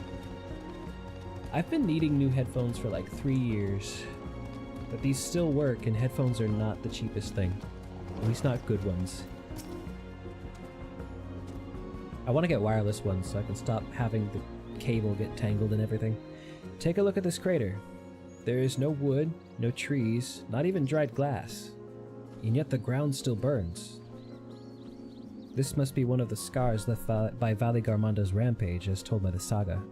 I've been needing new headphones for like 3 years, but these still work, and headphones are not the cheapest thing. At least not good ones. I want to get wireless ones so I can stop having the cable get tangled and everything. Take a look at this crater. There is no wood, no trees, not even dried glass. And yet the ground still burns. This must be one of the scars left by Valley Garmanda's rampage, as told by the saga.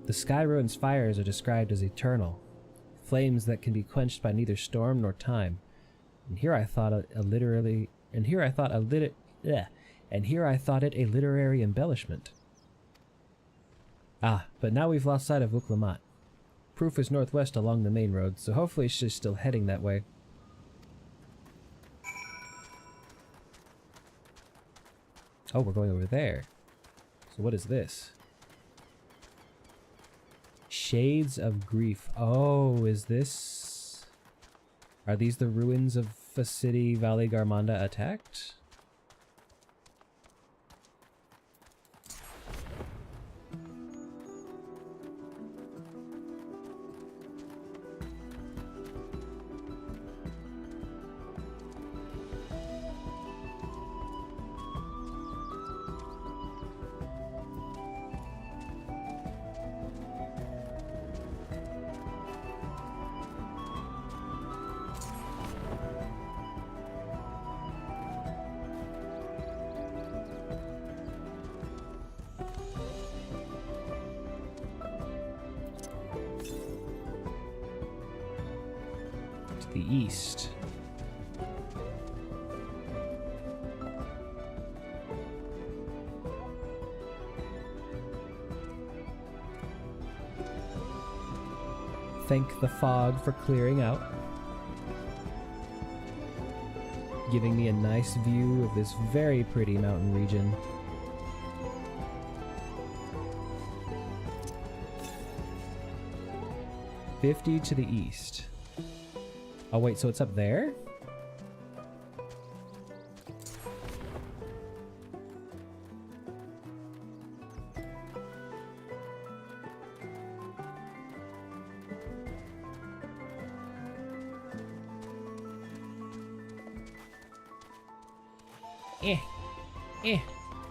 The Sky Ruin's fires are described as eternal, flames that can be quenched by neither storm nor time. And here I thought it a literary embellishment. Ah, but now we've lost sight of Wuklamat. Proof is northwest along the main road, so hopefully she's still heading that way. Oh, we're going over there. So what is this? Shades of Grief. Oh, is this... Are these the ruins of a city Valley Garmanda attacked? The east. Thank the fog for clearing out, giving me a nice view of this very pretty mountain region. $50 to the east. Oh wait, so it's up there?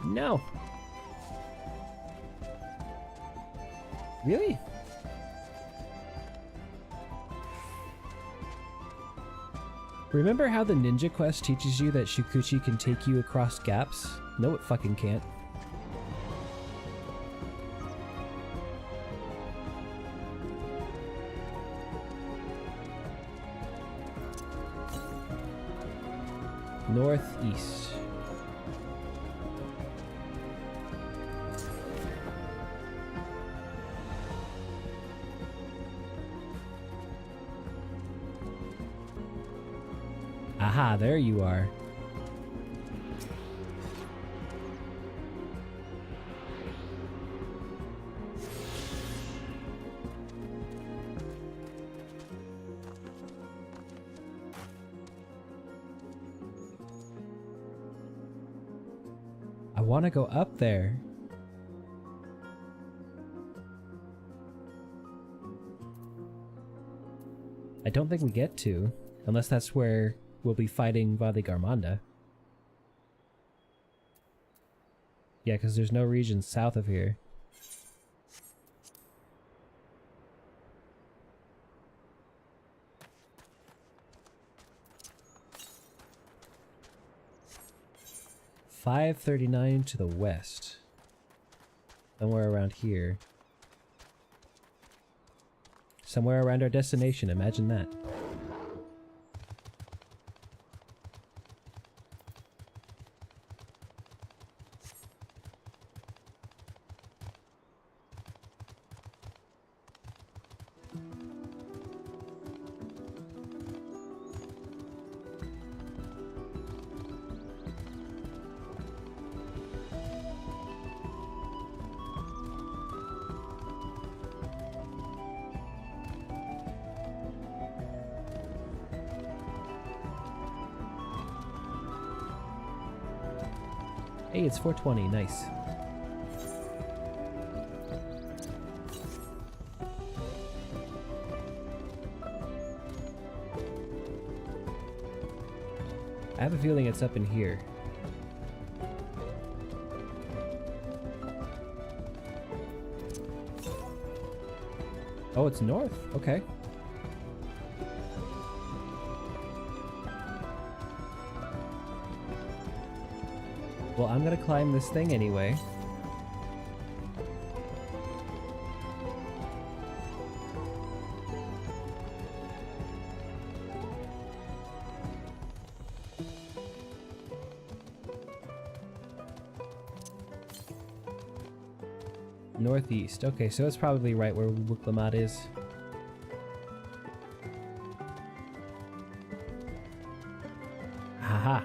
No. Really? Remember how the ninja quest teaches you that Shukuchi can take you across gaps? No, it fucking can't. Northeast. Aha, there you are. I want to go up there. I don't think we get to, unless that's where we'll be fighting Valley Garmanda. Yeah, because there's no region south of here. $539 to the west. Somewhere around here. Somewhere around our destination, imagine that. Hey, it's 420, nice. I have a feeling it's up in here. Oh, it's north, okay. Well, I'm gonna climb this thing anyway. Northeast. Okay, so it's probably right where Wuklamad is. Haha.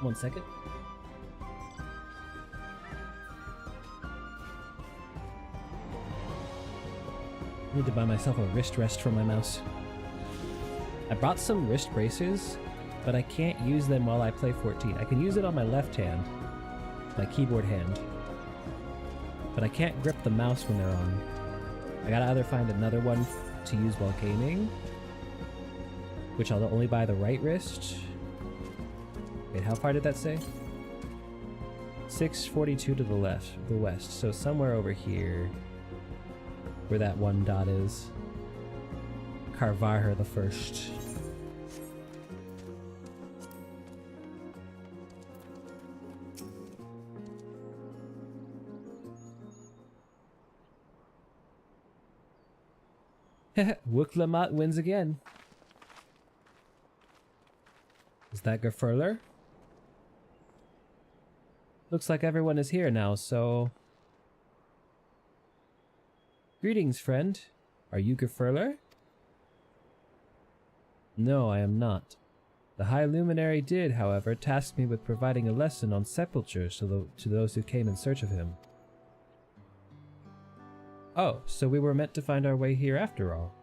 One second. I need to buy myself a wrist rest for my mouse. I brought some wrist bracers, but I can't use them while I play 14. I can use it on my left hand, my keyboard hand, but I can't grip the mouse when they're on. I gotta either find another one to use while gaming, which I'll only buy the right wrist. Wait, how far did that say? 642 to the left, the west, so somewhere over here. Where that one dot is. Carvarher the First. Wuklamad wins again. Is that Gefurler? Looks like everyone is here now, so... Greetings, friend. Are you Gefurler? No, I am not. The High Luminary did, however, task me with providing a lesson on sepultures to those who came in search of him. Oh, so we were meant to find our way here after all.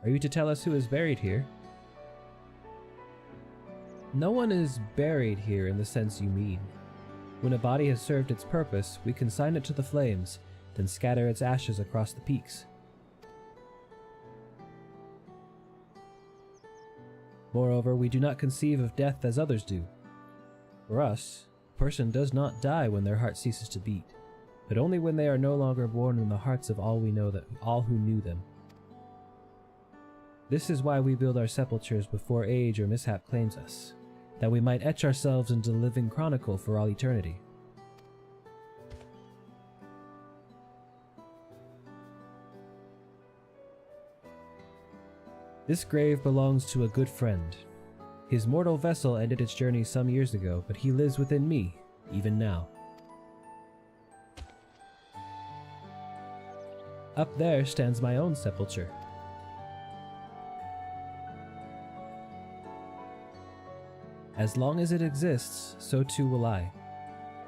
Are you to tell us who is buried here? No one is buried here in the sense you mean. When a body has served its purpose, we consign it to the flames, then scatter its ashes across the peaks. Moreover, we do not conceive of death as others do. For us, a person does not die when their heart ceases to beat, but only when they are no longer born in the hearts of all who knew them. This is why we build our sepulchres before age or mishap claims us, that we might etch ourselves into the living chronicle for all eternity. This grave belongs to a good friend. His mortal vessel ended its journey some years ago, but he lives within me, even now. Up there stands my own sepulchre. As long as it exists, so too will I.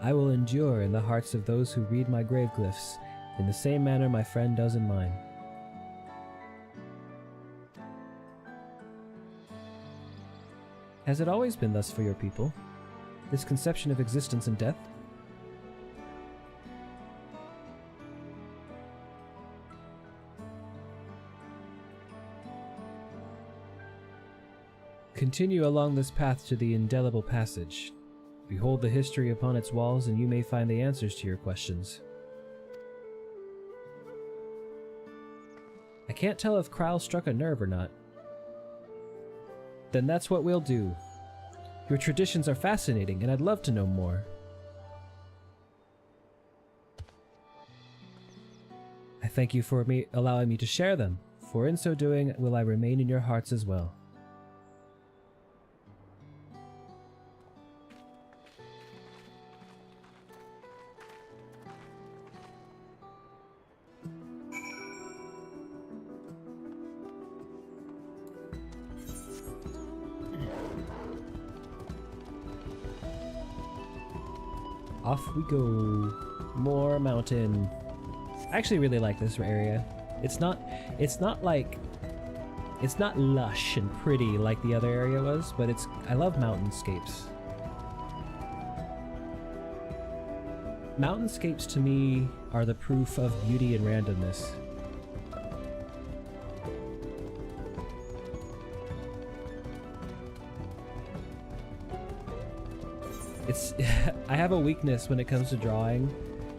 I will endure in the hearts of those who read my grave glyphs, in the same manner my friend does in mine. Has it always been thus for your people? This conception of existence and death? Continue along this path to the indelible passage. Behold the history upon its walls, and you may find the answers to your questions. I can't tell if Kryle struck a nerve or not. Then that's what we'll do. Your traditions are fascinating, and I'd love to know more. I thank you for allowing me to share them, for in so doing will I remain in your hearts as well. Off we go. More mountain. I actually really like this area. It's not lush and pretty like the other area was, but I love mountainscapes. Mountainscapes to me are the proof of beauty and randomness. It's I have a weakness when it comes to drawing,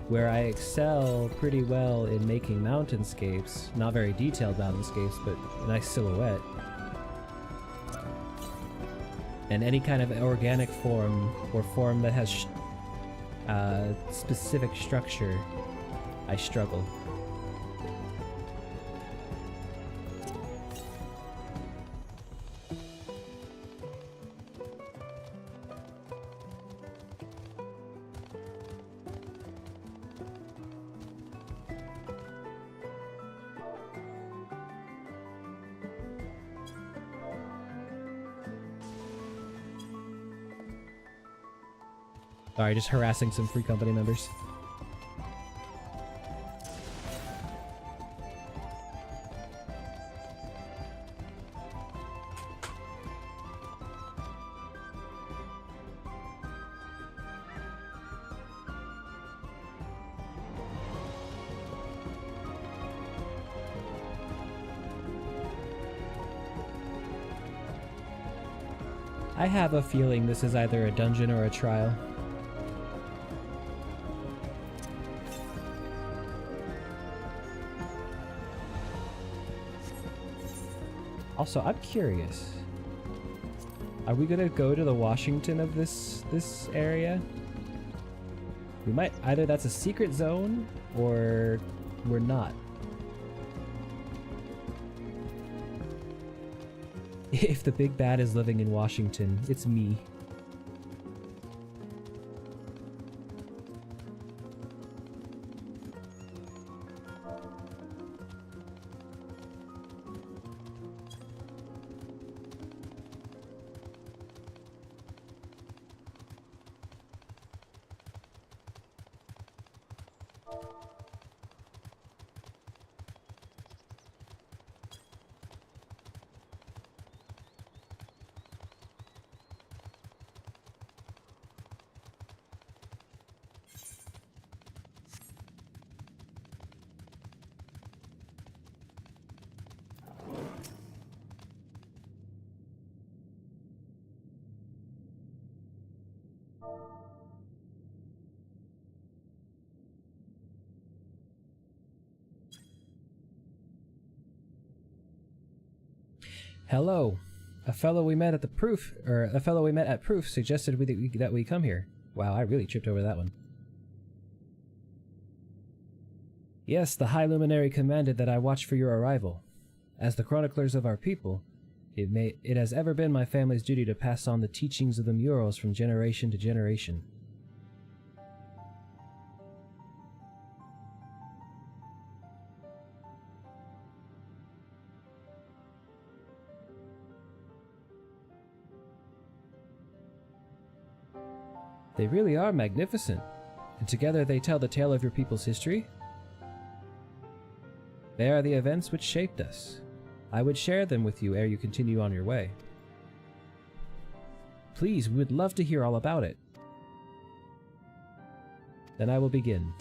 where I excel pretty well in making mountainscapes, not very detailed mountainscapes, but a nice silhouette. And any kind of organic form, or form that has specific structure, I struggle. Sorry, just harassing some free company members. I have a feeling this is either a dungeon or a trial. Also, I'm curious. Are we gonna go to the Washington of this area? We might, either that's a secret zone or we're not. If the big bad is living in Washington, it's me. Hello. A fellow we met at Proof suggested that we come here. Wow, I really tripped over that one. Yes, the High Luminary commanded that I watch for your arrival. As the chroniclers of our people, it has ever been my family's duty to pass on the teachings of the murals from generation to generation. They really are magnificent, and together they tell the tale of your people's history. They are the events which shaped us. I would share them with you ere you continue on your way. Please, we would love to hear all about it. Then I will begin.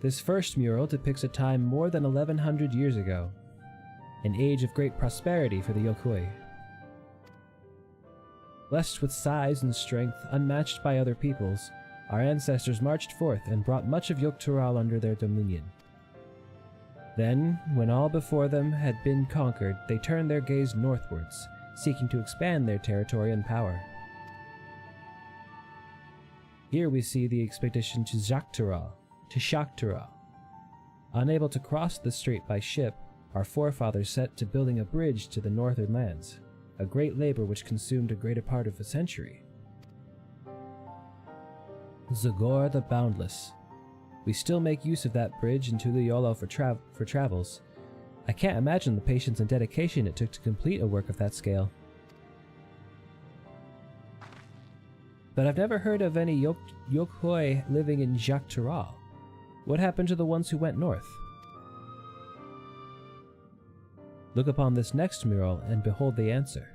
This first mural depicts a time more than 1100 years ago, an age of great prosperity for the Yokoi. Blessed with size and strength unmatched by other peoples, our ancestors marched forth and brought much of Yoktural under their dominion. Then, when all before them had been conquered, they turned their gaze northwards, seeking to expand their territory and power. Here we see the expedition to Shaktural. Unable to cross the strait by ship, our forefathers set to building a bridge to the northern lands, a great labor which consumed a greater part of a century. Zagor the Boundless. We still make use of that bridge into the Yolo for travels. I can't imagine the patience and dedication it took to complete a work of that scale. But I've never heard of any Yokoi living in Jaktural. What happened to the ones who went north? Look upon this next mural and behold the answer.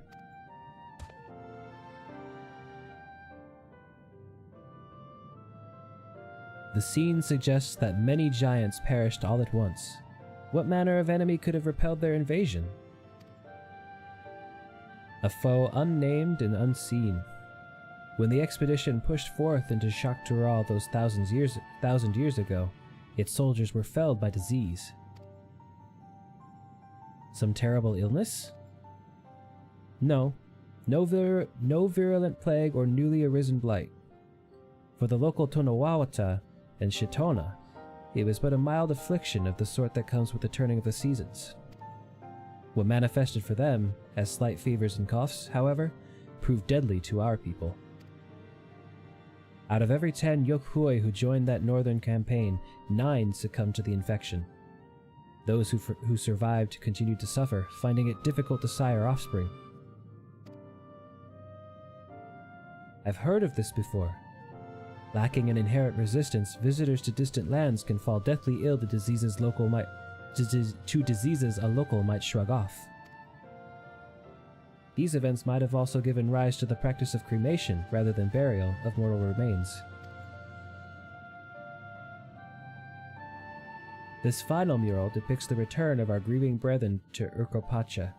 The scene suggests that many giants perished all at once. What manner of enemy could have repelled their invasion? a foe unnamed and unseen. When the expedition pushed forth into Shaktural those thousand years ago, its soldiers were felled by disease. Some terrible illness? No. No virulent plague or newly arisen blight. For the local Tonawawata and Shitona, it was but a mild affliction of the sort that comes with the turning of the seasons. What manifested for them as slight fevers and coughs, however, proved deadly to our people. Out of every 10 Yokhui who joined that northern campaign, 9 succumbed to the infection. Those who survived continued to suffer, finding it difficult to sire offspring. I've heard of this before. Lacking an inherent resistance, visitors to distant lands can fall deathly ill to diseases a local might shrug off. These events might have also given rise to the practice of cremation rather than burial of mortal remains. This final mural depicts the return of our grieving brethren to Urkopacha.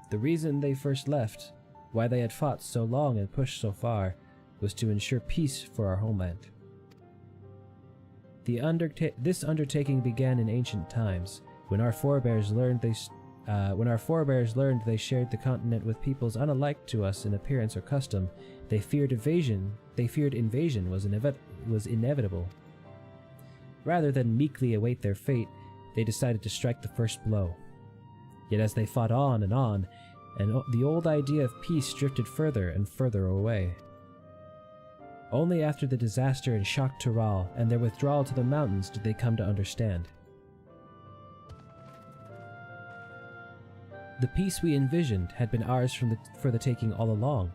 The reason they first left, why they had fought so long and pushed so far, was to ensure peace for our homeland. This undertaking began in ancient times, when our forebears learned they shared the continent with peoples unalike to us in appearance or custom. They feared invasion was inevitable. Rather than meekly await their fate, they decided to strike the first blow. Yet as they fought on, and the old idea of peace drifted further and further away. Only after the disaster in Shaktural and their withdrawal to the mountains did they come to understand. The peace we envisioned had been ours for the taking all along.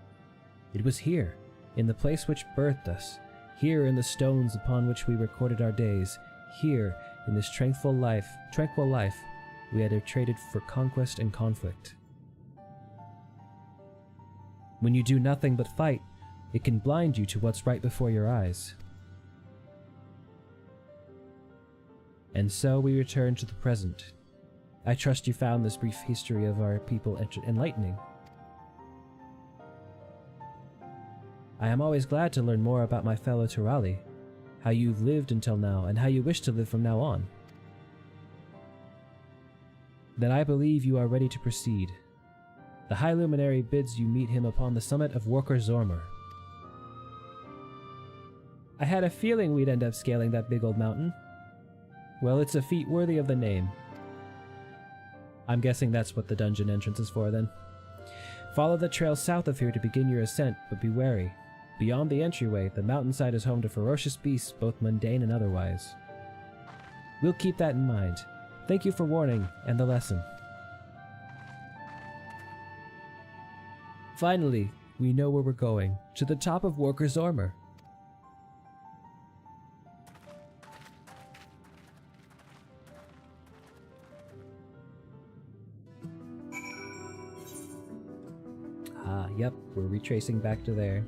It was here, in the place which birthed us, here in the stones upon which we recorded our days, here in this tranquil life we had traded for conquest and conflict. When you do nothing but fight, it can blind you to what's right before your eyes. And so we return to the present. I trust you found this brief history of our people enlightening. I am always glad to learn more about my fellow Turali, how you've lived until now, and how you wish to live from now on. Then I believe you are ready to proceed. The High Luminary bids you meet him upon the summit of Worker Zormer. I had a feeling we'd end up scaling that big old mountain. Well, it's a feat worthy of the name. I'm guessing that's what the dungeon entrance is for then. Follow the trail south of here to begin your ascent, but be wary. Beyond the entryway, the mountainside is home to ferocious beasts, both mundane and otherwise. We'll keep that in mind. Thank you for warning and the lesson. Finally, we know where we're going. To the top of Worker Zormer. Yep, we're retracing back to there.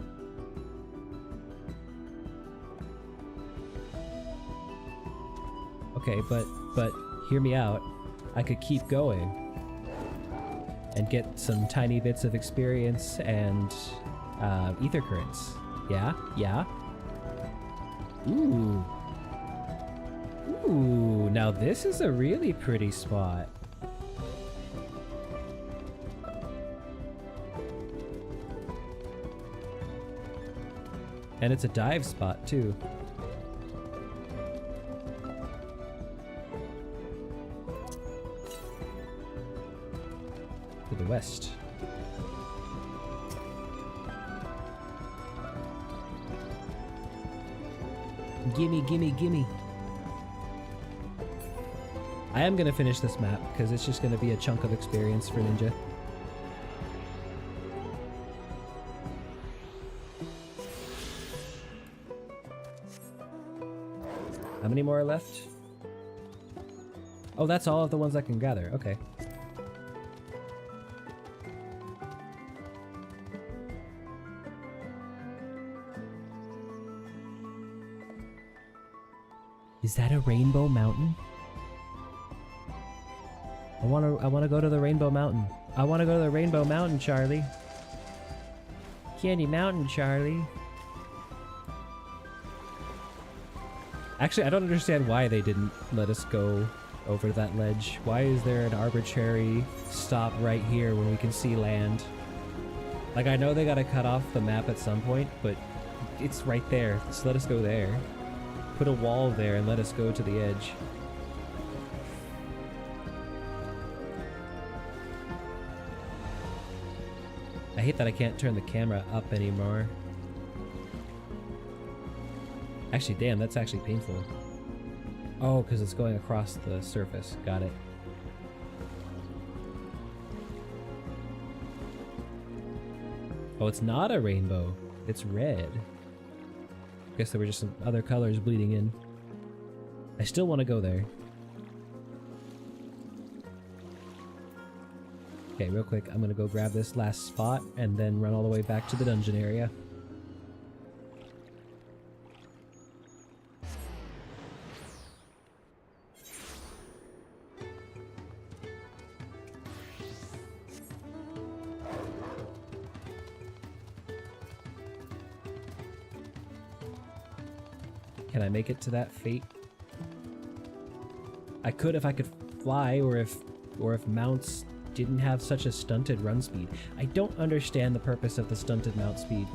Okay, but hear me out. I could keep going and get some tiny bits of experience and ether currents. Yeah. Ooh, now this is a really pretty spot. And it's a dive spot, too. To the west. Gimme. I am gonna finish this map, because it's just gonna be a chunk of experience for Ninja. How many more are left? Oh, that's all of the ones I can gather. Okay. Is that a Rainbow Mountain? I wanna go to the Rainbow Mountain. I want to go to the Rainbow Mountain, Charlie. Candy Mountain, Charlie. Actually, I don't understand why they didn't let us go over that ledge. Why is there an arbitrary stop right here when we can see land? Like, I know they gotta cut off the map at some point, but it's right there. Just let us go there. Put a wall there and let us go to the edge. I hate that I can't turn the camera up anymore. Actually, damn, that's actually painful. Oh, because it's going across the surface. Got it. Oh, it's not a rainbow. It's red. Guess there were just some other colors bleeding in. I still want to go there. Okay, real quick, I'm gonna go grab this last spot and then run all the way back to the dungeon area. Can I make it to that fate? I could if I could fly, or if mounts didn't have such a stunted run speed. I don't understand the purpose of the stunted mount speed.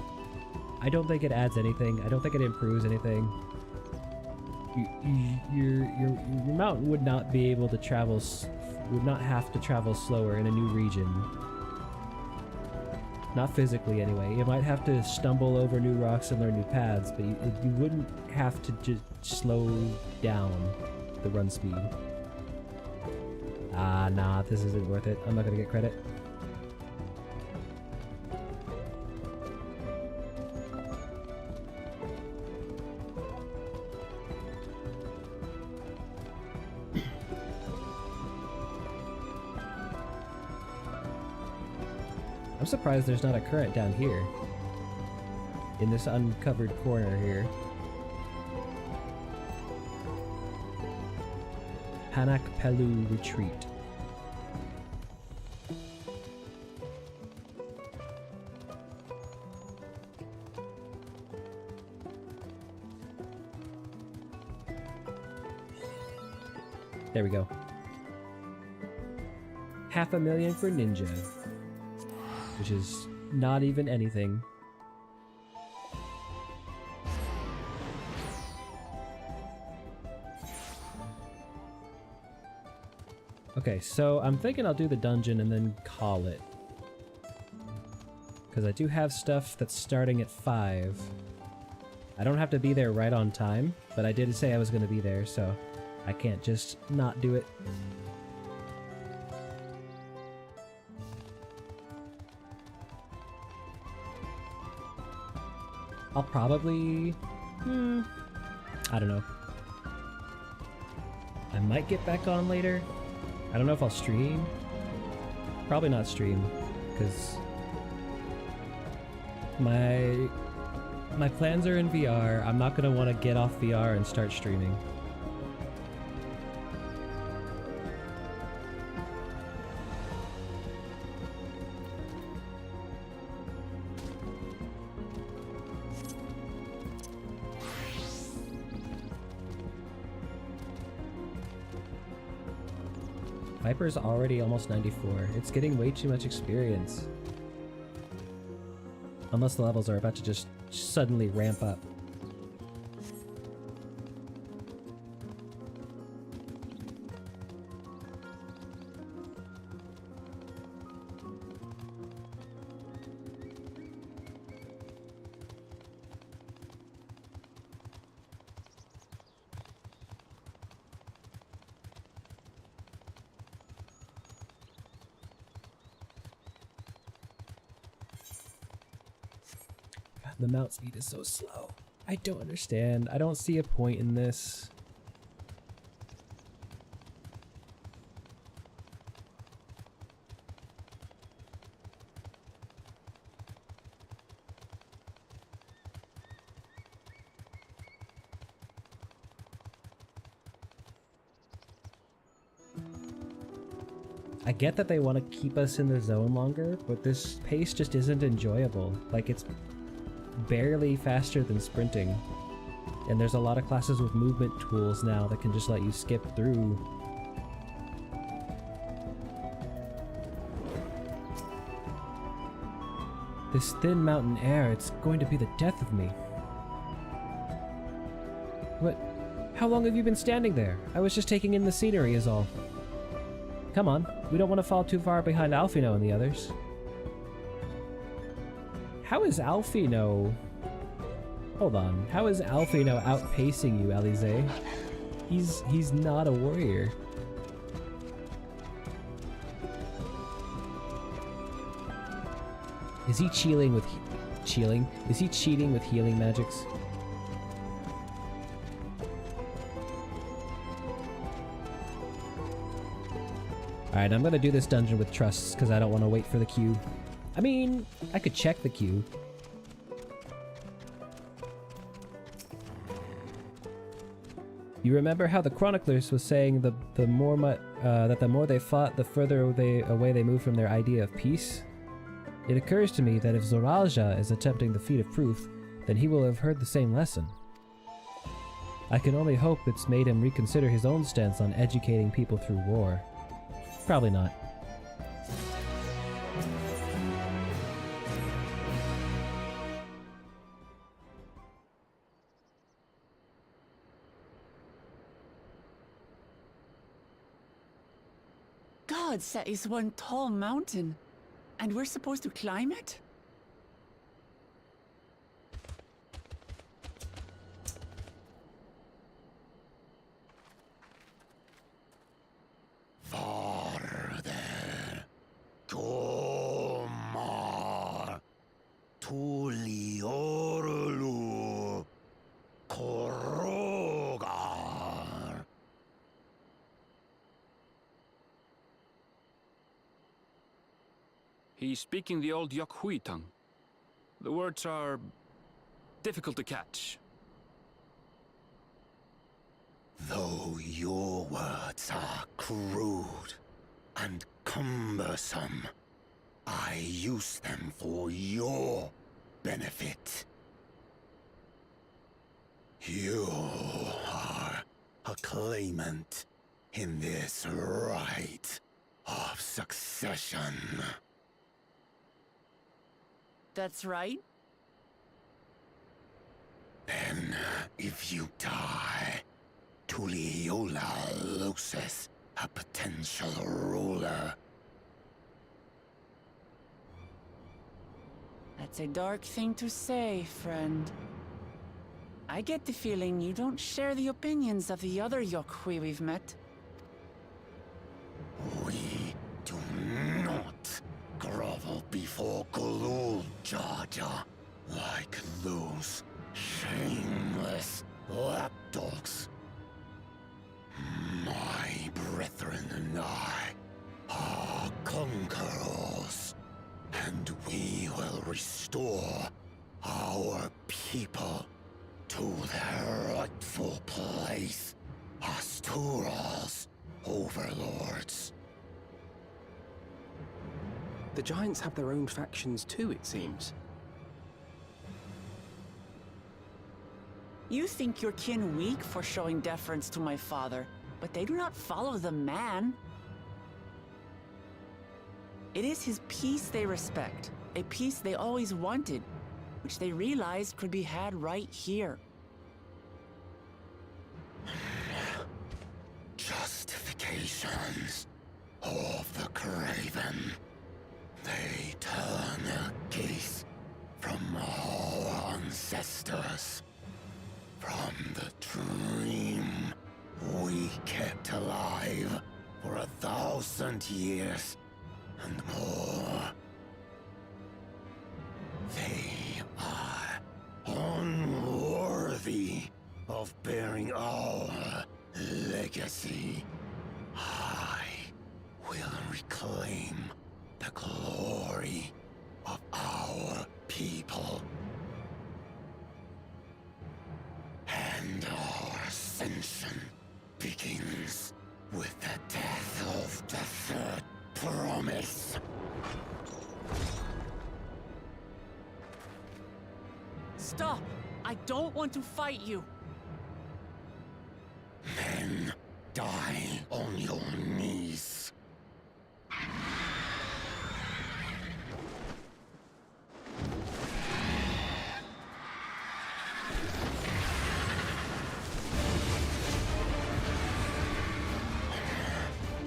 I don't think it adds anything. I don't think it improves anything. Your mount would not be able to travel, would not have to travel slower in a new region. Not physically, anyway. You might have to stumble over new rocks and learn new paths, but you wouldn't have to just slow down the run speed. Ah, nah, this isn't worth it. I'm not gonna get credit. I'm surprised there's not a current down here. In this uncovered corner here. Panak Pelu Retreat. There we go. 500,000 for Ninja. Which is not even anything. Okay, so I'm thinking I'll do the dungeon and then call it. Because I do have stuff that's starting at 5. I don't have to be there right on time, but I did say I was going to be there, so I can't just not do it. I'll probably... I don't know. I might get back on later. I don't know if I'll stream. Probably not stream, because my plans are in VR. I'm not going to want to get off VR and start streaming. Viper's already almost 94. It's getting way too much experience. Unless the levels are about to just suddenly ramp up. The mount speed is so slow. I don't understand. I don't see a point in this. I get that they want to keep us in the zone longer, but this pace just isn't enjoyable. Like, it's barely faster than sprinting. And there's a lot of classes with movement tools now that can just let you skip through. This thin mountain air, it's going to be the death of me. What? How long have you been standing there? I was just taking in the scenery is all. Come on, we don't want to fall too far behind Alfino and the others. How is Alfino... Hold on, how is Alfino outpacing you, Alize? He's not a warrior. Is he cheating with Is he cheating with healing magics? Alright, I'm gonna do this dungeon with trusts because I don't want to wait for the queue. I mean, I could check the queue. You remember how the chroniclers was saying that the more they fought, the further away they moved from their idea of peace? It occurs to me that if Zoralja is attempting the feat of proof, then he will have heard the same lesson. I can only hope it's made him reconsider his own stance on educating people through war. Probably not. God, that is one tall mountain. And we're supposed to climb it? Farther. Tomar. Tuliorlu. Korogar. He's speaking the old Yokhui tongue. The words are difficult to catch. Though your words are crude and cumbersome, I use them for your benefit. You are a claimant in this right of succession. That's right. Then, if you die, Tuliola loses a potential ruler. That's a dark thing to say, friend. I get the feeling you don't share the opinions of the other Yokhui we've met. We do not grovel before Gulul, Jar Jar, like those shameless lapdogs. My brethren and I are conquerors, and we will restore our people to their rightful place as Tural's overlords. The Giants have their own factions too, it seems. You think your kin weak for showing deference to my father, but they do not follow the man. It is his peace they respect, a peace they always wanted, which they realized could be had right here. Justifications of the craven. They turn their gaze from our ancestors, from the dream we kept alive for 1,000 years and more. They are unworthy of bearing our legacy. I will reclaim the glory of our people. And our ascension begins with the death of the third promise. Stop! I don't want to fight you. Then die on your knees.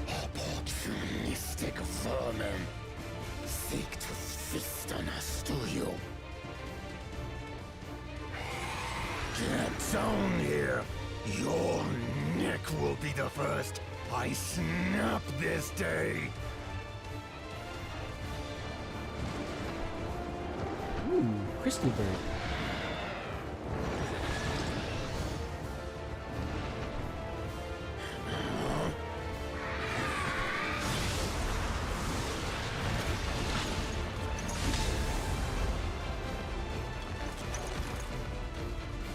Opportunistic vermin seek to feast on us, do you? Get down here! Your neck will be the first I snap this day! Ooh, crystal bird.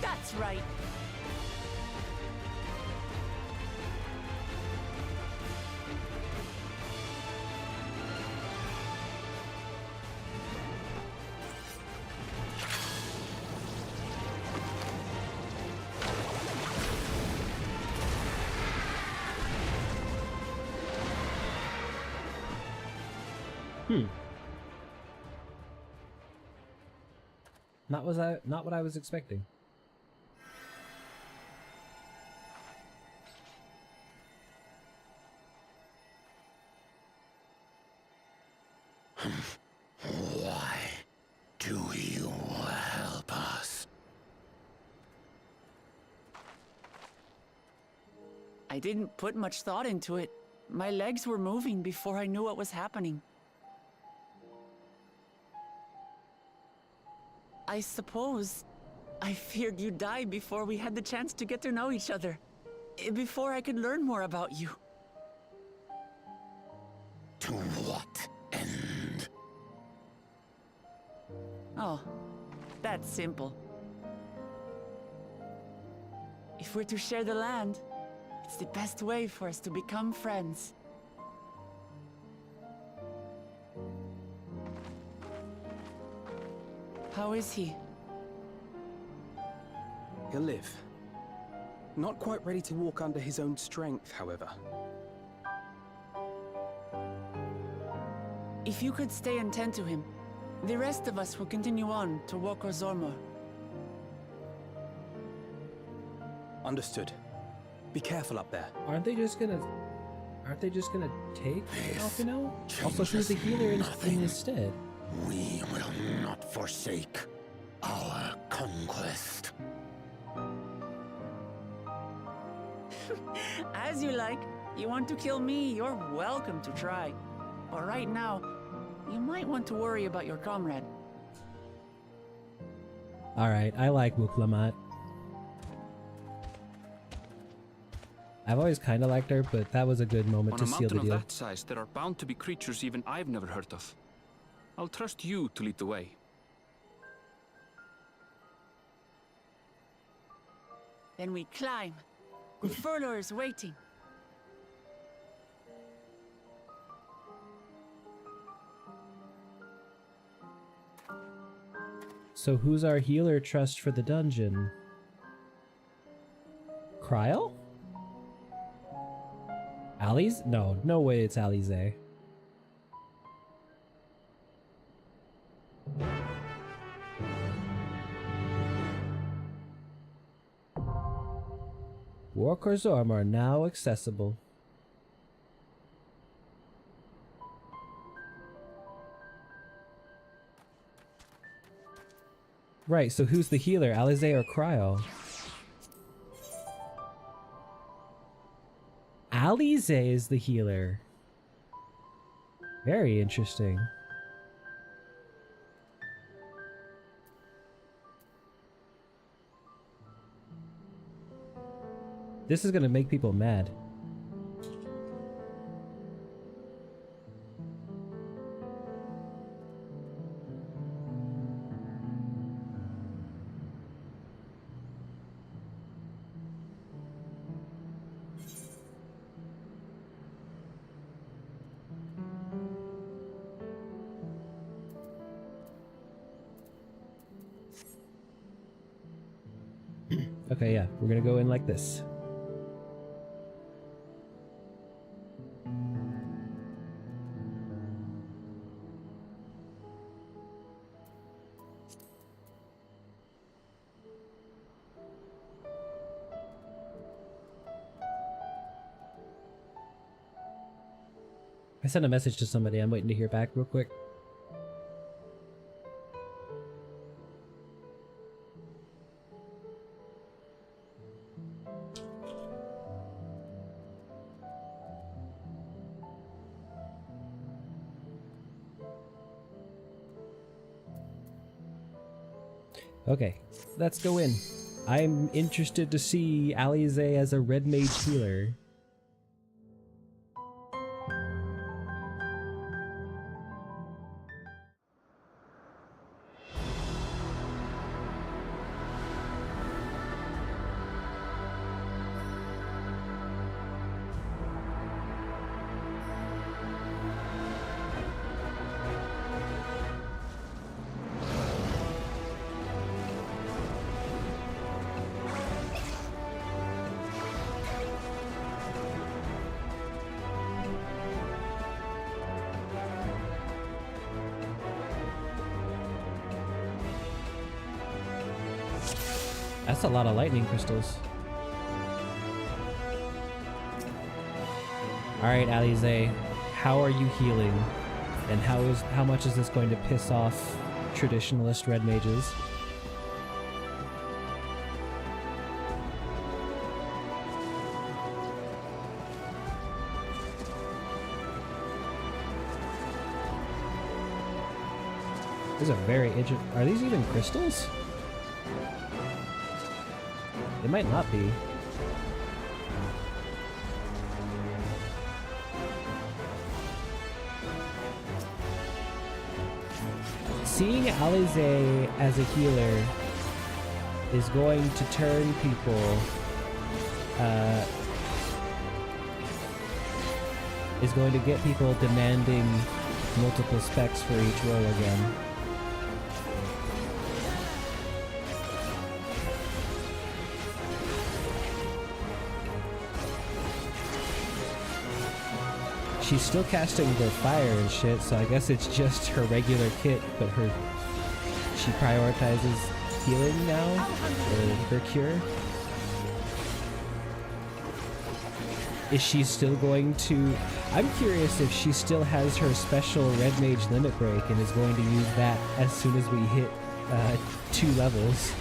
That's right. Not what I was expecting. Why do you help us? I didn't put much thought into it. My legs were moving before I knew what was happening. I suppose I feared you'd die before we had the chance to get to know each other. Before I could learn more about you. To what end? Oh, that's simple. If we're to share the land, it's the best way for us to become friends. How is he? He'll live. Not quite ready to walk under his own strength, however. If you could stay and tend to him, the rest of us will continue on to Zormor. Understood. Be careful up there. Aren't they just gonna take Alphino? Also, who's the healer in his stead? We will not forsake our conquest. As you like. You want to kill me, you're welcome to try. But right now, you might want to worry about your comrade. Alright, I like Muklamat. I've always kind of liked her, but that was a good moment to On a seal the mountain deal. of that size, there are bound to be creatures even I've never heard of. I'll trust you to lead the way. Then we climb. The furlougher is waiting. So who's our healer trust for the dungeon? Kryl? Ali's? No way it's Alize. Walker's arm are now accessible. Right, so who's the healer, Alize or Cryo? Alize is the healer. Very interesting. This is gonna make people mad. Okay, yeah, we're gonna go in like this. I sent a message to somebody. I'm waiting to hear back real quick. Okay, let's go in. I'm interested to see Alize as a red mage healer. That's a lot of lightning crystals. Alright, Alize, how are you healing? And how much is this going to piss off traditionalist red mages? These are very interesting. Are these even crystals? It might not be. Seeing Alize as a healer is going to turn people, is going to get people demanding multiple specs for each role again. She's still casting the fire and shit, so I guess it's just her regular kit, but she prioritizes healing now, or her cure. Is she still going to... I'm curious if she still has her special red mage limit break and is going to use that as soon as we hit 2 levels.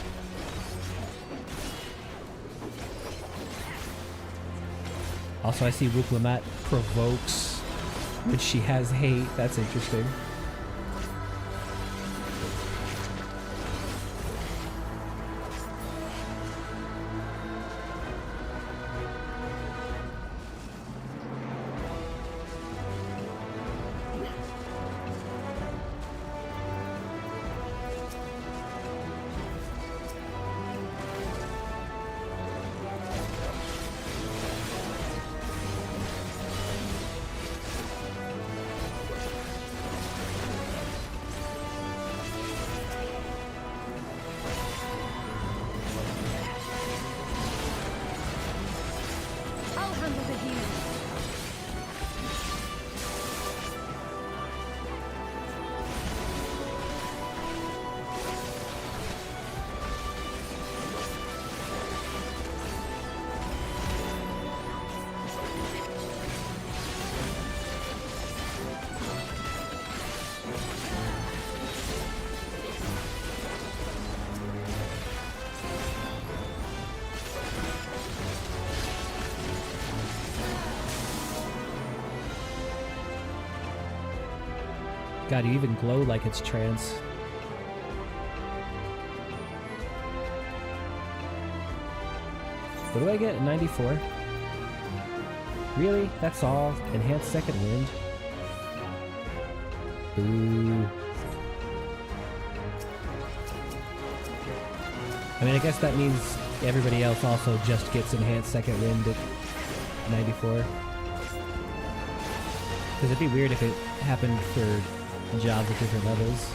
Also, I see Wuklamat provokes when she has hate. That's interesting. God, you even glow like it's trance. What do I get? 94? Really? That's all? Enhanced second wind? Ooh. I mean, I guess that means everybody else also just gets enhanced second wind at 94. Because it'd be weird if it happened for jobs at different levels.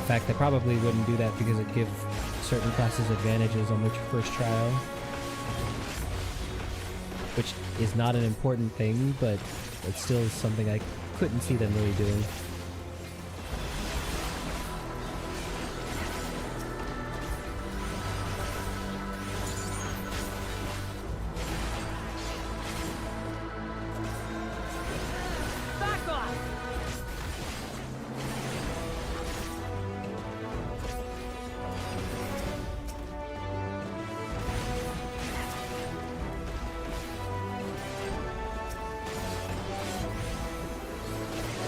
fact, they probably wouldn't do that because it gives certain classes advantages on the first trial. Which is not an important thing, but it's still something I couldn't see them really doing.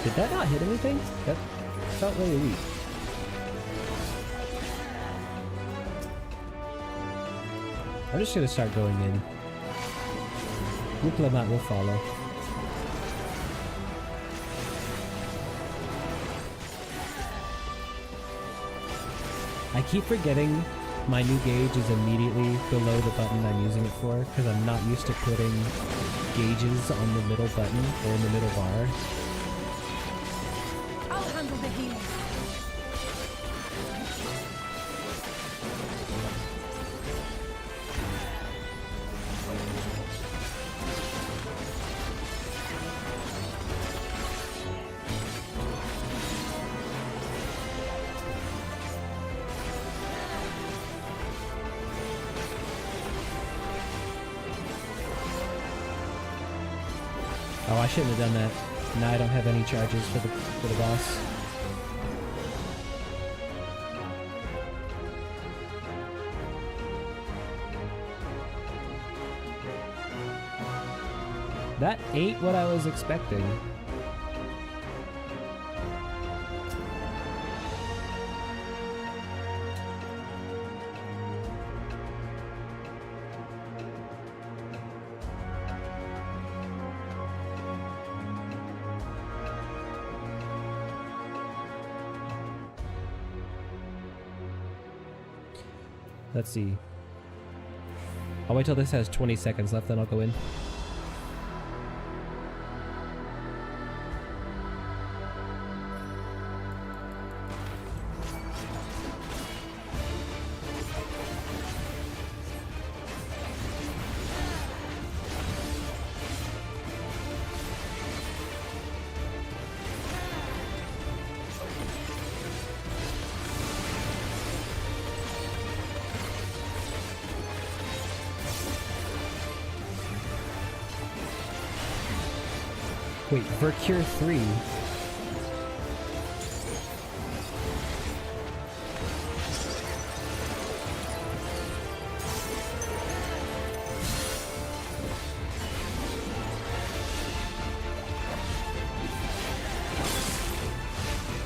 Did that not hit anything? That felt really weak. I'm just gonna start going in. Diplomat will follow. I keep forgetting my new gauge is immediately below the button I'm using it for, because I'm not used to putting gauges on the middle button or in the middle bar. Oh, I shouldn't have done that. Now I don't have any charges for the boss. That ain't what I was expecting. Let's see. I'll wait till this has 20 seconds left, then I'll go in. Wait, Vercure 3?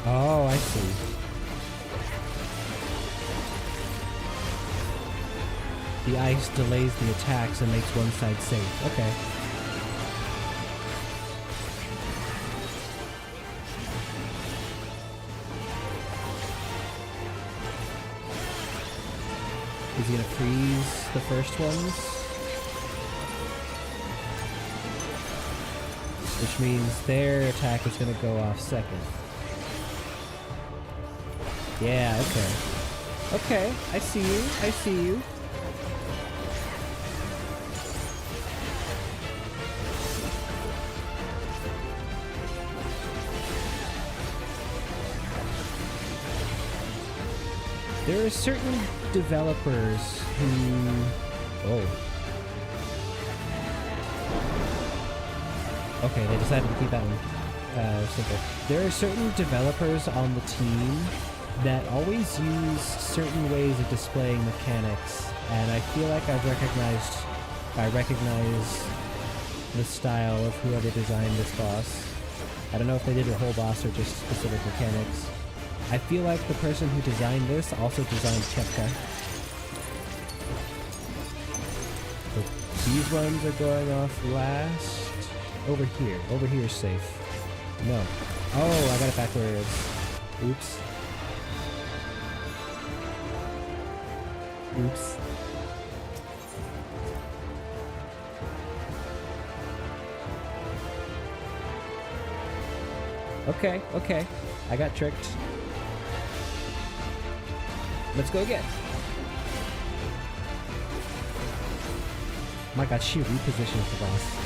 Oh, I see. The ice delays the attacks and makes one side safe. Okay. Is he gonna freeze the first ones? Which means their attack is gonna go off second. Yeah, okay. Okay, I see you, I see you. There are certain developers who... Oh. Okay, they decided to keep that one simple. There are certain developers on the team that always use certain ways of displaying mechanics, and I feel like I recognize the style of whoever designed this boss. I don't know if they did the whole boss or just specific mechanics. I feel like the person who designed this also designed Chepka. So these ones are going off last. Over here. Over here is safe. No. Oh, I got it backwards. Oops. Oops. Okay, okay. I got tricked. Let's go again. My god, she repositions the boss.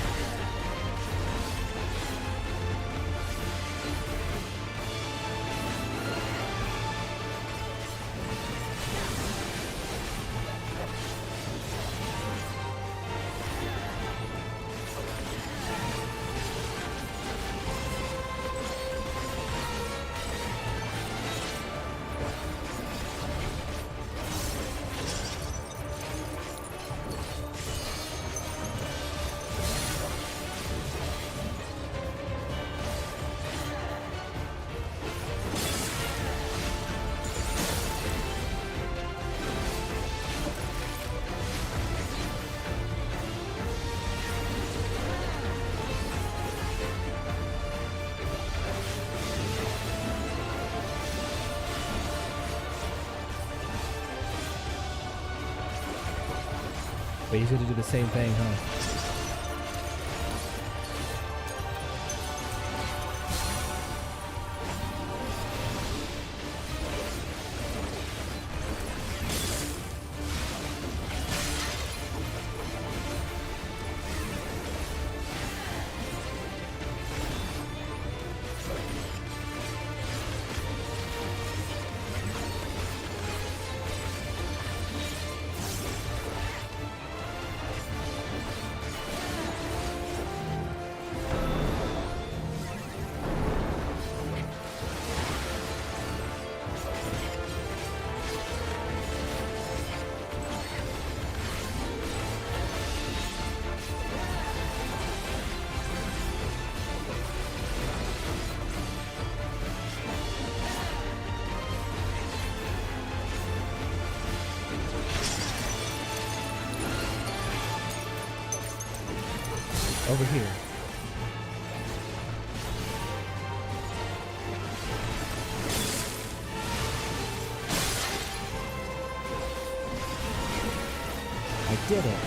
But he's gonna do the same thing, huh? Over here. I did it.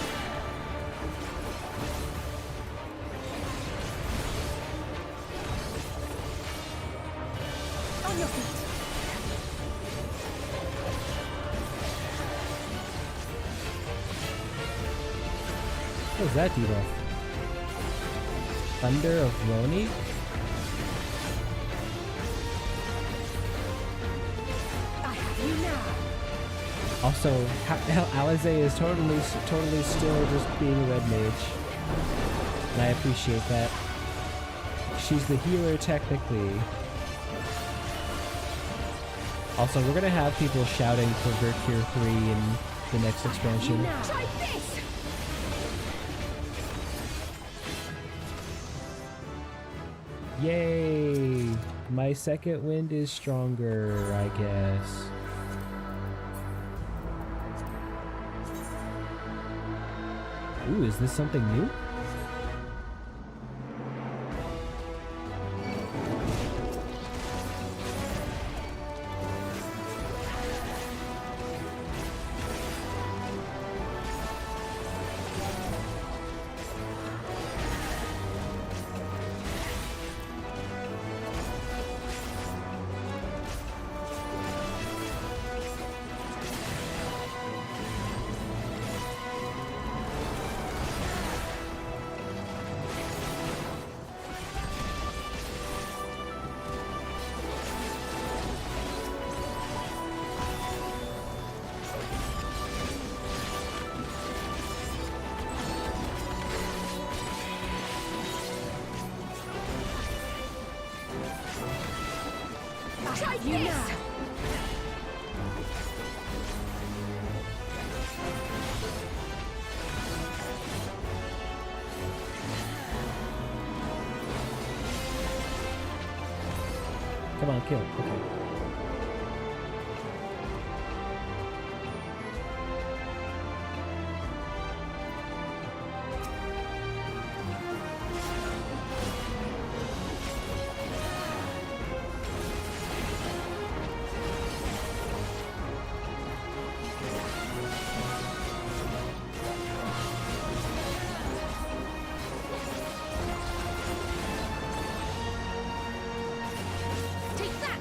On your feet. What was that debuff? Thunder of Roni? I have you now. Also, Alize is totally still just being a red mage. And I appreciate that. She's the healer technically. Also, we're gonna have people shouting for Vercure 3 in the next expansion. Try this. Yay! My second wind is stronger, I guess. Ooh, is this something new? Try you this. Now. Come on, kill. Okay. Take that.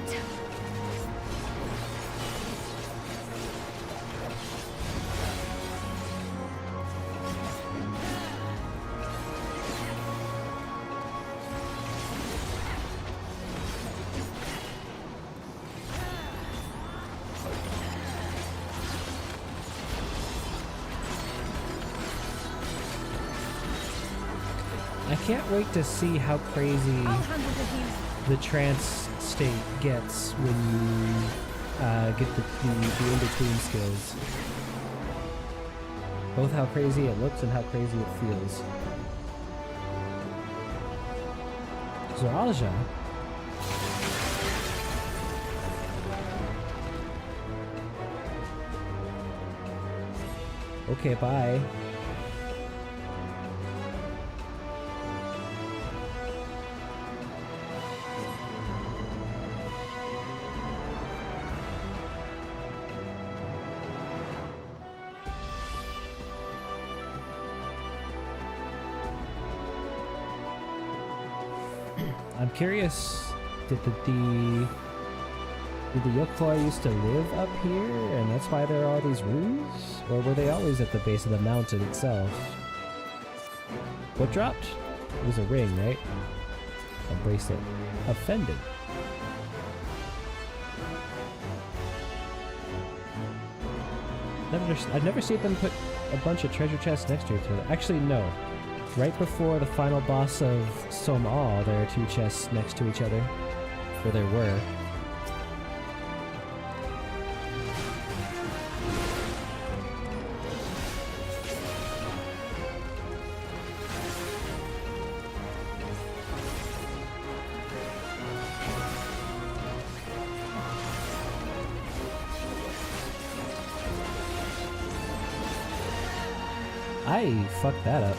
can't wait to see how crazy I'll handle the healing. the trance state gets when you get the in-between skills. Both how crazy it looks and how crazy it feels. Zoraja. Okay, bye. I'm curious, did the Yokoi used to live up here, and that's why there are all these rooms? Or were they always at the base of the mountain itself? What dropped? It was a ring, right? A bracelet. Offended. I've never seen them put a bunch of treasure chests next to each other. Actually, no. Right before the final boss of Som-Al, there are two chests next to each other. Or there were. I fucked that up.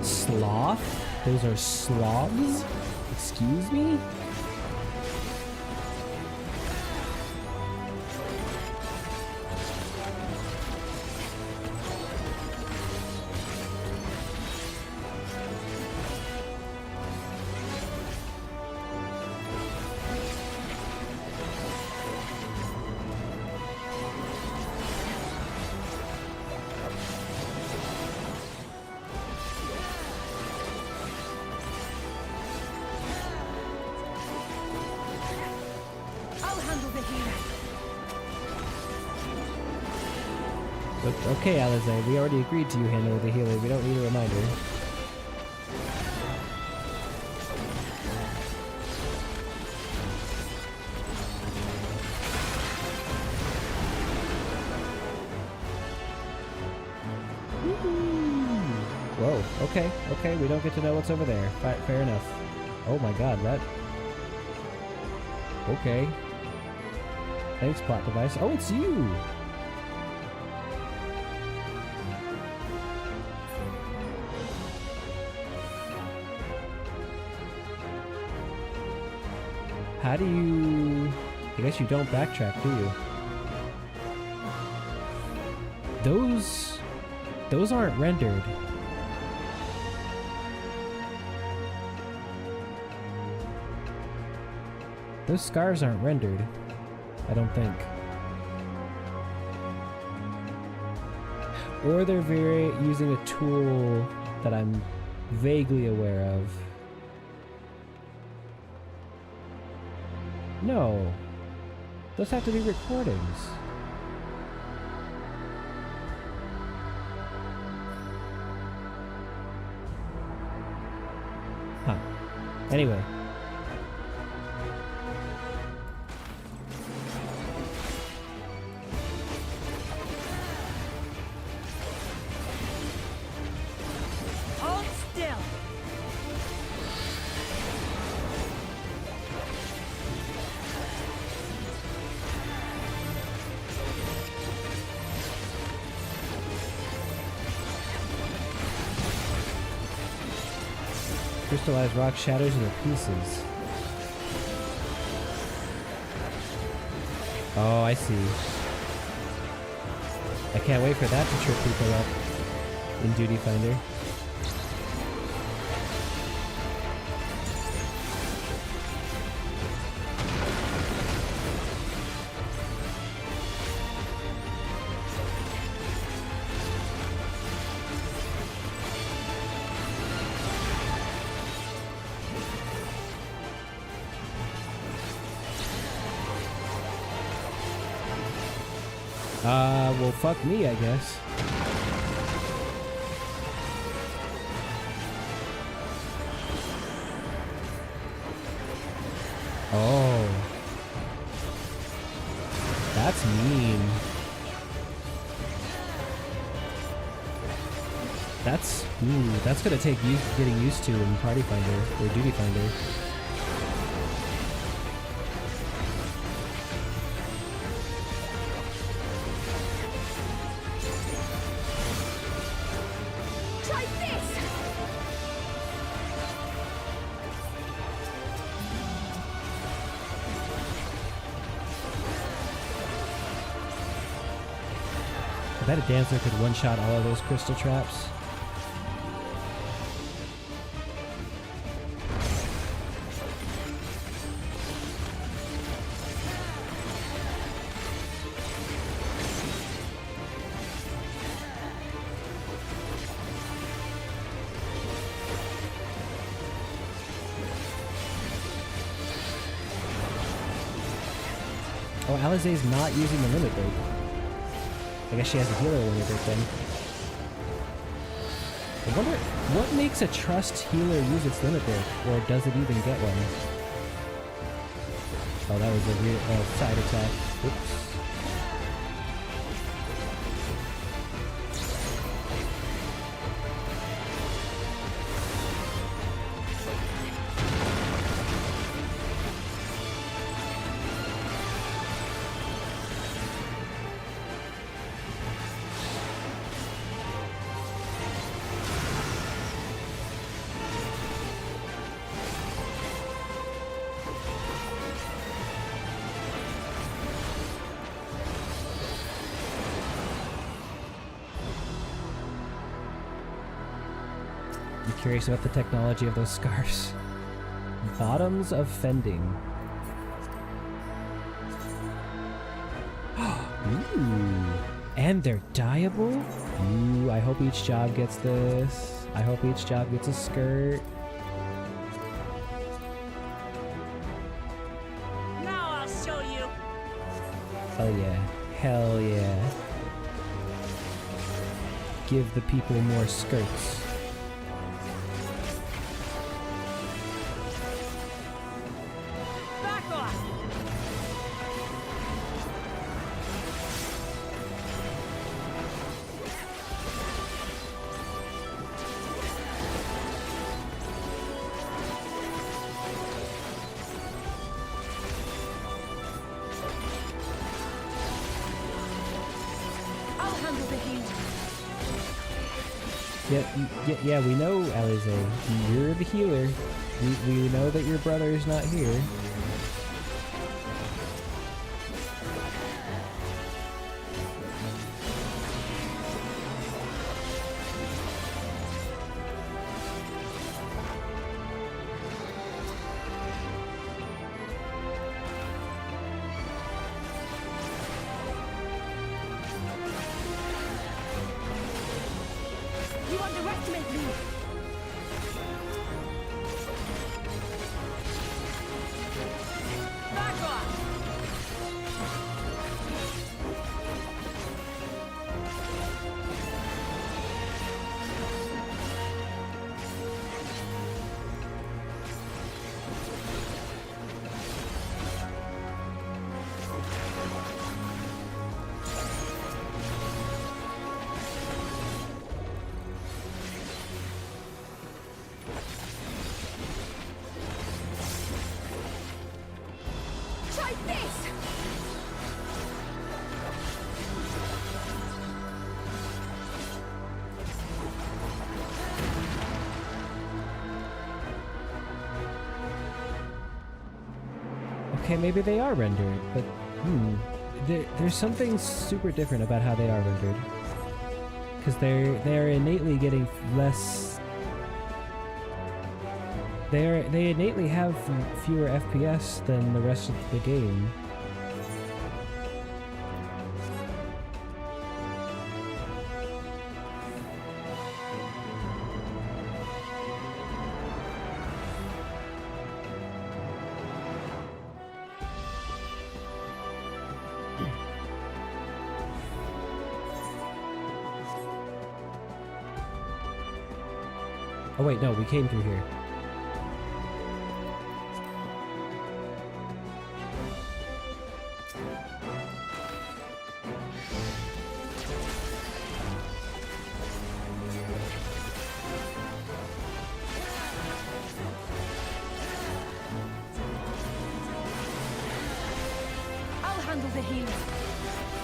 Sloth? Those are sloths? Excuse me? Okay, Alizé, we already agreed to you handle the healer. We don't need a reminder. Whoa, okay, we don't get to know what's over there. Fair enough. Oh my god, that... Okay. Thanks, plot device. Oh, it's you! How do you... I guess you don't backtrack, do you? Those aren't rendered. Those scars aren't rendered. I don't think. Or they're using a tool that I'm vaguely aware of. No. Those have to be recordings. Huh. Anyway. Hold still. Crystallized rock shatters into pieces. Oh, I see. I can't wait for that to trip people up in Duty Finder. Well, fuck me, I guess. Oh. That's mean. That's gonna take you getting used to in Party Finder, or Duty Finder. I bet a dancer could one-shot all of those crystal traps. Oh, Alizé's not using the limit break. I guess she has a healer limit break then. I wonder what makes a trust healer use its limit break, or does it even get one? Oh, that was a real side attack. Oops. I'm curious about the technology of those scarves. Bottoms of fending. Ooh. And they're dyeable? Ooh, I hope each job gets this. I hope each job gets a skirt. Now I'll show you. Oh yeah. Hell yeah. Give the people more skirts. Back off. I'll handle the healing. Yeah, we know, Alizé. You're the healer. We know that your brother is not here. You underestimate me. Back off. Try this. Okay, maybe they are rendering, but there's something super different about how they are rendered. Because they're innately getting less. They innately have fewer FPS than the rest of the game. Oh wait, no, we came through here. I'll handle the healing.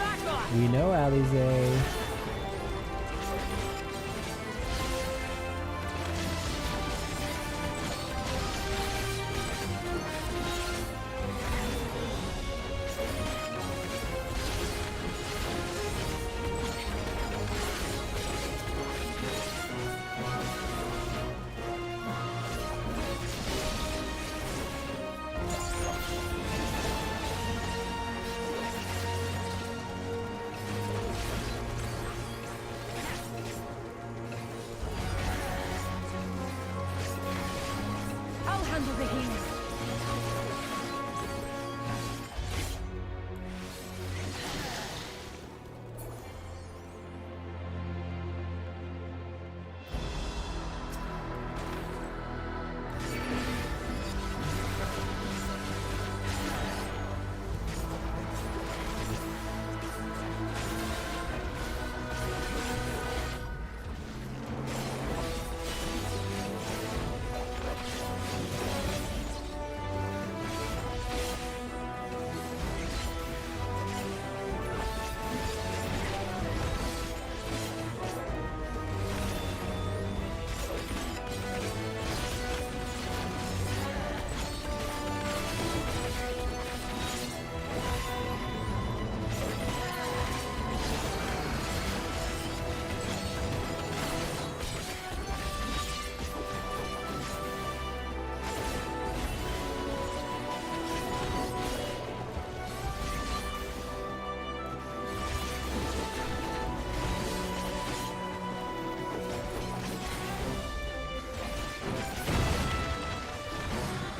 Back off! We know, Alize. I'll handle the healing.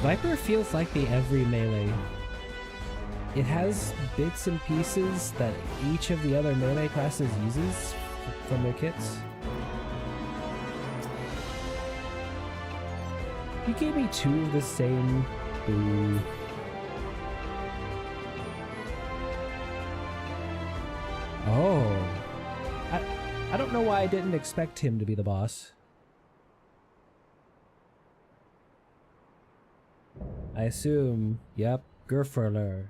Viper feels like the every melee. It has bits and pieces that each of the other melee classes uses from their kits. You gave me two of the same. Ooh. Oh. I don't know why I didn't expect him to be the boss. I assume, yep, Gerferler.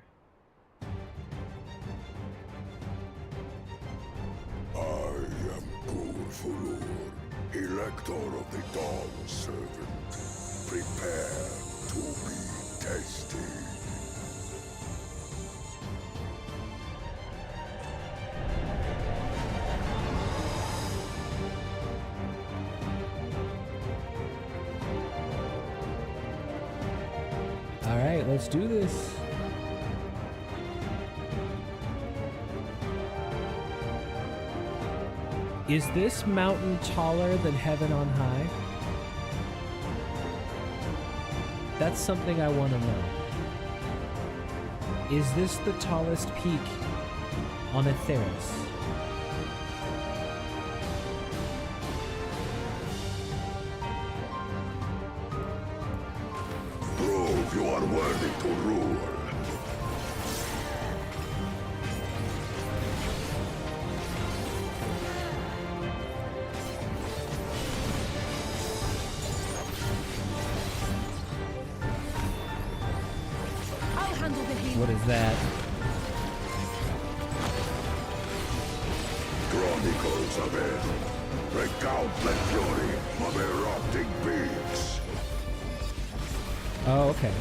I am Gurfulur, Elector of the Dawn Servant. Prepare to be tested. Alright, let's do this. Is this mountain taller than heaven on high? That's something I want to know. Is this the tallest peak on Atheros? Prove you are worthy to rule. I'll handle the healing. What is that? Chronicles of it. Recount the fury of erupting beings. Oh, okay.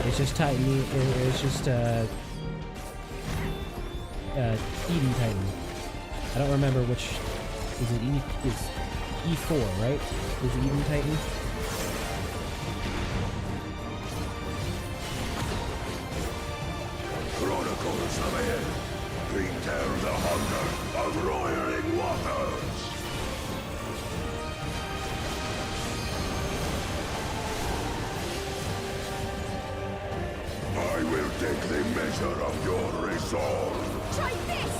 It's just tightening. It's just Eden Titan. I don't remember which. Is it it's E4, right? Is it Eden Titan? Chronicles of it. Prepare the hunger of roiling waters. I will take the measure of your resolve. Try this!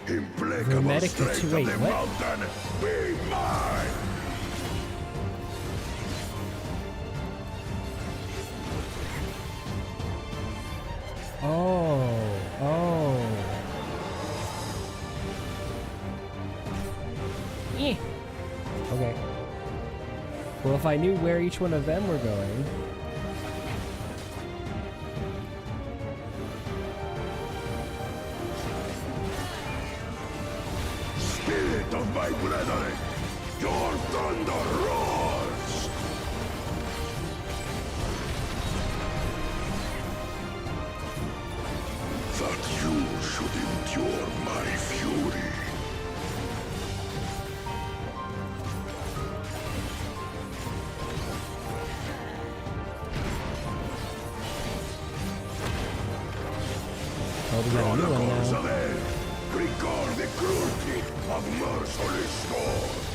Implacable Hermetic strength of wait, the what? mountain, be mine! Oh. Okay. Well, if I knew where each one of them were going. Spirit of my brethren, your thunder roars! That you should endure my fury. Oh, we got a new one Chronicles now. of Hell, recall the cruelty of merciless storms.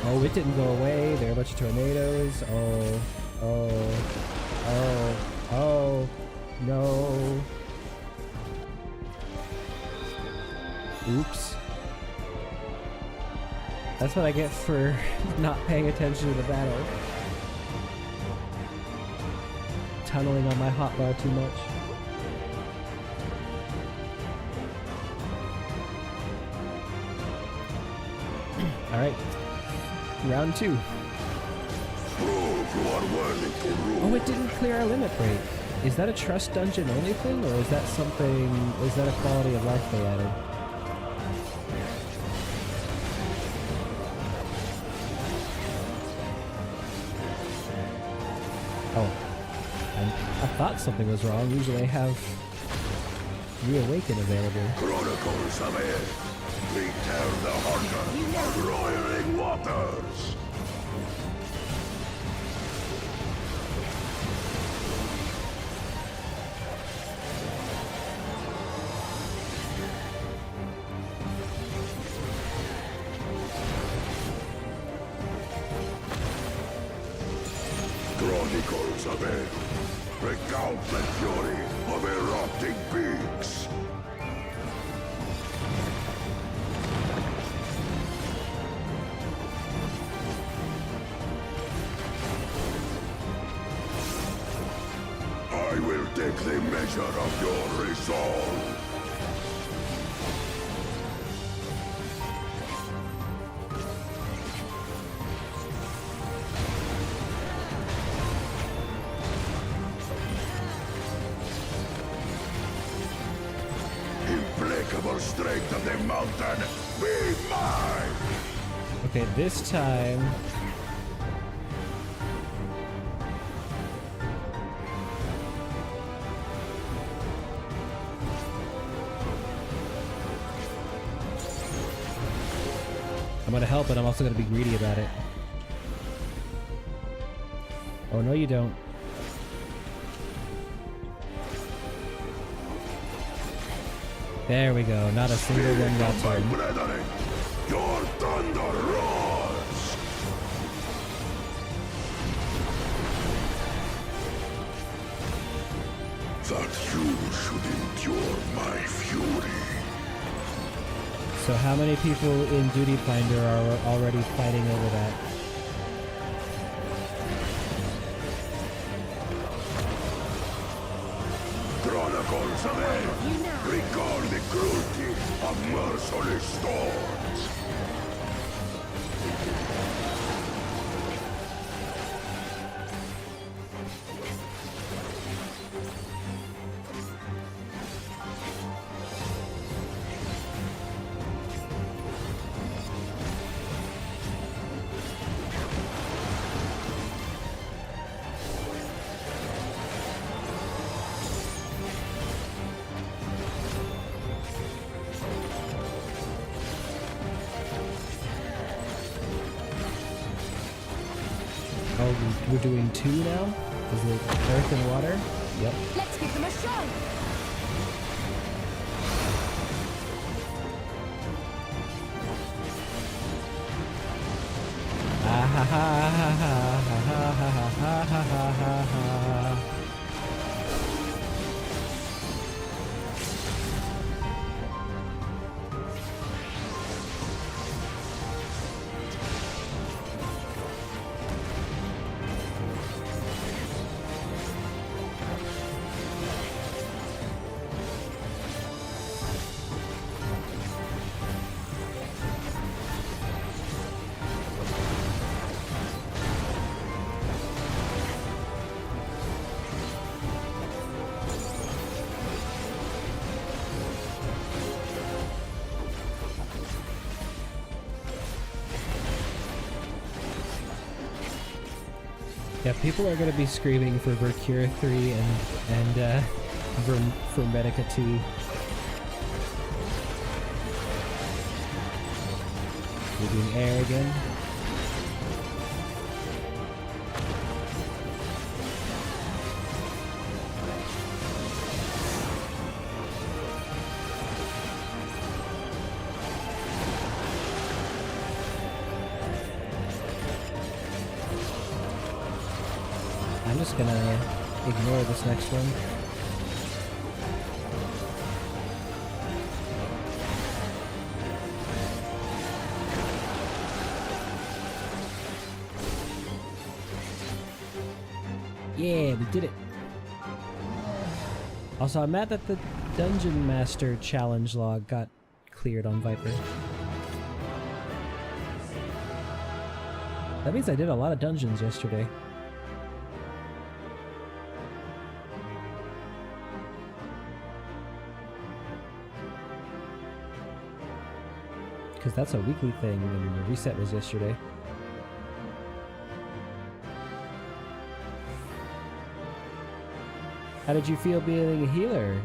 Oh, it didn't go away. There are a bunch of tornadoes. Oh, no. Oops. That's what I get for not paying attention to the battle. Tunneling on my hotbar too much. Alright. Round 2. Oh, it didn't clear our limit break. Is that a trust dungeon only thing, or is that something, is that a quality of life they added? Oh. I thought something was wrong. Usually I have Reawaken available. Chronicles of it. Return the hunger of roiling waters. Chronicles of it. Recount the fury of erupting peaks. I will take the measure of your resolve. Implacable strength of the mountain, be mine! Okay, this time... I'm gonna help, but I'm also gonna be greedy about it. Oh, no you don't. There we go, not a single one got turned. Brethren, your thunder roars! That you should endure my fury. So how many people in Duty Finder are already fighting over that? oracles of hell! Recall the cruelty of merciless storms! Oh, we're doing 2 now? Is it earth and water? Yep. Let's give them a show! Ah ha ha ha ha ha ha ha ha ha ha ha. Yeah, people are going to be screaming for Vercure 3 and for Medica 2. We're doing air again. I'm just gonna ignore this next one. Yeah, we did it. Also, I'm mad that the Dungeon Master challenge log got cleared on Viper. That means I did a lot of dungeons yesterday. Because that's a weekly thing, and the reset was yesterday. How did you feel being a healer?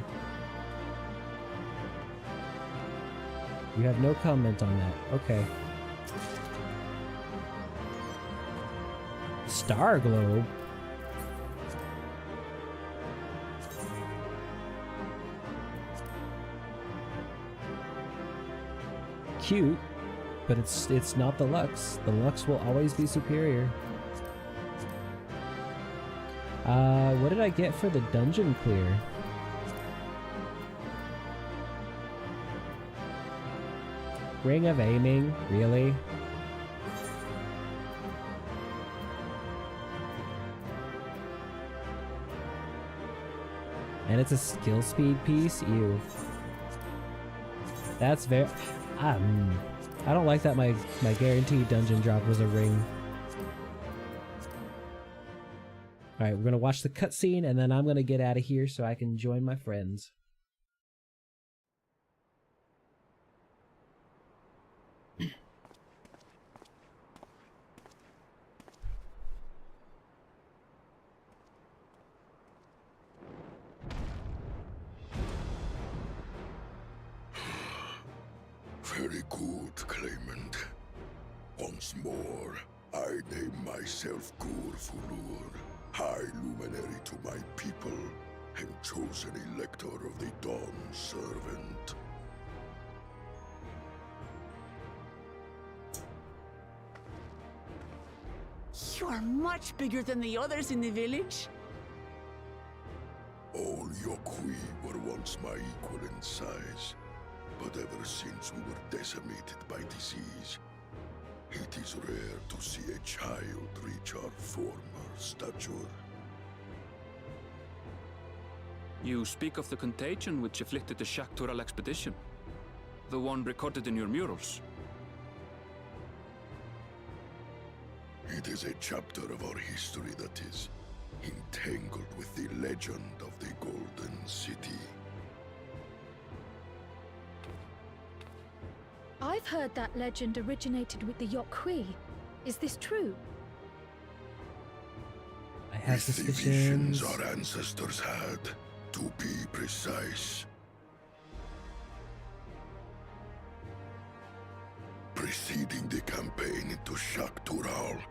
You have no comment on that. Okay. Star Globe? Cute, but it's not the Lux. The Lux will always be superior. What did I get for the dungeon clear? Ring of Aiming? Really? And it's a skill speed piece? Ew. That's very... I don't like that my guaranteed dungeon drop was a ring. Alright, we're gonna watch the cutscene and then I'm gonna get out of here so I can join my friends. Very good, claimant. Once more, I name myself Gur-Fulur, High Luminary to my people, and chosen Elector of the Dawn Servant. You are much bigger than the others in the village. All Yokhui were once my equal in size, but ever since we were decimated by disease, it is rare to see a child reach our former stature. You speak of the contagion which afflicted the Shaktural expedition. The one recorded in your murals. It is a chapter of our history that is entangled with the legend of the Golden City. I've heard that legend originated with the Yokhui. Is this true? I have With the suspicions. visions our ancestors had, to be precise. Preceding the campaign into Shaktural,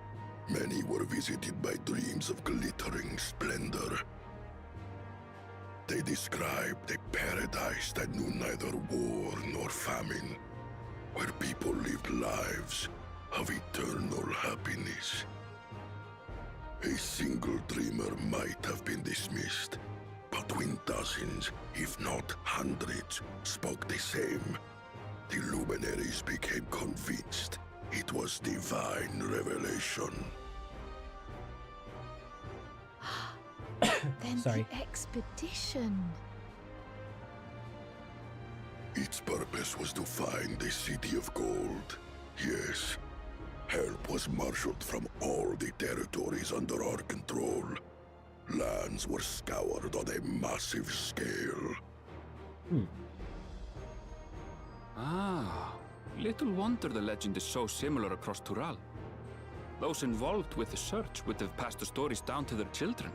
many were visited by dreams of glittering splendor. They described a paradise that knew neither war nor famine, where people lived lives of eternal happiness. A single dreamer might have been dismissed, but when dozens, if not hundreds, spoke the same, the luminaries became convinced it was divine revelation. Then Sorry. the expedition. Its purpose was to find the City of Gold. Yes, help was marshaled from all the territories under our control. Lands were scoured on a massive scale. Ah, little wonder the legend is so similar across Tural. Those involved with the search would have passed the stories down to their children.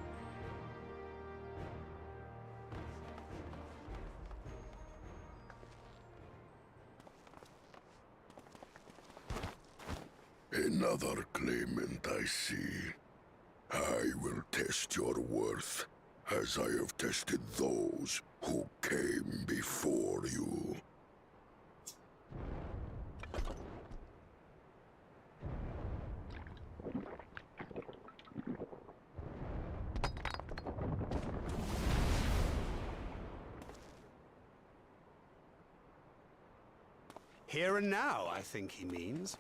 Another claimant, I see. I will test your worth, as I have tested those who came before you. Here and now, I think he means.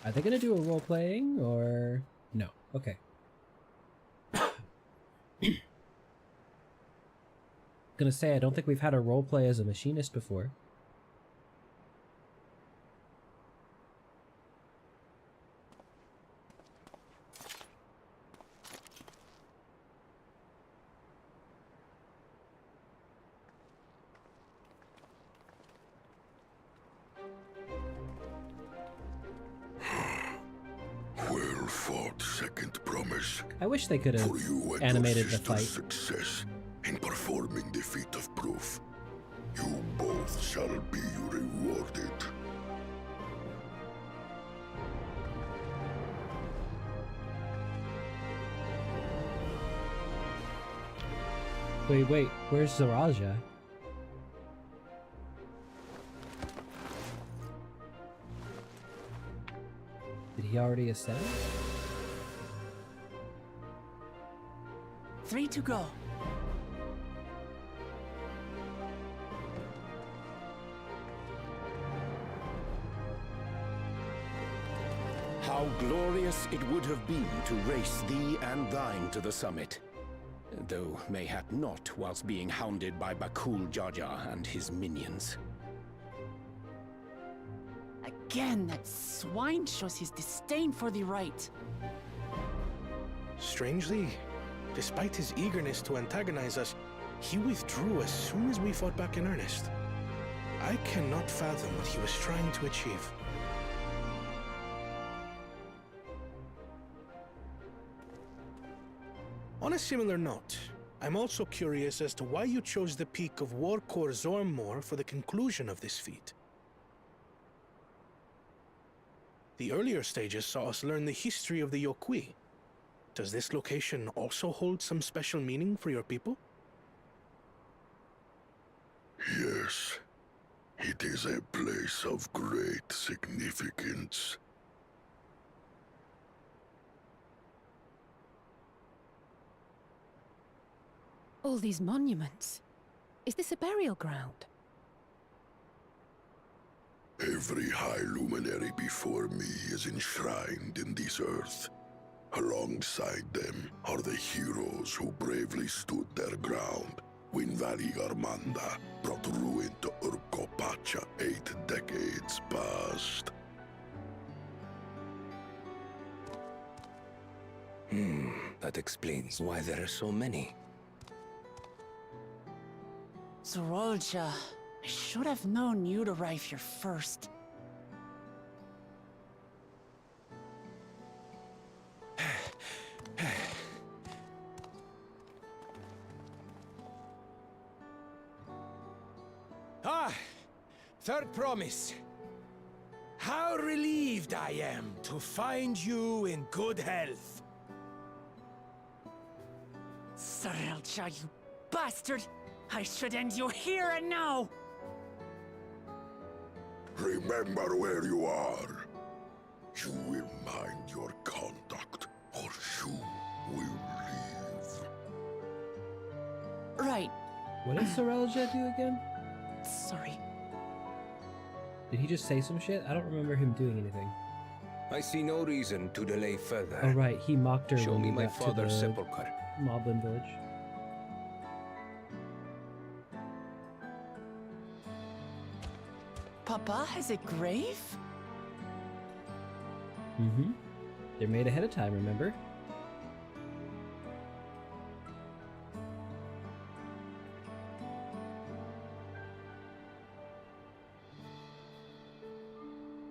Are they gonna do a role playing or no? Okay. Gonna say I don't think we've had a role play as a machinist before. Well fought, second promise. I wish they could have For you and animated your the fight. sister's success in performing the feat of proof. You both shall be rewarded. Wait, where's Zaraja? Did he already ascend? 3 to go. How glorious it would have been to race thee and thine to the summit. Though mayhap not whilst being hounded by Bakul Jaja and his minions. Again, that swine shows his disdain for the right. Strangely, despite his eagerness to antagonize us, he withdrew as soon as we fought back in earnest. I cannot fathom what he was trying to achieve. On a similar note, I'm also curious as to why you chose the peak of Warkor Zormor for the conclusion of this feat. The earlier stages saw us learn the history of the Yokhui. Does this location also hold some special meaning for your people? Yes, it is a place of great significance. All these monuments. Is this a burial ground? Every high luminary before me is enshrined in this earth. Alongside them are the heroes who bravely stood their ground when Valigarmanda brought ruin to Urkopacha 8 decades past. That explains why there are so many. Zorolja, I should have known you'd arrive here first. Third promise. How relieved I am to find you in good health. Zorolja, you bastard! I should end you here and now! Remember where you are. You will mind your conduct, or you will leave. Right. What did Zorolja do again? Sorry. Did he just say some shit? I don't remember him doing anything. I see no reason to delay further. Oh right, he mocked her Show when me we my got to father's the sepulchre. Moblin village. Papa has a grave? Mm-hmm. They're made ahead of time, remember?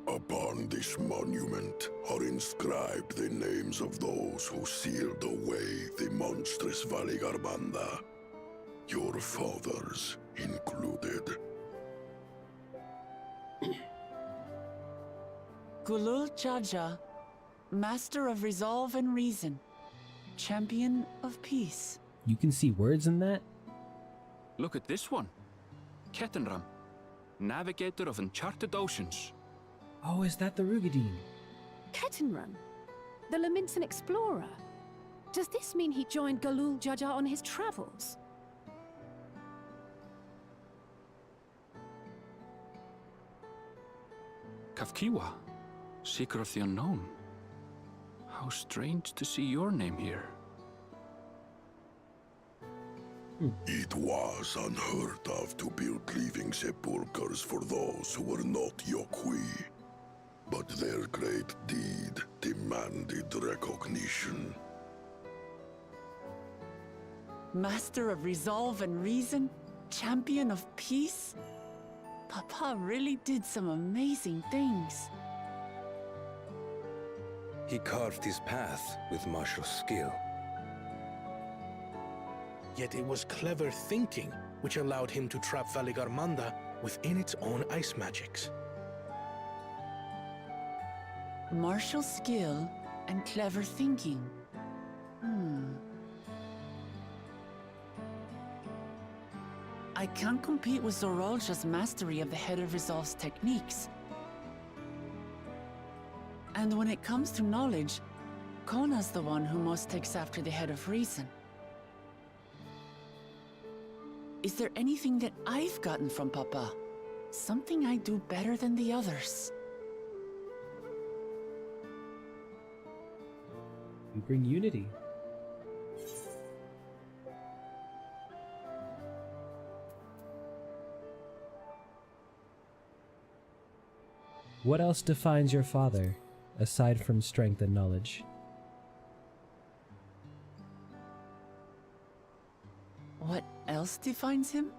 Upon this monument are inscribed the names of those who sealed away the monstrous Valigarmanda, your fathers included. Gulul Jaja, Master of Resolve and Reason, Champion of Peace. You can see words in that? Look at this one. Kettenram, Navigator of Uncharted Oceans. Oh, is that the Rugadine? Kettenram? The Laminsan explorer? Does this mean he joined Galul Jaja on his travels? Kafkiwa, Seeker of the Unknown. How strange to see your name here. It was unheard of to build living sepulchres for those who were not Yokwi. But their great deed demanded recognition. Master of Resolve and Reason, Champion of Peace? Papa really did some amazing things. He carved his path with martial skill. Yet it was clever thinking which allowed him to trap Valigarmanda within its own ice magics. Martial skill and clever thinking. I can't compete with Zorolja's mastery of the Head of Resolve's techniques. And when it comes to knowledge, Kona's the one who most takes after the Head of Reason. Is there anything that I've gotten from Papa? Something I do better than the others? You bring unity. What else defines your father, aside from strength and knowledge? What else defines him?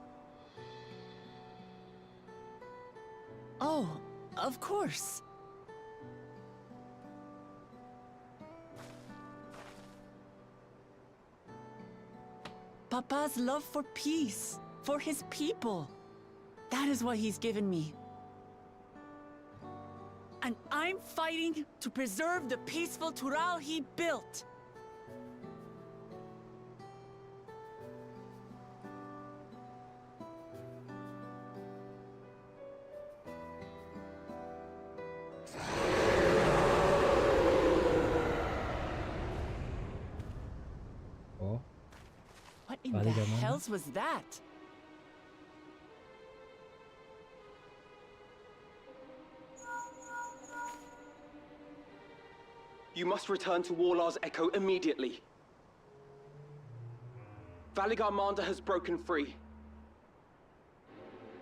Oh, of course. Papa's love for peace, for his people. That is what he's given me. And I'm fighting to preserve the peaceful Tural he built. Oh. What in the hells was that? You must return to Warlar's Echo immediately. Valigarmanda has broken free.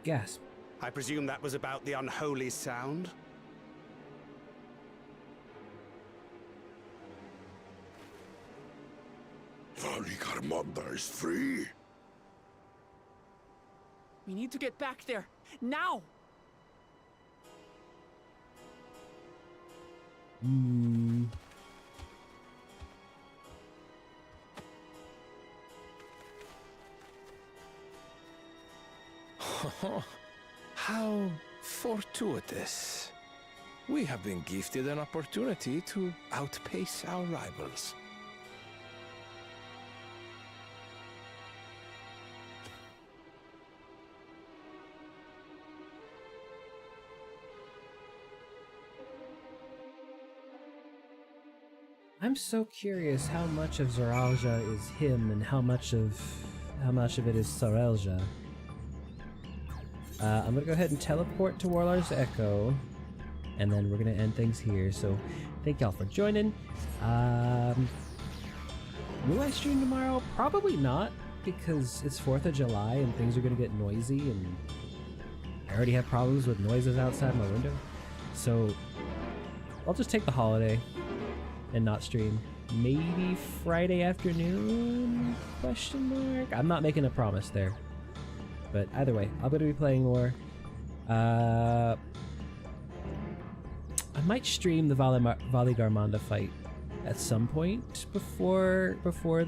Gasp. I presume that was about the unholy sound? Valigarmanda is free. We need to get back there. Now! How fortuitous. We have been gifted an opportunity to outpace our rivals. I'm so curious how much of Zoralja is him and how much of it is Sorelja. I'm gonna go ahead and teleport to Warlar's Echo, and then we're gonna end things here. So, thank y'all for joining. Will I stream tomorrow? Probably not, because it's 4th of July and things are gonna get noisy, and I already have problems with noises outside my window. So, I'll just take the holiday and not stream. Maybe Friday afternoon? Question mark? I'm not making a promise there. But either way, I'm going to be playing more. I might stream the Valigarmanda fight at some point before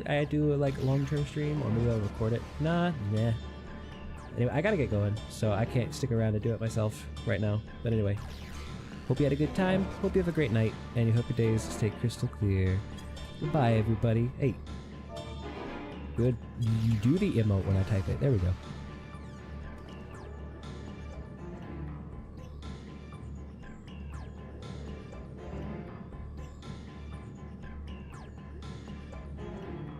I do a long-term stream, or maybe I'll record it. Nah. Anyway, I gotta get going, so I can't stick around to do it myself right now. But anyway, hope you had a good time, hope you have a great night, and you hope your days stay crystal clear. Goodbye, everybody. Hey, good. You do the emote when I type it. There we go.